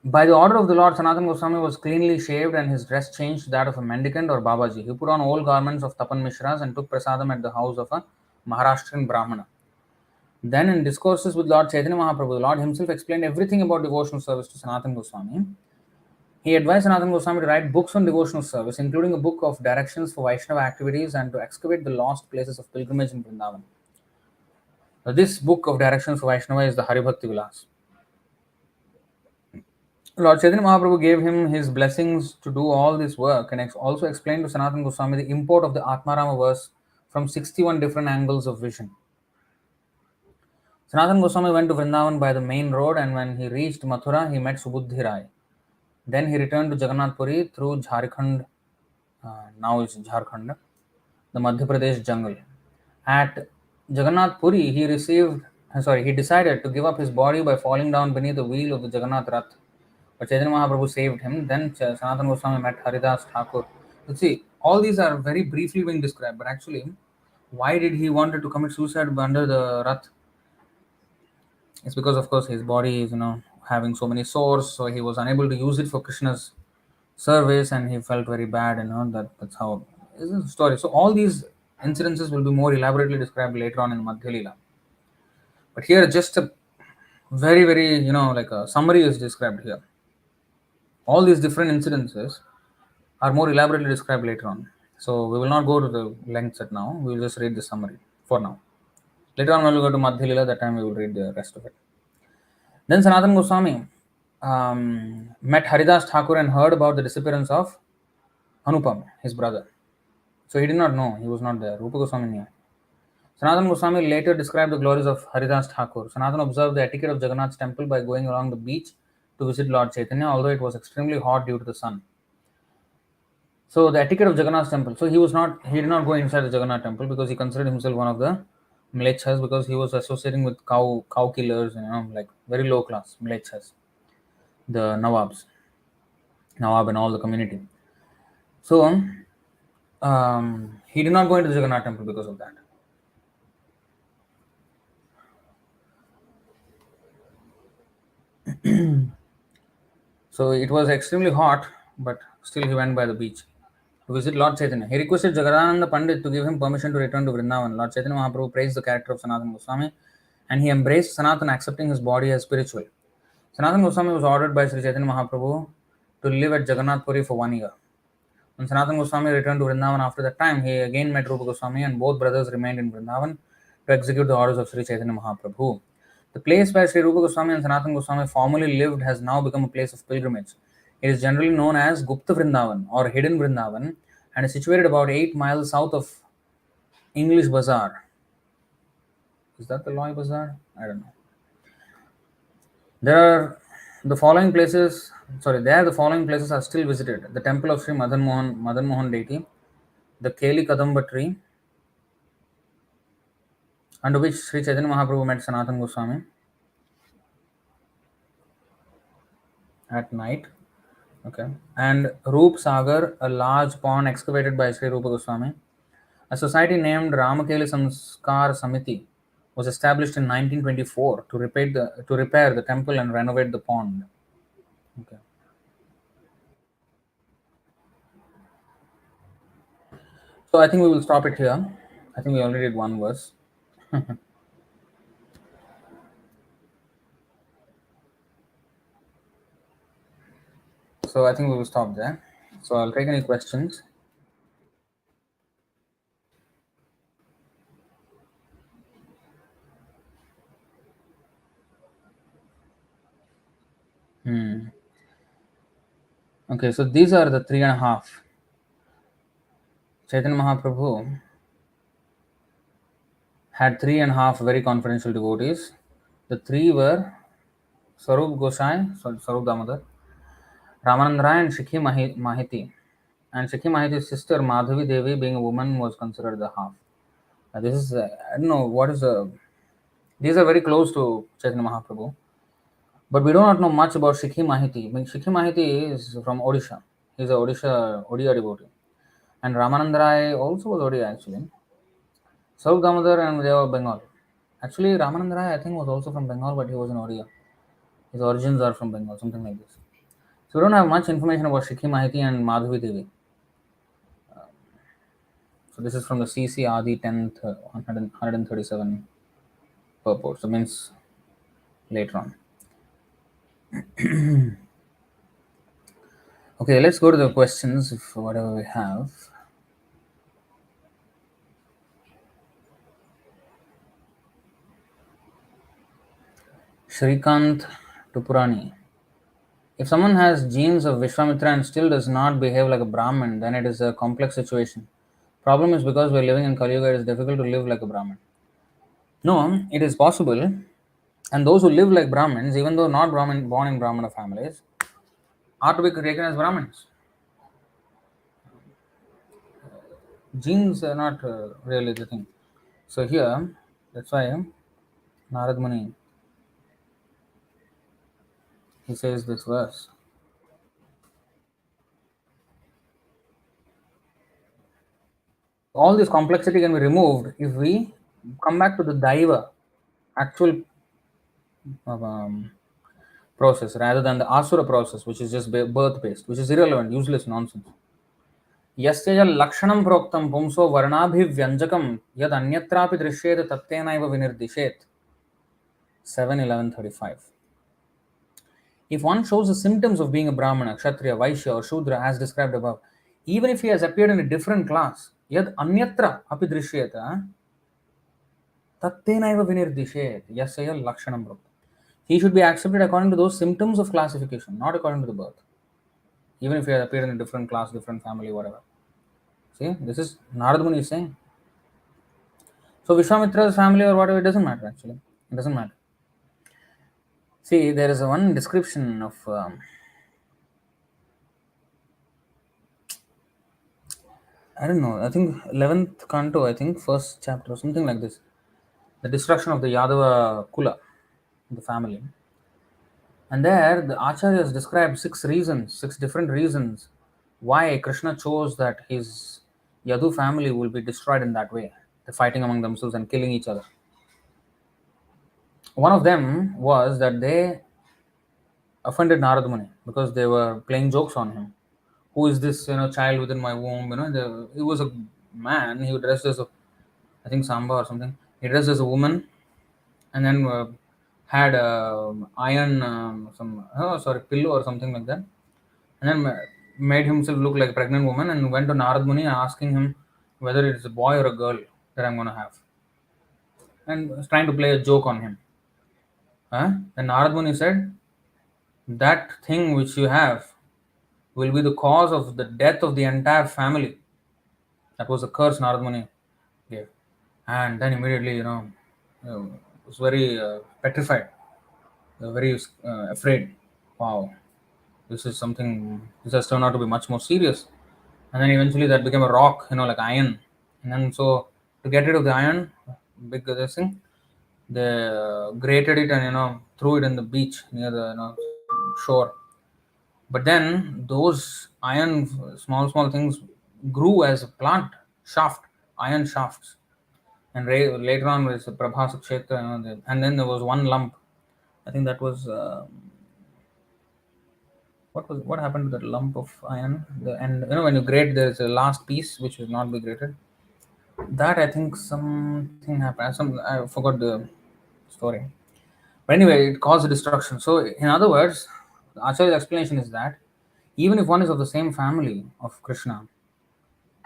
Speaker 1: By the order of the Lord, Sanatana Goswami was cleanly shaved and his dress changed to that of a mendicant or Babaji. He put on old garments of Tapan Mishras and took prasadam at the house of a Maharashtrian Brahmana. Then, in discourses with Lord Chaitanya Mahaprabhu, the Lord himself explained everything about devotional service to Sanatana Goswami. He advised Sanatana Goswami to write books on devotional service, including a book of directions for Vaishnava activities and to excavate the lost places of pilgrimage in Vrindavan. This book of directions for Vaishnava is the Haribhakti Vilas. Lord Chaitanya Mahaprabhu gave him his blessings to do all this work and also explained to Sanatana Goswami the import of the Atmarama verse from 61 different angles of vision. Sanatana Goswami went to Vrindavan by the main road, and when he reached Mathura, he met Subuddhi Rai. Then he returned to Jagannath Puri through Jharkhand, now it's Jharkhand, the Madhya Pradesh jungle. At Jagannath Puri, he decided to give up his body by falling down beneath the wheel of the Jagannath Rath. But Chaitanya Mahaprabhu saved him. Then Sanatana Goswami met Haridas Thakur. You see, all these are very briefly being described, but actually, why did he wanted to commit suicide under the Rath? It's because, of course, his body is, having so many sores, so he was unable to use it for Krishna's service, and he felt very bad. That's how is the story. So all these incidences will be more elaborately described later on in Madhya Leela. But here, just a very, very, like a summary is described here. All these different incidences are more elaborately described later on. So we will not go to the lengths at now. We will just read the summary for now. Later on, when we go to Madhya Leela, that time we will read the rest of it. Then Sanatana Goswami met Haridas Thakur and heard about the disappearance of Anupam, his brother. So he did not know, he was not there. Rupa Goswami knew. Sanatana Goswami later described the glories of Haridas Thakur. Sanatana observed the etiquette of Jagannath's temple by going along the beach to visit Lord Chaitanya, although it was extremely hot due to the sun. So the etiquette of Jagannath's temple. So he did not go inside the Jagannath temple because he considered himself one of the Mlechas, because he was associating with cow killers, like very low class Mlechas, the Nawab and all the community. So he did not go into the Jagannath temple because of that. So it was extremely hot, but still he went by the beach to visit Lord Chaitanya. He requested Jagadananda Pandit to give him permission to return to Vrindavan. Lord Chaitanya Mahaprabhu praised the character of Sanatana Goswami and he embraced Sanatana, accepting his body as spiritual. Sanatana Goswami was ordered by Sri Chaitanya Mahaprabhu to live at Jagannath Puri for 1 year. When Sanatana Goswami returned to Vrindavan after that time, he again met Rupa Goswami and both brothers remained in Vrindavan to execute the orders of Sri Chaitanya Mahaprabhu. The place where Sri Rupa Goswami and Sanatana Goswami formerly lived has now become a place of pilgrimage. It is generally known as Gupta Vrindavan or Hidden Vrindavan and is situated about 8 miles south of English Bazaar. Is that the Loy Bazaar? I don't know. There are the following places. There the following places are still visited: the temple of Sri Madan Mohan deity, the Keli Kadamba tree, under which Sri Chaitanya Mahaprabhu met Sanatana Goswami at night. Okay, and Roop Sagar, a large pond excavated by Sri Rupa Goswami. A society named Ramakeli Samskar Samiti was established in 1924 to repair the temple and renovate the pond. Okay. So I think we will stop it here. I think we already did one verse. So I think we will stop there. So I'll take any questions. Okay, so these are the 3.5. Chaitanya Mahaprabhu had 3.5 very confidential devotees. The three were Sarup Gosai, Sarup Damodar, Ramanand Rai, and Shikhi Mahiti. And Shikhi Mahiti's sister Madhavi Devi, being a woman, was considered the half. This is, I don't know what is the. These are very close to Chaitanya Mahaprabhu. But we do not know much about Shikhi Mahiti. Shikhi Mahiti is from Odisha. He's a Odia devotee. And Ramanand Rai also was Odia actually. Sarup Damodar and they were Bengal. Actually, Ramanand Rai I think was also from Bengal, but he was in Odia. His origins are from Bengal, something like this. So we don't have much information about Shikhi Mahiti and Madhavi Devi. So this is from the CC Adi 10th 137 purport. So means later on. Okay, let's go to the questions, if whatever we have. Shrikant Tupurani. If someone has genes of Vishwamitra and still does not behave like a Brahmin, then it is a complex situation. Problem is because we are living in Kali Yuga, it is difficult to live like a Brahmin. No, it is possible. And those who live like Brahmins, even though not born in Brahmana families, are to be taken as Brahmins. Genes are not really the thing. So here, that's why Narad Muni, he says this verse. All this complexity can be removed if we come back to the Daiva, actual process, rather than the Asura process, which is just birth based, which is irrelevant, useless nonsense. यस्य लक्षणं प्रोक्तं पुंसो वर्णाभिव्यञ्जकं यद अन्यत्रापि दृश्येत तत्तेनैव विनिर्दिशेत् 7:11:35. If one shows the symptoms of being a Brahmana, Kshatriya, Vaishya, or Shudra as described above, even if he has appeared in a different class, yad anyatra api drishyeta tattenaiva vinirdishet yasya lakshanam proktam. He should be accepted according to those symptoms of classification, not according to the birth. Even if he has appeared in a different class, different family, whatever. See, this is Narad Muni is saying. So Vishwamitra's family or whatever, it doesn't matter actually. It doesn't matter. See, there is one description of I don't know. I think 11th canto. I think first chapter, something like this. The destruction of the Yadava Kula, the family. And there, the Acharyas describe 6 reasons, 6 different reasons why Krishna chose that his Yadu family will be destroyed in that way. They're fighting among themselves and killing each other. One of them was that they offended Narad Muni. because they were playing jokes on him. Who is this, child within my womb? He was a man. He dressed as a, I think, Samba or something. He dressed as a woman, and then had iron, some, oh, sorry, pillow or something like that, and then made himself look like a pregnant woman, and went to Narad Muni asking him whether it's a boy or a girl that I'm going to have, and was trying to play a joke on him. Then Narad Muni said, that thing which you have will be the cause of the death of the entire family. That was a curse Narad Muni gave. And then immediately, was very petrified, very afraid. Wow, this has turned out to be much more serious. And then eventually that became a rock, like iron. And then so to get rid of the iron, big this thing, they grated it and threw it in the beach near the shore. But then those iron small small things grew as a plant shaft, iron shafts. And later on with Prabhasa Kshetra, and then there was one lump. I think that was what happened to that lump of iron. And when you grate, there's a last piece which will not be grated. That I think something happened. I forgot the story. But anyway, it caused destruction. So in other words, Acharya's explanation is that even if one is of the same family of Krishna,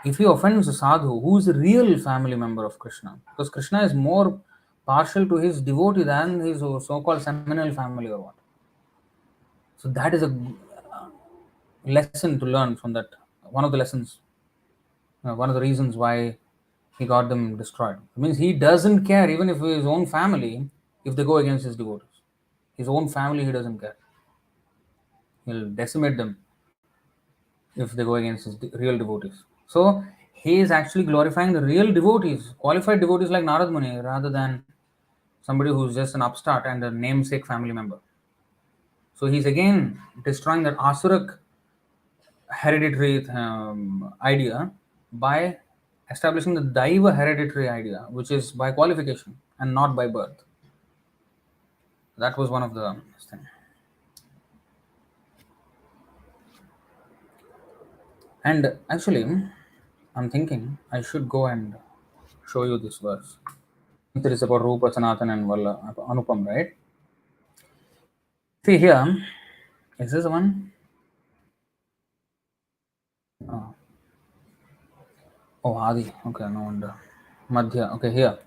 Speaker 1: if he offends a sadhu, who is the real family member of Krishna? Because Krishna is more partial to his devotee than his so-called seminal family or what. So that is a lesson to learn from that. One of the lessons, one of the reasons why he got them destroyed. It means he doesn't care even if his own family, if they go against his devotees. His own family, he doesn't care. He'll decimate them if they go against his real devotees. So he is actually glorifying the real devotees, qualified devotees like Narad Muni, rather than somebody who's just an upstart and a namesake family member. So he's again destroying that Asurak hereditary idea by establishing the Daiva hereditary idea, which is by qualification and not by birth. That was one of the things. And actually, I'm thinking I should go and show you this verse. It is about Rupa, Sanatan, and Anupam, right? See here, is this the one? Oh, Adi. Okay, no wonder. Madhya. Okay, here.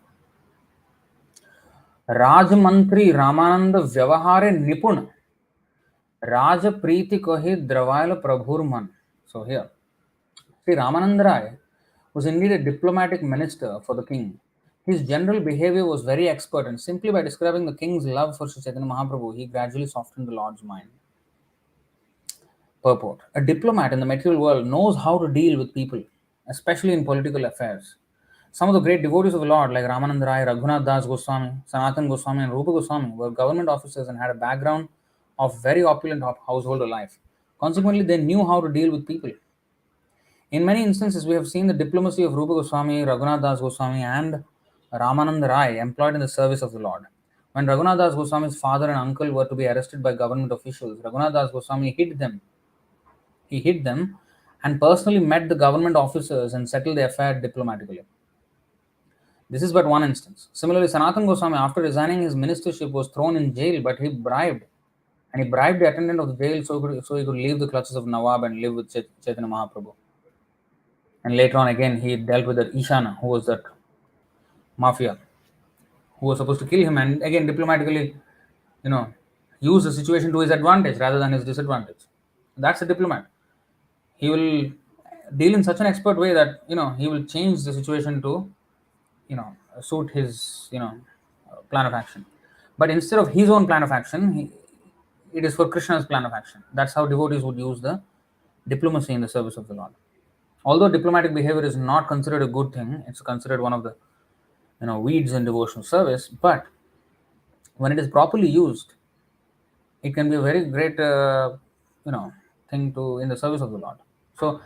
Speaker 1: Rajmantri Ramananda Vyavahare Nipun. Raja Preeti Kohi Dravaila Prabhurman. So here, Sri Ramananda Rai was indeed a diplomatic minister for the king. His general behavior was very expert, and simply by describing the king's love for Sri Chaitanya Mahaprabhu, he gradually softened the Lord's mind. Purport. A diplomat in the material world knows how to deal with people, especially in political affairs. Some of the great devotees of the Lord, like Ramananda Rai, Raghunath Das Goswami, Sanatan Goswami, and Rupa Goswami, were government officers and had a background of very opulent household life. Consequently, they knew how to deal with people. In many instances, we have seen the diplomacy of Rupa Goswami, Raghunath Das Goswami, and Ramananda Rai employed in the service of the Lord. When Raghunath Das Goswami's father and uncle were to be arrested by government officials, Raghunath Das Goswami hid them. He hid them and personally met the government officers and settled the affair diplomatically. This is but one instance. Similarly, Sanatan Goswami, after resigning his ministership, was thrown in jail, but he bribed the attendant of the jail so he could leave the clutches of Nawab and live with Chaitanya Mahaprabhu. And later on, again, he dealt with that Ishana, who was that mafia, who was supposed to kill him, and again, diplomatically, use the situation to his advantage rather than his disadvantage. That's a diplomat. He will deal in such an expert way that he will change the situation to suit his plan of action. But instead of his own plan of action, it is for Krishna's plan of action. That's how devotees would use the diplomacy in the service of the Lord. Although diplomatic behavior is not considered a good thing, it's considered one of the weeds in devotional service. But when it is properly used, it can be a very great thing to in the service of the Lord. So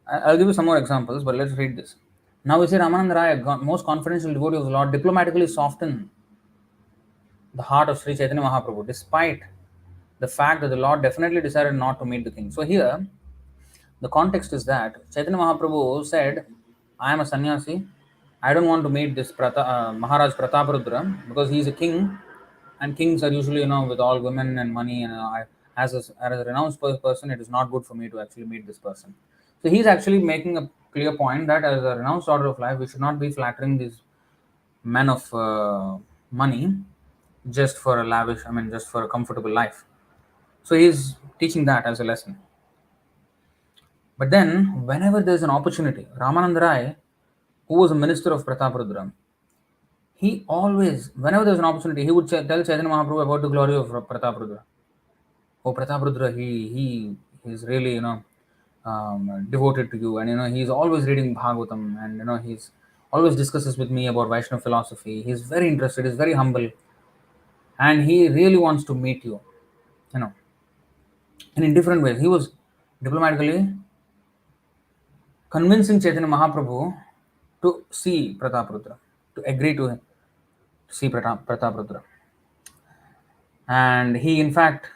Speaker 1: I'll give you some more examples, but let's read this. Now we see Ramananda Rai, most confidential devotee of the Lord, diplomatically soften the heart of Sri Chaitanya Mahaprabhu, despite the fact that the Lord definitely decided not to meet the king. So here, the context is that Chaitanya Mahaprabhu said, I am a sannyasi. I don't want to meet this Maharaj Prataparudra because he is a king, and kings are usually, with all women and money. And as a renounced person, it is not good for me to actually meet this person. So he's actually making a clear point that as a renounced order of life, we should not be flattering these men of money just for a lavish, just for a comfortable life. So he's teaching that as a lesson. But then, whenever there's an opportunity, Ramananda Rai, who was a minister of Prataparudra, he always, whenever there's an opportunity, he would tell Chaitanya Mahaprabhu about the glory of Prataparudra. Oh, Prataparudra, he is really, devoted to you, and he's always reading Bhagavatam, and he's always discusses with me about Vaishnava philosophy. He's very interested, he's very humble, and he really wants to meet you, you know, and in different ways. He was diplomatically convincing Chaitanya Mahaprabhu to see Prataparudra, to agree to see Prataparudra. And he, in fact,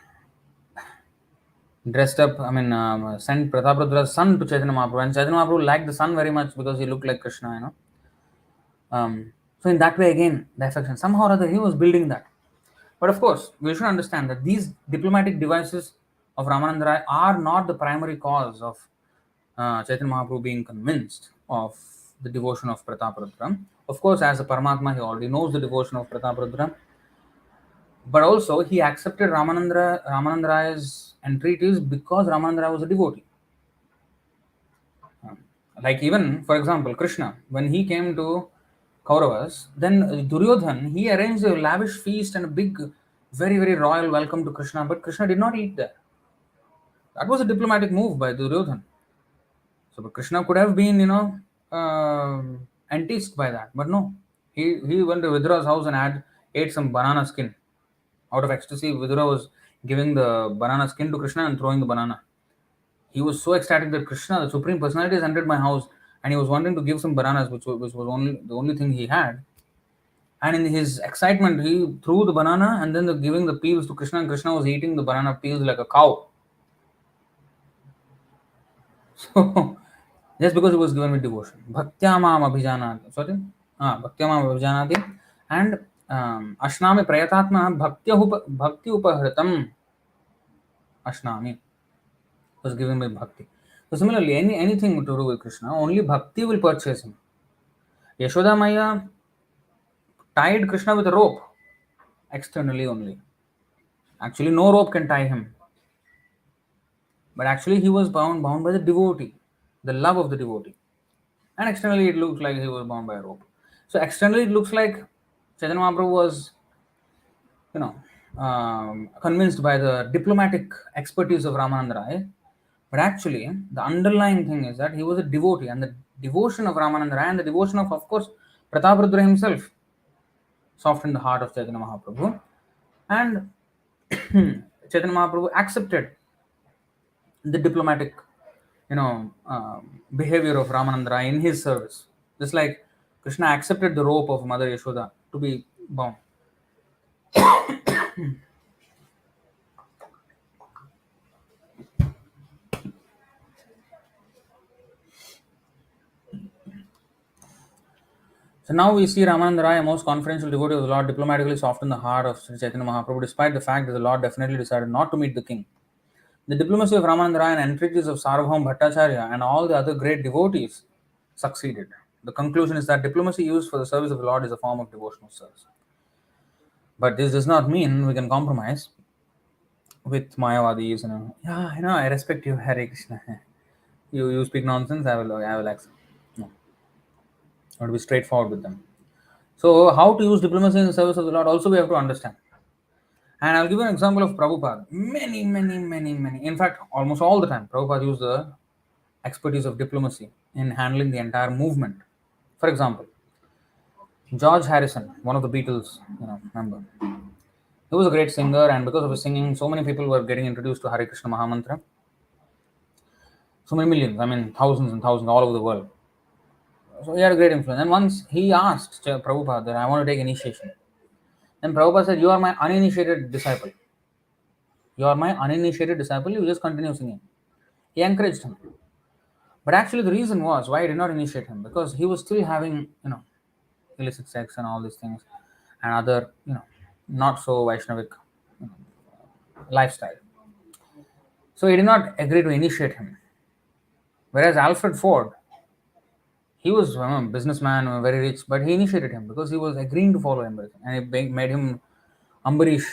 Speaker 1: dressed up, sent Prataparudra's son to Chaitanya Mahaprabhu. And Chaitanya Mahaprabhu liked the son very much because he looked like Krishna. So in that way, again, the affection. Somehow or other, he was building that. But of course, we should understand that these diplomatic devices of Ramananda Rai are not the primary cause of Chaitanya Mahaprabhu being convinced of the devotion of Prataparudra. Of course, as a Paramatma, he already knows the devotion of Prataparudra. But also, he accepted Ramananda Rai's entreaties because Ramananda Rai was a devotee. Like even, for example, Krishna, when he came to Kauravas, then Duryodhan, he arranged a lavish feast and a big, very, very royal welcome to Krishna, but Krishna did not eat there. That was a diplomatic move by Duryodhan. So but Krishna could have been, enticed by that, but no. He went to Vidura's house and ate some banana skin. Out of ecstasy, Vidura was giving the banana skin to Krishna and throwing the banana. He was so ecstatic that Krishna, the Supreme Personality, has entered my house, and he was wanting to give some bananas, which was only the only thing he had. And in his excitement, he threw the banana and then giving the peels to Krishna, and Krishna was eating the banana peels like a cow. So, just because he was given with devotion. Bhaktya mam abhijanati. Sorry? Bhaktya mam abhijanati. And Ashnami prayatatma bhakti upahritam. Ashnami was given by bhakti. So similarly, anything to do with Krishna, only bhakti will purchase him. Yashoda Maya tied Krishna with a rope, externally only. Actually, no rope can tie him. But actually, he was bound by the devotee, the love of the devotee. And externally, it looked like he was bound by a rope. So externally, it looks like Chaitanya Mahaprabhu was, convinced by the diplomatic expertise of Ramananda Rai. But actually, the underlying thing is that he was a devotee, and the devotion of Ramananda Rai and the devotion of course, Prataparudra himself softened the heart of Chaitanya Mahaprabhu. And Chaitanya Mahaprabhu accepted the diplomatic, behavior of Ramananda Rai in his service. Just like Krishna accepted the rope of Mother Yashoda to be bound. So now we see Ramananda Rai, a most confidential devotee of the Lord, diplomatically soften the heart of Sri Chaitanya Mahaprabhu, despite the fact that the Lord definitely decided not to meet the king. The diplomacy of Ramananda Rai and entreaties of Sarvabhaum Bhattacharya and all the other great devotees succeeded. The conclusion is that diplomacy used for the service of the Lord is a form of devotional service. But this does not mean we can compromise with Mayavadis. I respect you, Hare Krishna. You speak nonsense, I will accept. No, I want to be straightforward with them. So, how to use diplomacy in the service of the Lord also we have to understand. And I'll give you an example of Prabhupada. Many. In fact, almost all the time, Prabhupada used the expertise of diplomacy in handling the entire movement. For example, George Harrison, one of the Beatles, member. He was a great singer, and because of his singing, so many people were getting introduced to Hare Krishna Mahamantra. So many millions, thousands and thousands all over the world. So he had a great influence. And once he asked Prabhupada that I want to take initiation. Then Prabhupada said, you are my uninitiated disciple. You are my uninitiated disciple, you just continue singing. He encouraged him. But actually, the reason was why he did not initiate him, because he was still having, illicit sex and all these things, and other, not so Vaishnavic lifestyle. So he did not agree to initiate him. Whereas Alfred Ford, he was a businessman, very rich, but he initiated him because he was agreeing to follow everything, and it made him Ambarish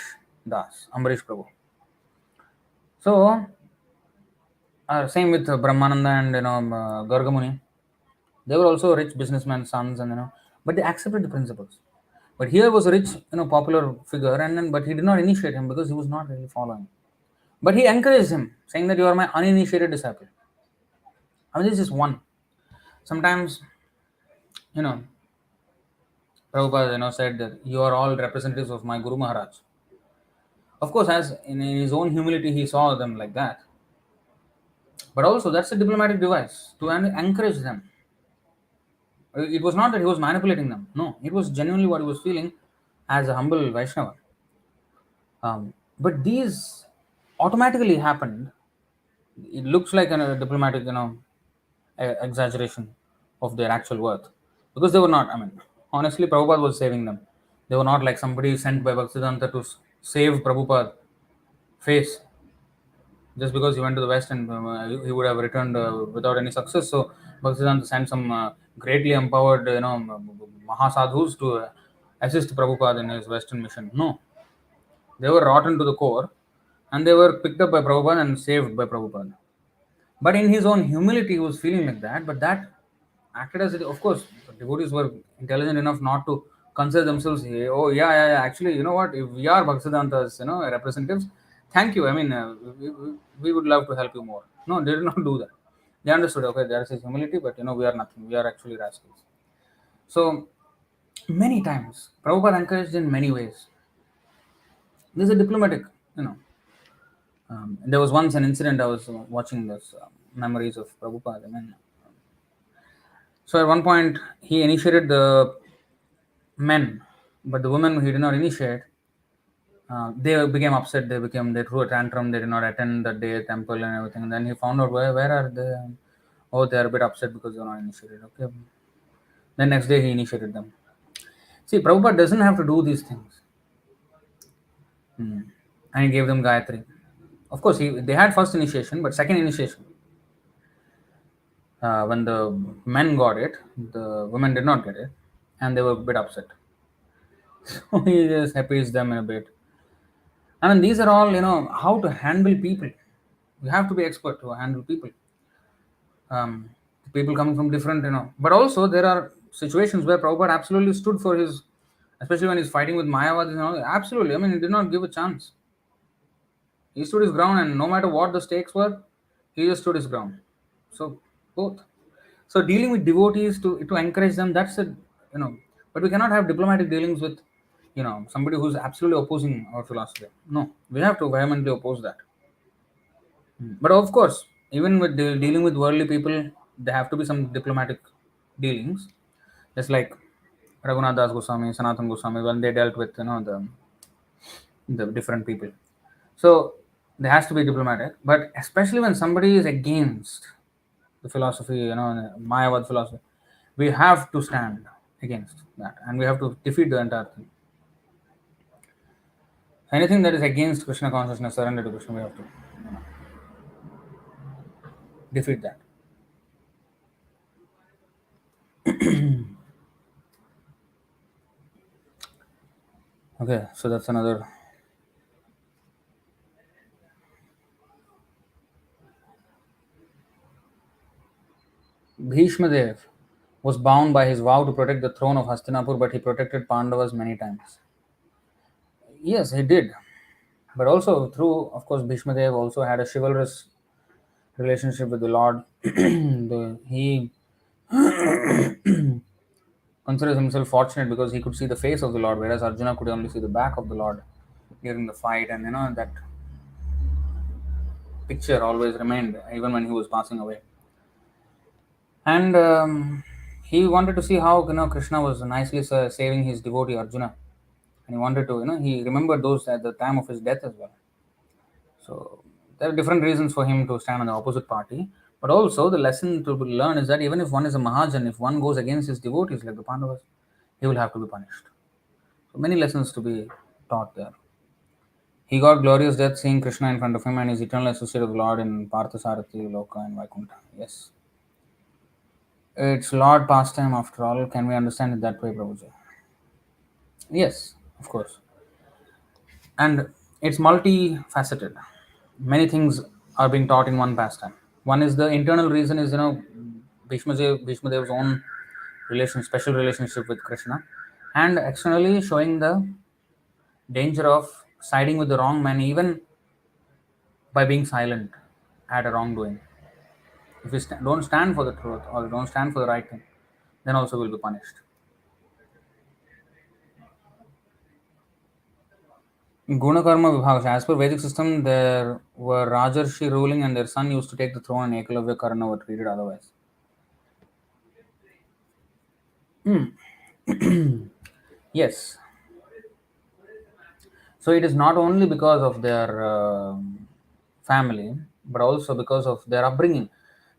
Speaker 1: Ambarish Prabhu. So same with Brahmananda and Gargamuni. They were also rich businessmen sons, and but they accepted the principles. But here was a rich, popular figure, and then but he did not initiate him because he was not really following. But he encouraged him, saying that you are my uninitiated disciple. I mean, this is one. Sometimes, you know, Prabhupada, said that you are all representatives of my Guru Maharaj. Of course, as in his own humility, he saw them like that. But also, that's a diplomatic device to encourage them. It was not that he was manipulating them. No, it was genuinely what he was feeling as a humble Vaishnava. But these automatically happened. It looks like a diplomatic, exaggeration of their actual worth, because they were not. I mean, honestly, Prabhupada was saving them. They were not like somebody sent by Bhaktisiddhanta to save Prabhupada face, just because he went to the West and he would have returned without any success. So Bhaktisiddhanta sent some greatly empowered, Mahasadhus to assist Prabhupada in his Western mission. No, they were rotten to the core, and they were picked up by Prabhupada and saved by Prabhupada. But in his own humility, he was feeling like that. But that acted as, of course, devotees were intelligent enough not to consider themselves, oh, yeah, yeah, yeah, actually, you know what, if we are Bhaktisiddhanta's, representatives, thank you. I mean, we would love to help you more. No, they did not do that. They understood, okay, there is his humility, but, we are nothing. We are actually rascals. So, many times, Prabhupada encouraged in many ways. This is a diplomatic, there was once an incident. I was watching this memories of Prabhupada. I mean, so at one point he initiated the men, but the women he did not initiate. They became upset. They threw a tantrum. They did not attend the day temple and everything. And then he found out where are they? Oh, they are a bit upset because they are not initiated. Okay. Then next day he initiated them. See, Prabhupada doesn't have to do these things. And he gave them Gayatri. Of course, they had first initiation, but second initiation, when the men got it, the women did not get it, and they were a bit upset. So he just appeased them in a bit. I mean, these are all, how to handle people. You have to be expert to handle people. People coming from different, But also, there are situations where Prabhupada absolutely stood for his, especially when he's fighting with Mayavad, absolutely. I mean, he did not give a chance. He stood his ground, and no matter what the stakes were, he just stood his ground. So, both. So dealing with devotees to encourage them, that's a, but we cannot have diplomatic dealings with, somebody who's absolutely opposing our philosophy. No, we have to vehemently oppose that. But of course, even with dealing with worldly people, there have to be some diplomatic dealings. Just like Raghunath Das Goswami, Sanatan Goswami, when they dealt with, the different people. So there has to be diplomatic, but especially when somebody is against the philosophy, Mayavad philosophy, we have to stand against that, and we have to defeat the entire thing. Anything that is against Krishna consciousness, surrender to Krishna, we have to defeat that. Okay, so that's another. Bhishma Dev was bound by his vow to protect the throne of Hastinapur, but he protected Pandavas many times. Yes, he did. But also through, of course, Bhishma Dev also had a chivalrous relationship with the Lord. He considers himself fortunate because he could see the face of the Lord, whereas Arjuna could only see the back of the Lord during the fight, and that picture always remained even when he was passing away. And he wanted to see how Krishna was nicely saving his devotee Arjuna, and he wanted to he remembered those at the time of his death as well. So there are different reasons for him to stand on the opposite party. But also the lesson to learn is that even if one is a Mahajan, if one goes against his devotees like the Pandavas, he will have to be punished. So many lessons to be taught there. He got glorious death seeing Krishna in front of him and is eternally associated with Lord in Parthasarathi, Loka and Vaikuntha. Yes. It's Lord pastime after all. Can we understand it that way, Prabhuji? Yes, of course. And it's multifaceted. Many things are being taught in one pastime. One is the internal reason is Bhishma Dev's own special relationship with Krishna, and externally showing the danger of siding with the wrong man even by being silent at a wrongdoing. If you don't stand for the truth or don't stand for the right thing, then also will be punished. Gunakarma Vibhaga. As per Vedic system, there were Rajarshi ruling and their son used to take the throne and Ekalavya Karna were treated otherwise. Yes. So it is not only because of their family, but also because of their upbringing.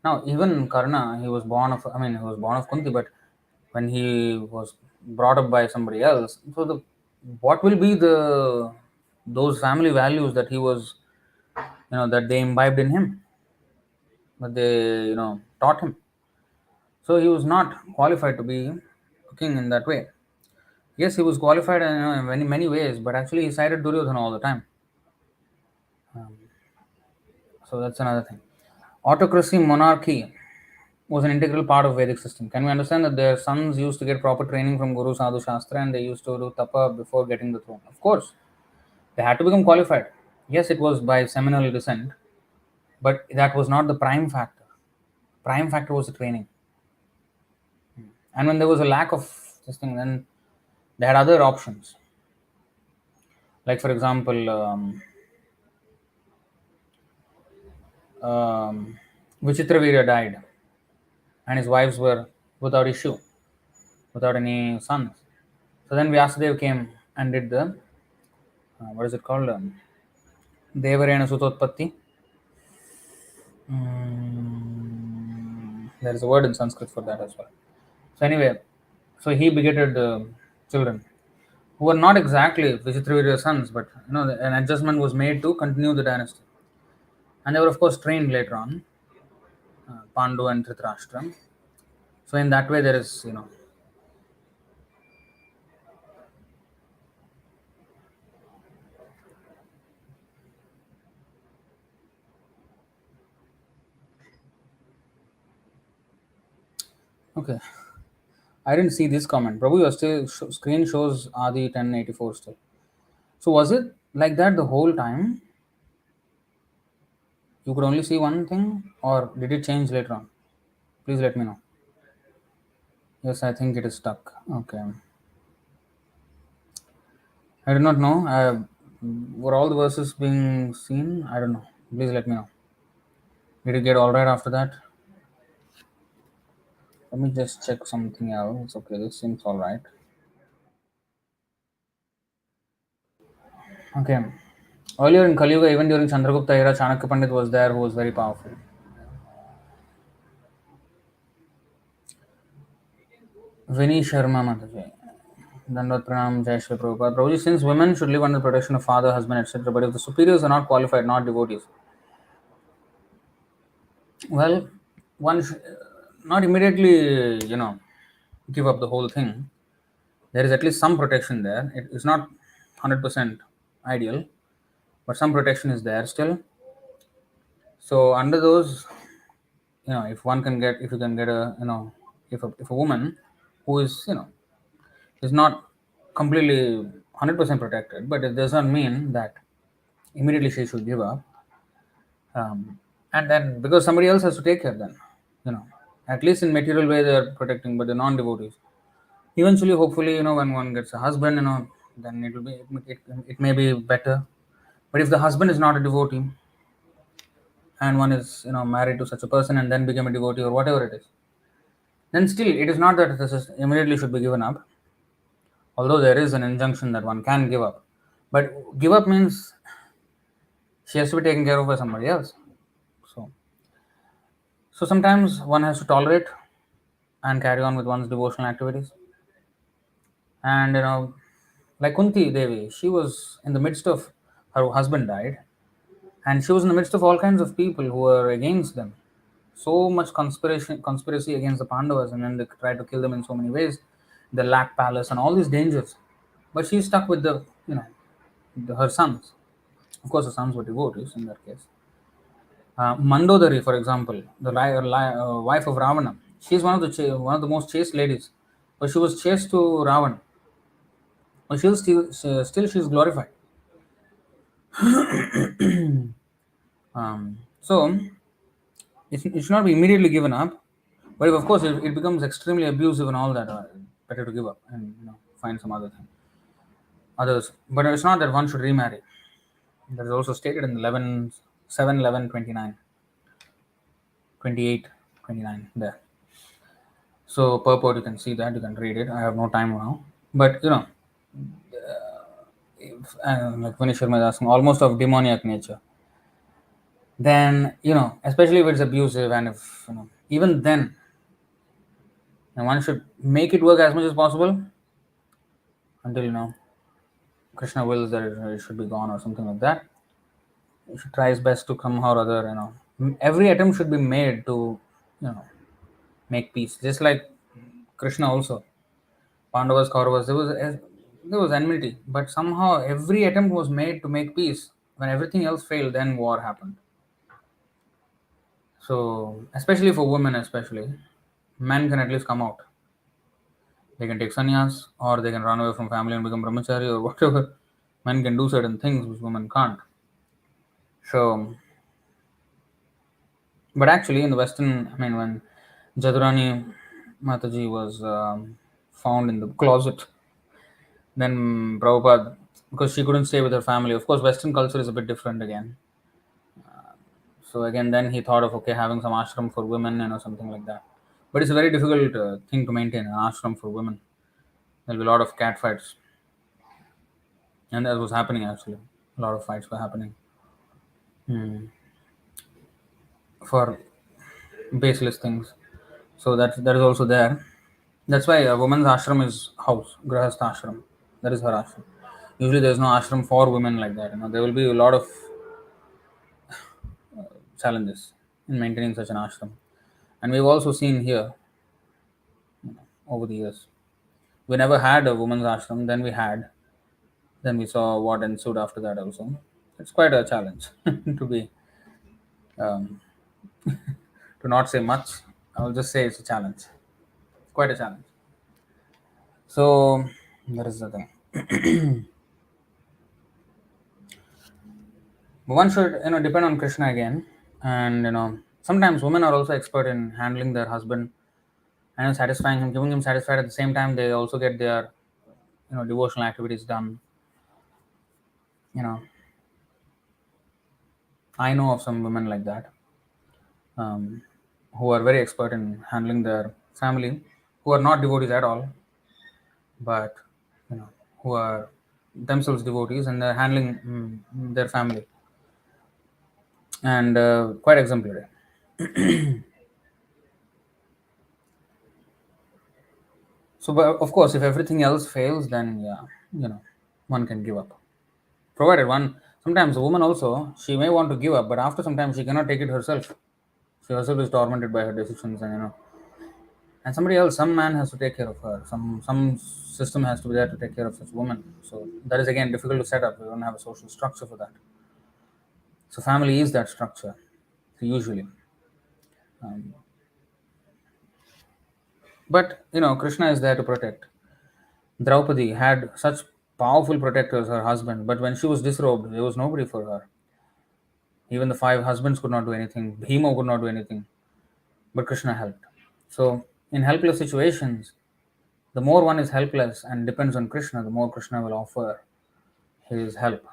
Speaker 1: Now, even Karna, he was born of Kunti, but when he was brought up by somebody else, so what will be those family values that he was, that they imbibed in him, that they, taught him. So he was not qualified to be king in that way. Yes, he was qualified in many many ways, but actually he sided Duryodhana all the time. So that's another thing. Autocracy, monarchy was an integral part of Vedic system. Can we understand that their sons used to get proper training from Guru Sadhu Shastra and they used to do tapa before getting the throne? Of course, they had to become qualified. Yes, it was by seminal descent, but that was not the prime factor. Prime factor was the training. And when there was a lack of this thing, then they had other options. Like, for example, Vichitravirya died, and his wives were without issue, without any sons. So then Vyasadeva came and did the what is it called? Devarena Sutotpatti. There is a word in Sanskrit for that as well. So anyway, so he begetted children who were not exactly Vichitravirya's sons, but an adjustment was made to continue the dynasty, and they were of course trained later on, Pandu and Dhritarashtra. So in that way, there is okay. I didn't see this comment. Prabhu, your screen shows Adi 1084 still. So was it like that the whole time? You could only see one thing, or did it change later on? Please let me know. Yes, I think it is stuck. Okay. I do not know. Were all the verses being seen? I don't know. Please let me know. Did it get alright after that? Let me just check something else. Okay, this seems alright. Okay. Earlier in Kali Yuga, even during Chandragupta era, Chanakya Pandit was there who was very powerful. Vinny Sharma Mataji. Dandat Pranam Jai Shri Prabhupada. Prabhuji, since women should live under protection of father, husband, etc., but if the superiors are not qualified, not devotees, well, one should not immediately, give up the whole thing. There is at least some protection there. It is not 100% ideal, but some protection is there still. So under those, if you can get if a woman who is, is not completely 100% protected, but it does not mean that immediately she should give up. And then because somebody else has to take care, then, at least in material way they are protecting, but the non-devotees. Eventually, hopefully, when one gets a husband, then it may be better. But if the husband is not a devotee and one is married to such a person and then become a devotee or whatever it is, then still it is not that this is immediately should be given up. Although there is an injunction that one can give up, but give up means She has to be taken care of by somebody else. So, so sometimes one has to tolerate and carry on with one's devotional activities. And like Kunti Devi, she was in the midst of her husband died, and she was in the midst of all kinds of people who were against them. So much conspiracy against the Pandavas, and then they tried to kill them in so many ways. The Lac Palace and all these dangers, but she stuck with her sons. Of course, the sons were devotees in that case. Mandodari, for example, the wife of Ravana, she's one of the most chaste ladies, but she was chaste to Ravan. But still she's glorified. So it should not be immediately given up. But if, of course, if it becomes extremely abusive and all that, better to give up and find some others. But it's not that one should remarry. That is also stated in 11, 7, 11, 29, 28, 29 there. So purport, you can see that, you can read it. I have no time now. But like Vinay Sharma is asking, almost of demoniac nature. Then especially if it's abusive, and if even then, and one should make it work as much as possible until Krishna wills that it should be gone or something like that. He should try his best to somehow or other, every attempt should be made to you know make peace. Just like Krishna also, Pandavas, Kauravas, there was enmity, but somehow every attempt was made to make peace. When everything else failed, then war happened. So especially for women, especially men can at least come out. They can take sannyas, or they can run away from family and become brahmachari, or whatever. Men can do certain things which women can't. So, but actually, in the Western, I mean, when Jadurani Mataji was found in the closet, then Prabhupada, because she couldn't stay with her family. Of course, Western culture is a bit different again. So again, then he thought of okay, having some ashram for women, something like that. But it's a very difficult thing to maintain an ashram for women. There'll be a lot of cat fights, and that was happening actually. A lot of fights were happening for baseless things. So that is also there. That's why a woman's ashram is house, grahastha ashram. That is her ashram. Usually, there is no ashram for women like that. There will be a lot of challenges in maintaining such an ashram, and we've also seen here over the years. We never had a woman's ashram. Then we saw what ensued after that. Also, it's quite a challenge to be um, to not say much. I'll just say it's a challenge. Quite a challenge. So that is the thing. But one should depend on Krishna again, and sometimes women are also expert in handling their husband and satisfying him, giving him satisfied. At the same time, they also get their devotional activities done. You know, I know of some women like that, um, who are very expert in handling their family, who are not devotees at all, but you know who are themselves devotees, and they're handling their family, and quite exemplary. So, but of course, if everything else fails, then yeah, one can give up. Provided one, sometimes a woman also, she may want to give up, but after some time she cannot take it herself. She herself is tormented by her decisions, and somebody else, some man has to take care of her. Some system has to be there to take care of such woman. So that is again difficult to set up. We don't have a social structure for that. So family is that structure, usually. Um, but Krishna is there to protect. Draupadi had such powerful protectors, her husband, but when she was disrobed, there was nobody for her. Even the five husbands could not do anything. Bhima could not do anything, but Krishna helped. So, in helpless situations, the more one is helpless and depends on Krishna, the more Krishna will offer his help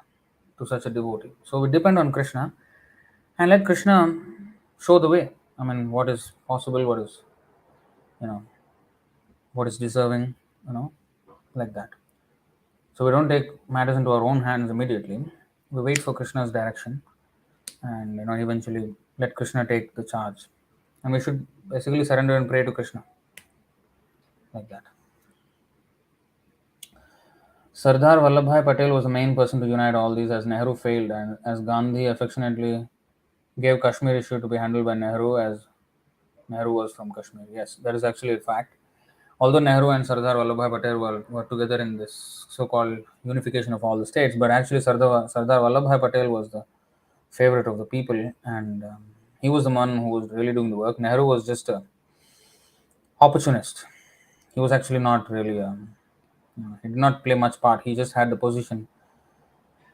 Speaker 1: to such a devotee. So, we depend on Krishna and let Krishna show the way. I mean, what is possible, you know, what is deserving, like that. So we don't take matters into our own hands immediately. We wait for Krishna's direction, and eventually let Krishna take the charge. And we should basically surrender and pray to Krishna like that. Sardar Vallabhbhai Patel was the main person to unite all these as Nehru failed, and as Gandhi affectionately gave Kashmir issue to be handled by Nehru, as Nehru was from Kashmir. Yes, that is actually a fact. Although Nehru and Sardar Vallabhbhai Patel were together in this so-called unification of all the states, but actually Sardar Vallabhbhai Patel was the favorite of the people, and he was the one who was really doing the work. Nehru was just a opportunist. He was actually not really. He did not play much part. He just had the position.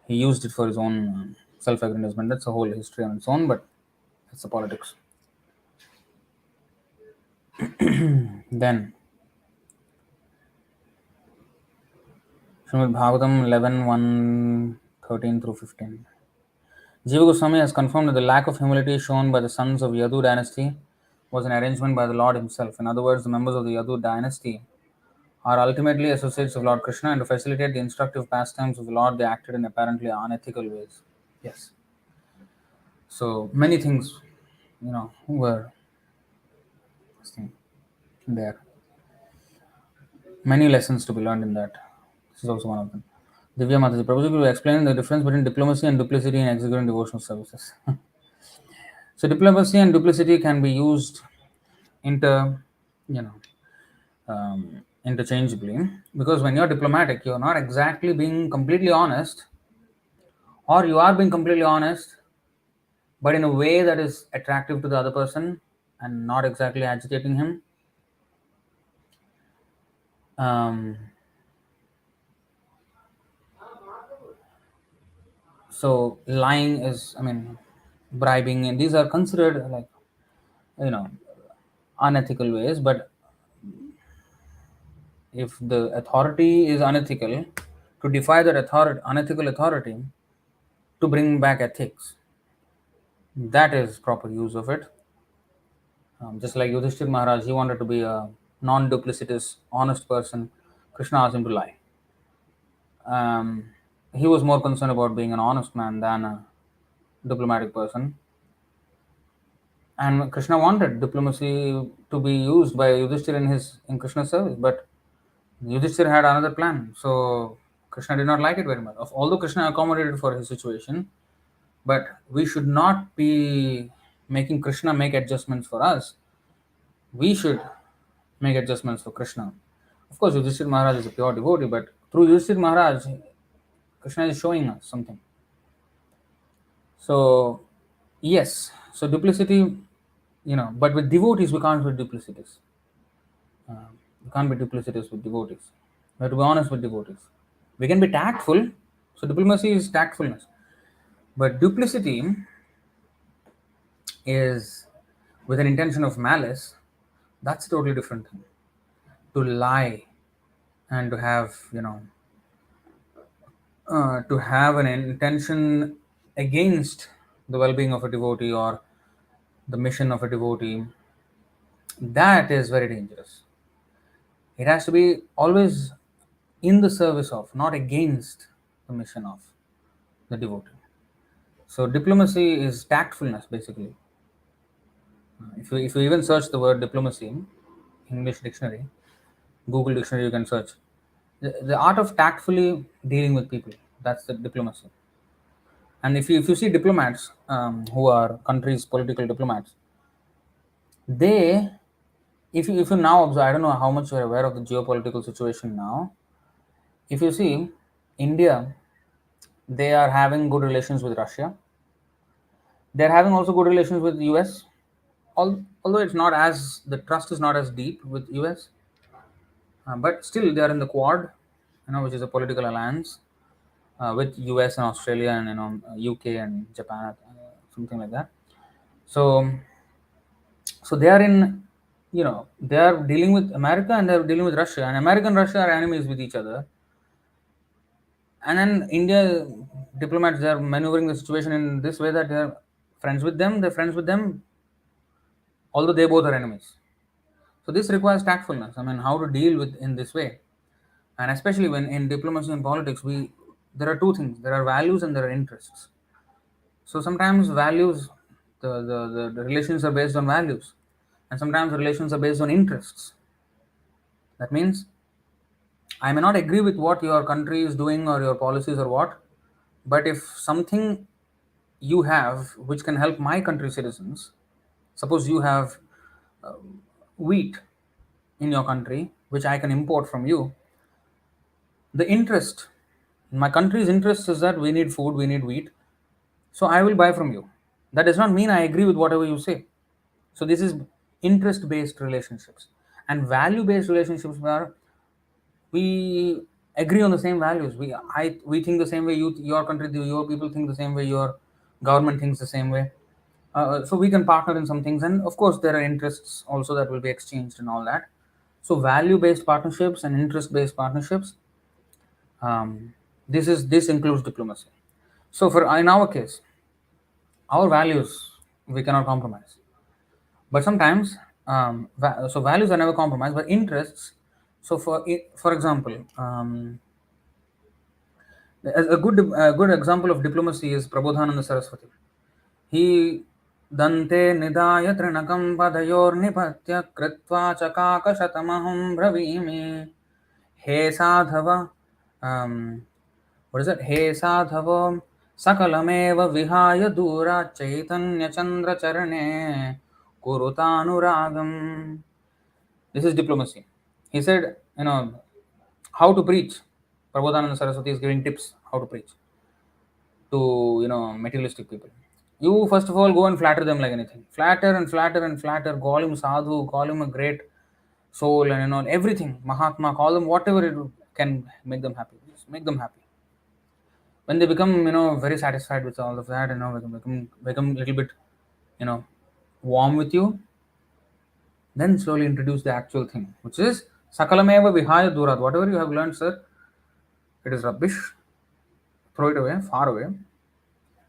Speaker 1: He used it for his own self-aggrandizement. That's a whole history on its own, but it's the politics. Then, Srimad Bhagavatam 11 1 13 through 15. Jiva Goswami has confirmed that the lack of humility shown by the sons of Yadu dynasty was an arrangement by the Lord himself. In other words, the members of the Yadu dynasty are ultimately associates of Lord Krishna, and to facilitate the instructive pastimes of the Lord, they acted in apparently unethical ways. Yes. So many things, were there. Many lessons to be learned in that. This is also one of them. Divya Mataji, Prabhuji will explain the difference between diplomacy and duplicity in executing devotional services. So diplomacy and duplicity can be used inter, you know, interchangeably, because when you're diplomatic, you're not exactly being completely honest, or you are being completely honest, but in a way that is attractive to the other person and not exactly agitating him. Um, so lying is, bribing, and these are considered like, you know, unethical ways. But if the authority is unethical, to defy that unethical authority, to bring back ethics, that is proper use of it. Just like Yudhishthir Maharaj, he wanted to be a non-duplicitous, honest person. Krishna asked him to lie. Um, he was more concerned about being an honest man than a diplomatic person. And Krishna wanted diplomacy to be used by Yudhishthir in Krishna's service, but Yudhishthir had another plan. So Krishna did not like it very much. Although Krishna accommodated for his situation, but we should not be making Krishna make adjustments for us. We should make adjustments for Krishna. Of course, Yudhishthir Maharaj is a pure devotee, but through Yudhishthir Maharaj, Krishna is showing us something. So, yes, so duplicity, but with devotees, we can't be duplicitous. We can't be duplicitous with devotees. We have to be honest with devotees. We can be tactful. So, diplomacy is tactfulness. But duplicity is with an intention of malice. That's a totally different thing. To lie and to have an intention against the well-being of a devotee or the mission of a devotee, that is very dangerous. It has to be always in the service of, not against the mission of the devotee. So diplomacy is tactfulness, basically. If you even search the word diplomacy, English dictionary, Google dictionary, you can search the art of tactfully dealing with people. That's the diplomacy. And if you see diplomats who are countries' political diplomats, they, if you now observe, I don't know how much you're aware of the geopolitical situation now. If you see India, they are having good relations with Russia. They're having also good relations with US. Although it's not as, the trust is not as deep with US, but still they are in the Quad, which is a political alliance with US and Australia and UK and Japan, something like that. So they are in, they are dealing with America and they are dealing with Russia, and America and Russia are enemies with each other. And then India diplomats, they are maneuvering the situation in this way that they are friends with them, they're friends with them, although they both are enemies. So this requires tactfulness. How to deal with in this way, and especially when in diplomacy and politics, there are two things: there are values and there are interests. So sometimes values, the relations are based on values, and sometimes relations are based on interests. That means I may not agree with what your country is doing or your policies or what, but if something you have which can help my country citizens, suppose you have wheat in your country which I can import from you, the interest, my country's interest is that we need food, we need wheat, so I will buy from you. That does not mean I agree with whatever you say. So this is interest based relationships, and value based relationships where we agree on the same values. We think the same way, your country, your people think the same way, your government thinks the same way. So we can partner in some things, and of course there are interests also that will be exchanged and all that. So value based partnerships and interest based partnerships, this includes diplomacy. So for in our case, our values we cannot compromise, but sometimes so values are never compromised, but interests. So for example, a good example of diplomacy is Prabodhananda Saraswati. He dante nidaya trinakam padyornipatya kritva chakakashatamaham bravimi he sadhava, what is it? He sadhava sakalameva vihaya dura chaitanya chandra charane kurutanuragam. This is diplomacy. He said, how to preach. Prabodhananda Saraswati is giving tips how to preach to materialistic people. You first of all go and flatter them like anything. Flatter and flatter and flatter. Call him sadhu. Call him a great soul, and everything. Mahatma. Call them whatever it can make them happy. Just make them happy. When they become very satisfied with all of that, become a little bit you know warm with you, then slowly introduce the actual thing, which is sakalameva vihaya durat. Whatever you have learned, sir, it is rubbish. Throw it away, far away,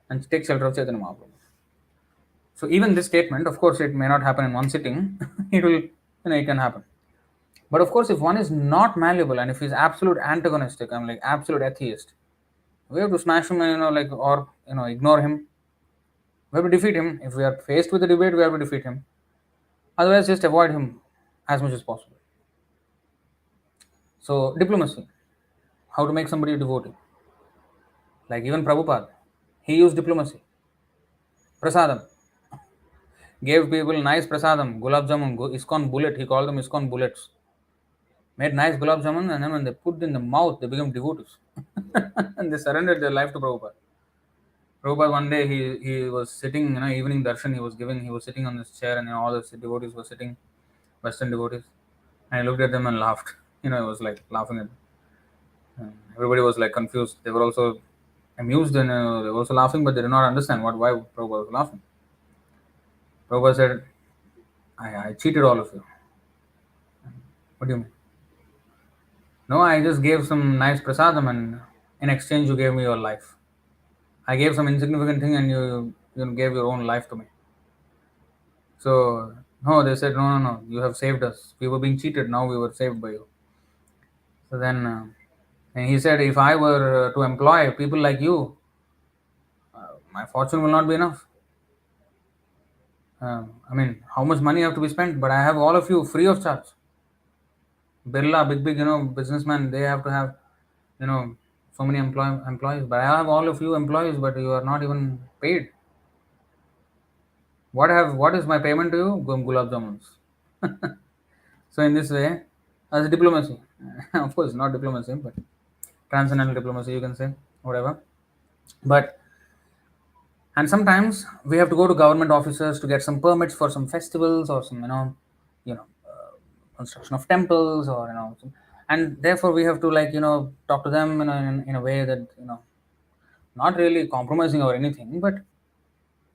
Speaker 1: and take shelter of Chaitanya Mahaprabhu. So even this statement, of course, it may not happen in one sitting. It can happen. But of course, if one is not malleable and if he's absolute antagonistic, I'm like absolute atheist, we have to smash him, or ignore him. We have to defeat him. If we are faced with a debate, we have to defeat him. Otherwise, just avoid him as much as possible. So diplomacy, how to make somebody a devotee. Like even Prabhupada, he used diplomacy. Prasadam. Gave people nice prasadam, gulab jamun, iskon bullet. He called them iskon bullets. Made nice gulab jamun, and then when they put it in the mouth, they became devotees. And they surrendered their life to Prabhupada. Prabhupada one day he was sitting, evening darshan he was giving. He was sitting on this chair, and all the devotees were sitting, Western devotees. And I looked at them and laughed. I was like laughing at them. Everybody was like confused. They were also amused, and they were also laughing, but they did not understand why Prabhupada was laughing. Prabhupada said, I cheated all of you. What do you mean? No, I just gave some nice prasadam, and in exchange you gave me your life. I gave some insignificant thing, and you gave your own life to me. So no, they said no. You have saved us. We were being cheated. Now we were saved by you. So then, and he said, if I were to employ people like you, my fortune will not be enough. How much money have to be spent? But I have all of you free of charge. Birla, big, businessman, they have to have, so many employees. But I have all of you employees, but you are not even paid. What is my payment to you? Gulab jamuns. So in this way, as diplomacy, of course not diplomacy, but transcendental diplomacy, you can say, whatever. But and sometimes we have to go to government officers to get some permits for some festivals or some construction of temples, or and therefore we have to talk to them in a way that not really compromising or anything, but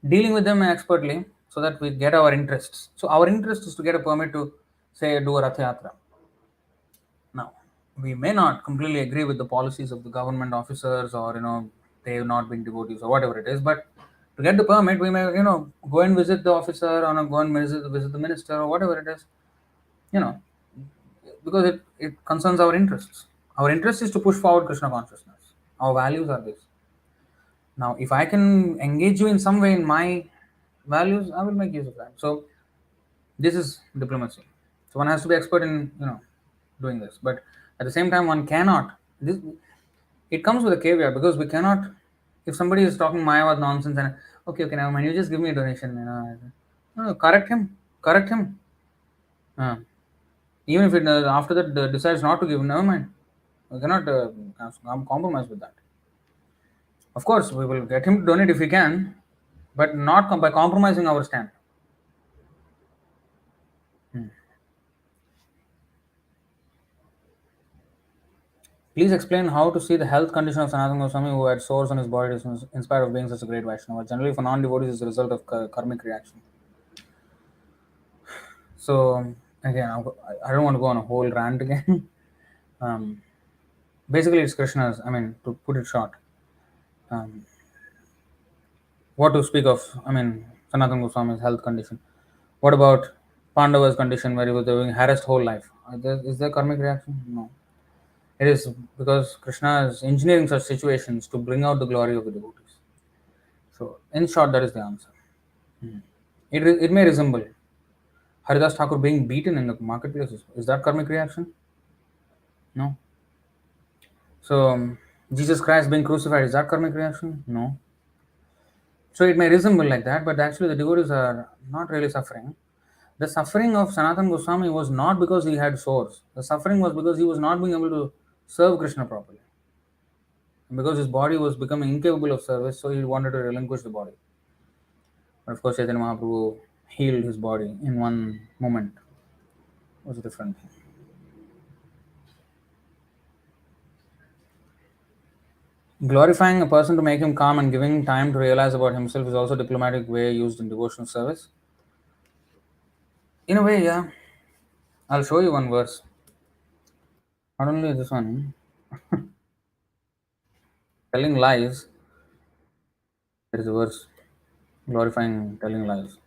Speaker 1: dealing with them expertly so that we get our interests. So our interest is to get a permit to say do a Rath Yatra. Now, we may not completely agree with the policies of the government officers, or they have not been devotees or whatever it is, but to get the permit, we may go and visit the officer, or go and visit the minister or whatever it is, you know, because it concerns our interests. Our interest is to push forward Krishna consciousness. Our values are this. Now, if I can engage you in some way in my values, I will make use of that. So this is diplomacy. So one has to be expert in doing this, but at the same time, one cannot. This it comes with a caveat because we cannot. If somebody is talking Mayavad nonsense and okay, okay, now man, you just give me a donation, no, correct him, correct him. Uh, Even if it after that decides not to give, never mind. We cannot compromise with that. Of course, we will get him to donate if we can, but not by compromising our stand. Hmm. Please explain how to see the health condition of Sanatana Goswami who had sores on his body in spite of being such a great Vaishnava. Generally, for non-devotees, it's a result of karmic reaction. So, again, I don't want to go on a whole rant again. um, Basically, it's Krishna's, I mean, to put it short, um, what to speak of, I mean, Sanatana Goswami's health condition. What about Pandava's condition where he was doing harassed whole life? Is there karmic reaction? No. It is because Krishna is engineering such situations to bring out the glory of the devotees. So, in short, that is the answer. It may resemble Haridas Thakur being beaten in the marketplaces. Is that karmic reaction? No. So, Jesus Christ being crucified, is that karmic reaction? No. So, it may resemble like that, but actually, the devotees are not really suffering. The suffering of Sanatan Goswami was not because he had sores. The suffering was because he was not being able to serve Krishna properly. And because his body was becoming incapable of service, so he wanted to relinquish the body. But of course, Chaitanya Mahaprabhu healed his body in one moment. It was a different thing. Glorifying a person to make him calm and giving time to realize about himself is also a diplomatic way used in devotional service. In a way, yeah. I'll show you one verse. Not only this one, telling lies, there is a verse glorifying telling lies.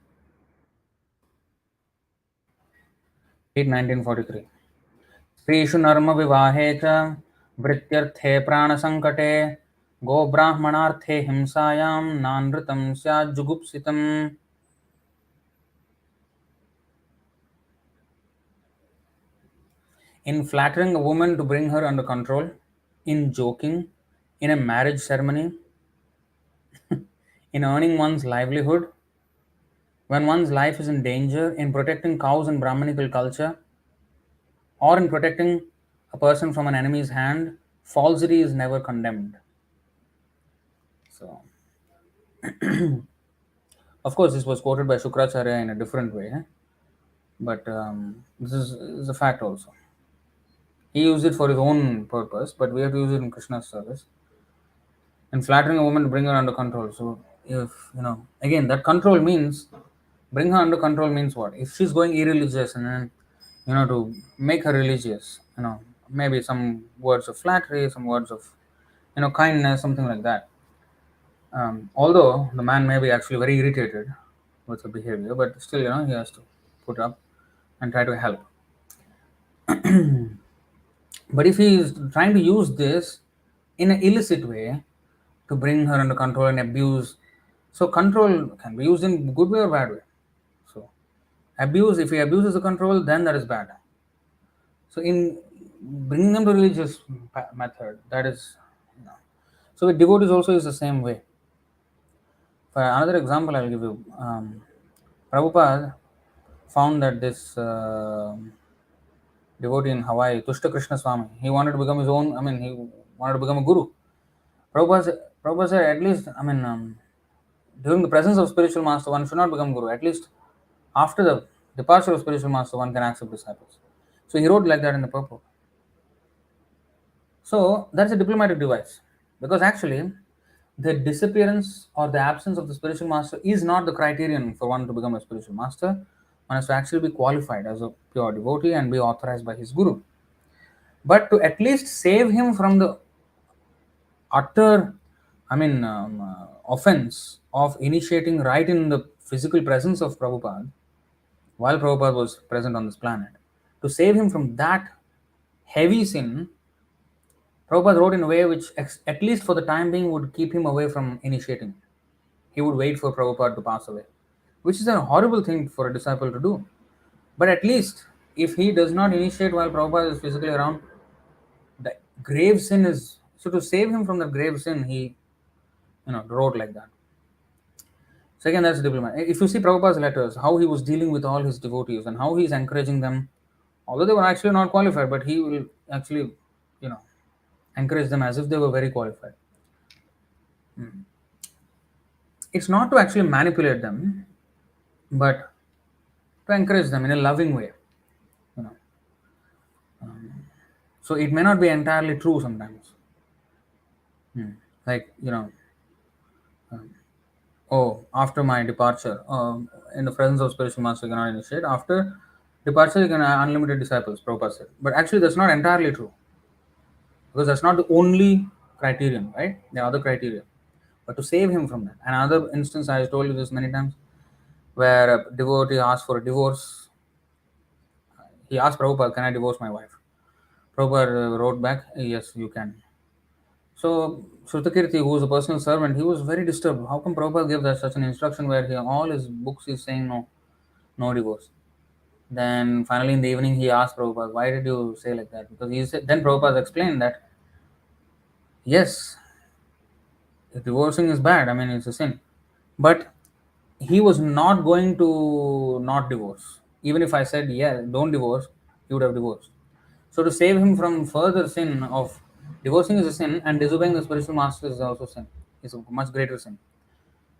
Speaker 1: 1943. स्त्रीषु नर्मविवाहे च वृत्त्यर्थे प्राणसङ्कटे गोब्राह्मणार्थे हिंसायां नानृतं स्याज्जुगुप्सितम्. In flattering a woman to bring her under control, in joking, in a marriage ceremony, in earning one's livelihood, when one's life is in danger, in protecting cows in Brahmanical culture, or in protecting a person from an enemy's hand, falsity is never condemned. So, of course, this was quoted by Shukracharya in a different way, but this is a fact also. He used it for his own purpose, but we have to use it in Krishna's service. And flattering a woman to bring her under control. So, if again, that control means bring her under control means what? If she's going irreligious and then to make her religious, maybe some words of flattery, some words of kindness, something like that. Although the man may be actually very irritated with her behavior, but still, he has to put up and try to help. But if he is trying to use this in an illicit way to bring her under control and abuse, so control can be used in good way or bad way. So abuse, if he abuses the control, then that is bad. So in bringing them to religious method, that is, so with devotees also is the same way. For another example, I'll give you. Prabhupada found that this devotee in Hawaii, Tushta Krishna Swami, he wanted to become his own, he wanted to become a guru. Prabhupada said, at least, during the presence of spiritual master, one should not become guru. At least after the departure of spiritual master, one can accept disciples. So he wrote like that in the purport. So that's a diplomatic device, because actually the disappearance or the absence of the spiritual master is not the criterion for one to become a spiritual master. One has to actually be qualified as a pure devotee and be authorized by his guru. But to at least save him from the utter, offense of initiating right in the physical presence of Prabhupada, while Prabhupada was present on this planet, to save him from that heavy sin, Prabhupada wrote in a way which, at least for the time being, would keep him away from initiating. He would wait for Prabhupada to pass away, which is a horrible thing for a disciple to do. But at least, if he does not initiate while Prabhupada is physically around, the grave sin is, so to save him from the grave sin, he wrote like that. Second, that's diplomat. If you see Prabhupada's letters, how he was dealing with all his devotees and how he's encouraging them, although they were actually not qualified, but he will actually, you know, encourage them as if they were very qualified. It's not to actually manipulate them, but to encourage them in a loving way. You know, so it may not be entirely true sometimes. Like oh, after my departure, in the presence of spiritual master, you cannot initiate. After departure, you can have unlimited disciples. Prabhupada said, but actually, that's not entirely true because that's not the only criterion, right? There are other criteria, but to save him from that. Another instance, I have told you this many times, where a devotee asked for a divorce. He asked Prabhupada, "Can I divorce my wife?" Prabhupada wrote back, "Yes, you can." So Shrutakirti, who was a personal servant, he was very disturbed. How come Prabhupada gave that such an instruction where all his books is saying no, no divorce? Then finally in the evening he asked Prabhupada, why did you say like that? Because he said, then Prabhupada explained that yes, divorcing is bad. I mean, it's a sin. But he was not going to not divorce. Even if I said, yeah, don't divorce, he would have divorced. So to save him from further sin of divorcing is a sin and disobeying the spiritual master is also sin. It's a much greater sin.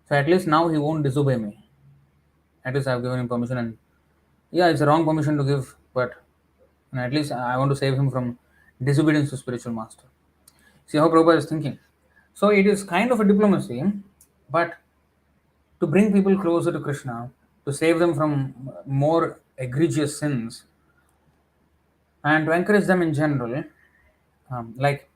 Speaker 1: So at least now he won't disobey me. At least I've given him permission, and yeah, it's a wrong permission to give, but at least I want to save him from disobedience to spiritual master. See how Prabhupada is thinking. So it is kind of a diplomacy, but to bring people closer to Krishna, to save them from more egregious sins, and to encourage them in general, like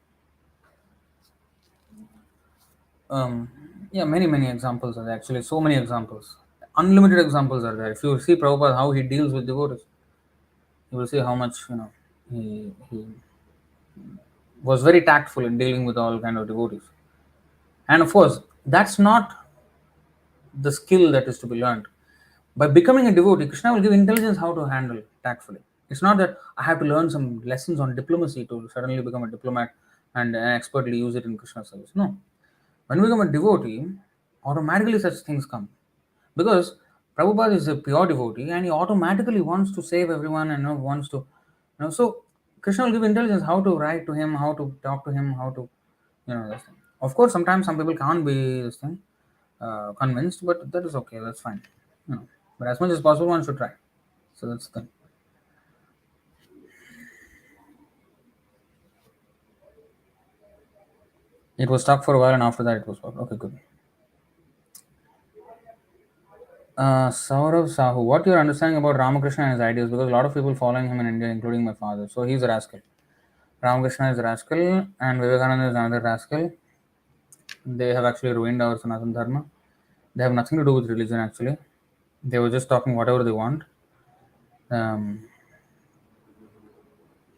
Speaker 1: um, yeah, many examples are there. Actually, so many examples, unlimited examples are there. If you see Prabhupada how he deals with devotees, you will see how much he was very tactful in dealing with all kind of devotees. And of course, that's not the skill that is to be learned. By becoming a devotee, Krishna will give intelligence how to handle tactfully. It's not that I have to learn some lessons on diplomacy to suddenly become a diplomat and expertly use it in Krishna service. No. When you become a devotee, automatically such things come. Because Prabhupada is a pure devotee and he automatically wants to save everyone and wants to, so Krishna will give intelligence how to write to him, how to talk to him, how to, this thing. Of course, sometimes some people can't be this thing convinced, but that is okay, that's fine. But as much as possible, one should try. So that's the thing. It was stuck for a while and after that it was worked. Okay, good. Saurav Sahu, what your understanding about Ramakrishna and his ideas? Because a lot of people following him in India, including my father. So he's a rascal. Ramakrishna is a rascal, and Vivekananda is another rascal. They have actually ruined our Sanatana Dharma. They have nothing to do with religion, actually. They were just talking whatever they want. Um,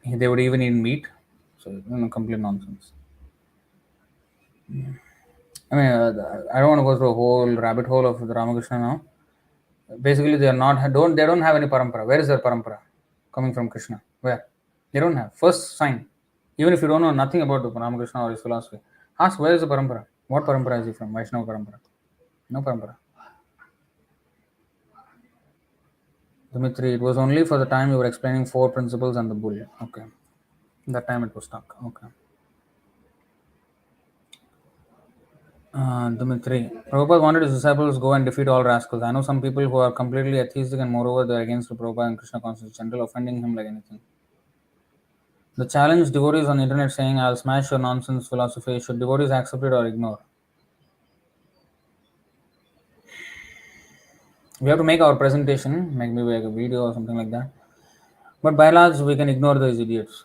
Speaker 1: they would even eat meat. So, complete nonsense. I mean, I don't want to go through a whole rabbit hole of the Ramakrishna now. Basically, they don't have any parampara. Where is their parampara coming from Krishna? Where? They don't have. First sign. Even if you don't know nothing about the Ramakrishna or his philosophy, ask where is the parampara? What parampara is he from? Vaishnava parampara. No parampara. Dimitri, it was only for the time you were explaining four principles and the bull. Okay. That time it was stuck. Okay. Dimitri, Prabhupada wanted his disciples go and defeat all rascals. I know some people who are completely atheistic and moreover they're against Prabhupada and Krishna consciousness general, offending him like anything. The challenge devotees on the internet saying, I'll smash your nonsense philosophy. Should devotees accept it or ignore? We have to make our presentation, maybe like a video or something like that. But by and large, we can ignore these idiots.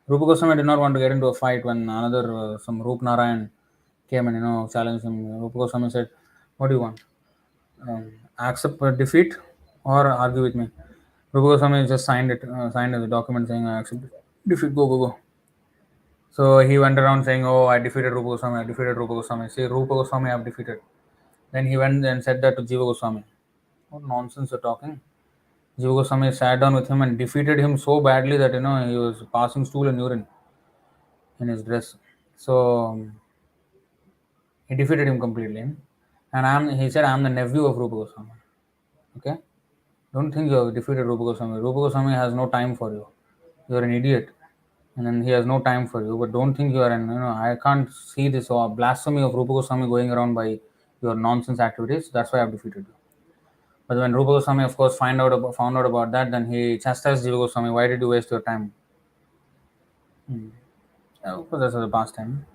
Speaker 1: Rupa Goswami did not want to get into a fight when another, some Rup Narayan came and, challenged him. Rupa Goswami said, what do you want? Accept defeat or argue with me? Rupa Goswami just signed the document saying, I accept defeat, go. So he went around saying, "Oh, I defeated Rupa Goswami. I defeated Rupa Goswami. See, Rupa Goswami I've defeated." Then he went and said that to Jiva Goswami. What nonsense you're talking? Jiva Goswami sat down with him and defeated him so badly that he was passing stool and urine in his dress. So he defeated him completely. And he said, "I'm the nephew of Rupa Goswami." Okay? Don't think you have defeated Rupa Goswami. Rupa Goswami has no time for you. You're an idiot. And then he has no time for you. But don't think you are I can't see this blasphemy of Rupa Goswami going around by your nonsense activities. That's why I've defeated you. But when Rupa Goswami, of course, found out about that, then he chastised Jiva Goswami. Why did you waste your time? Of course, that's the past time.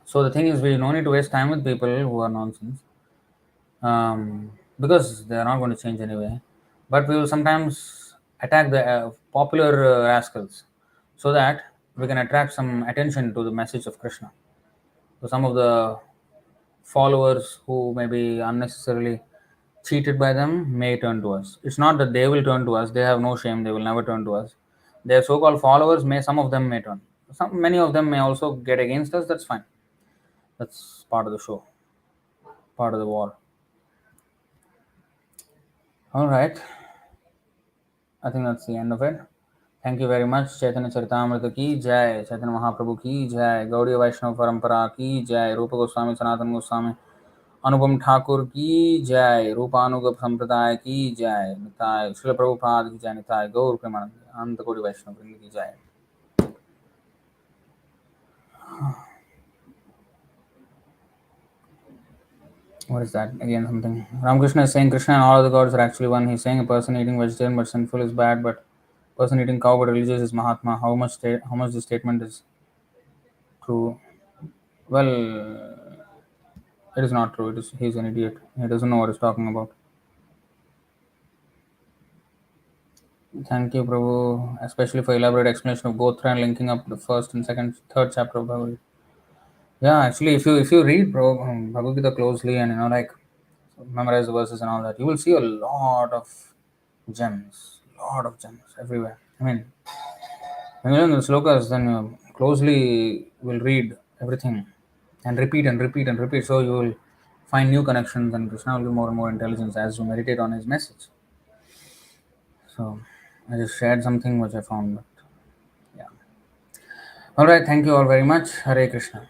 Speaker 1: So the thing is, we don't need to waste time with people who are nonsense, because they are not going to change anyway. But we will sometimes attack the popular rascals so that we can attract some attention to the message of Krishna. So some of the followers who may be unnecessarily cheated by them may turn to us. It's not that they will turn to us; they have no shame; they will never turn to us. Their so-called followers some of them may turn. Many of them may also get against us. That's fine. That's part of the show, part of the war. All right. I think that's the end of it. Thank you very much. Chaitanya Charitamrita ki jai, Chaitanya Mahaprabhu ki jai, Gaudiya Vaishnava Parampara ki jai, Rupa Goswami, Sanatana Goswami, Anupam Thakur ki jai, Rupanuga Sampradaya ki jai, Nitai, Srila Prabhupada ki jai, Nitai, Gaur Premanand, Ananta Kodi Vaishnava Vrinda ki jai. What is that? Again, something. Ramakrishna is saying Krishna and all other gods are actually one. He's saying a person eating vegetarian but sinful is bad, but person eating cow but religious is Mahatma. How much this statement is true? Well, it is not true. He's an idiot. He doesn't know what he's talking about. Thank you, Prabhu, especially for elaborate explanation of both and linking up the first and second, third chapter of Bhagavad Gita. Yeah, actually, if you read Bhagavad Gita closely and memorize the verses and all that, you will see a lot of gems everywhere. I mean, when you learn the slokas, then you closely will read everything and repeat and repeat and repeat. So you will find new connections, and Krishna will be more and more intelligence as you meditate on his message. So I just shared something which I found. But yeah. All right. Thank you all very much. Hare Krishna.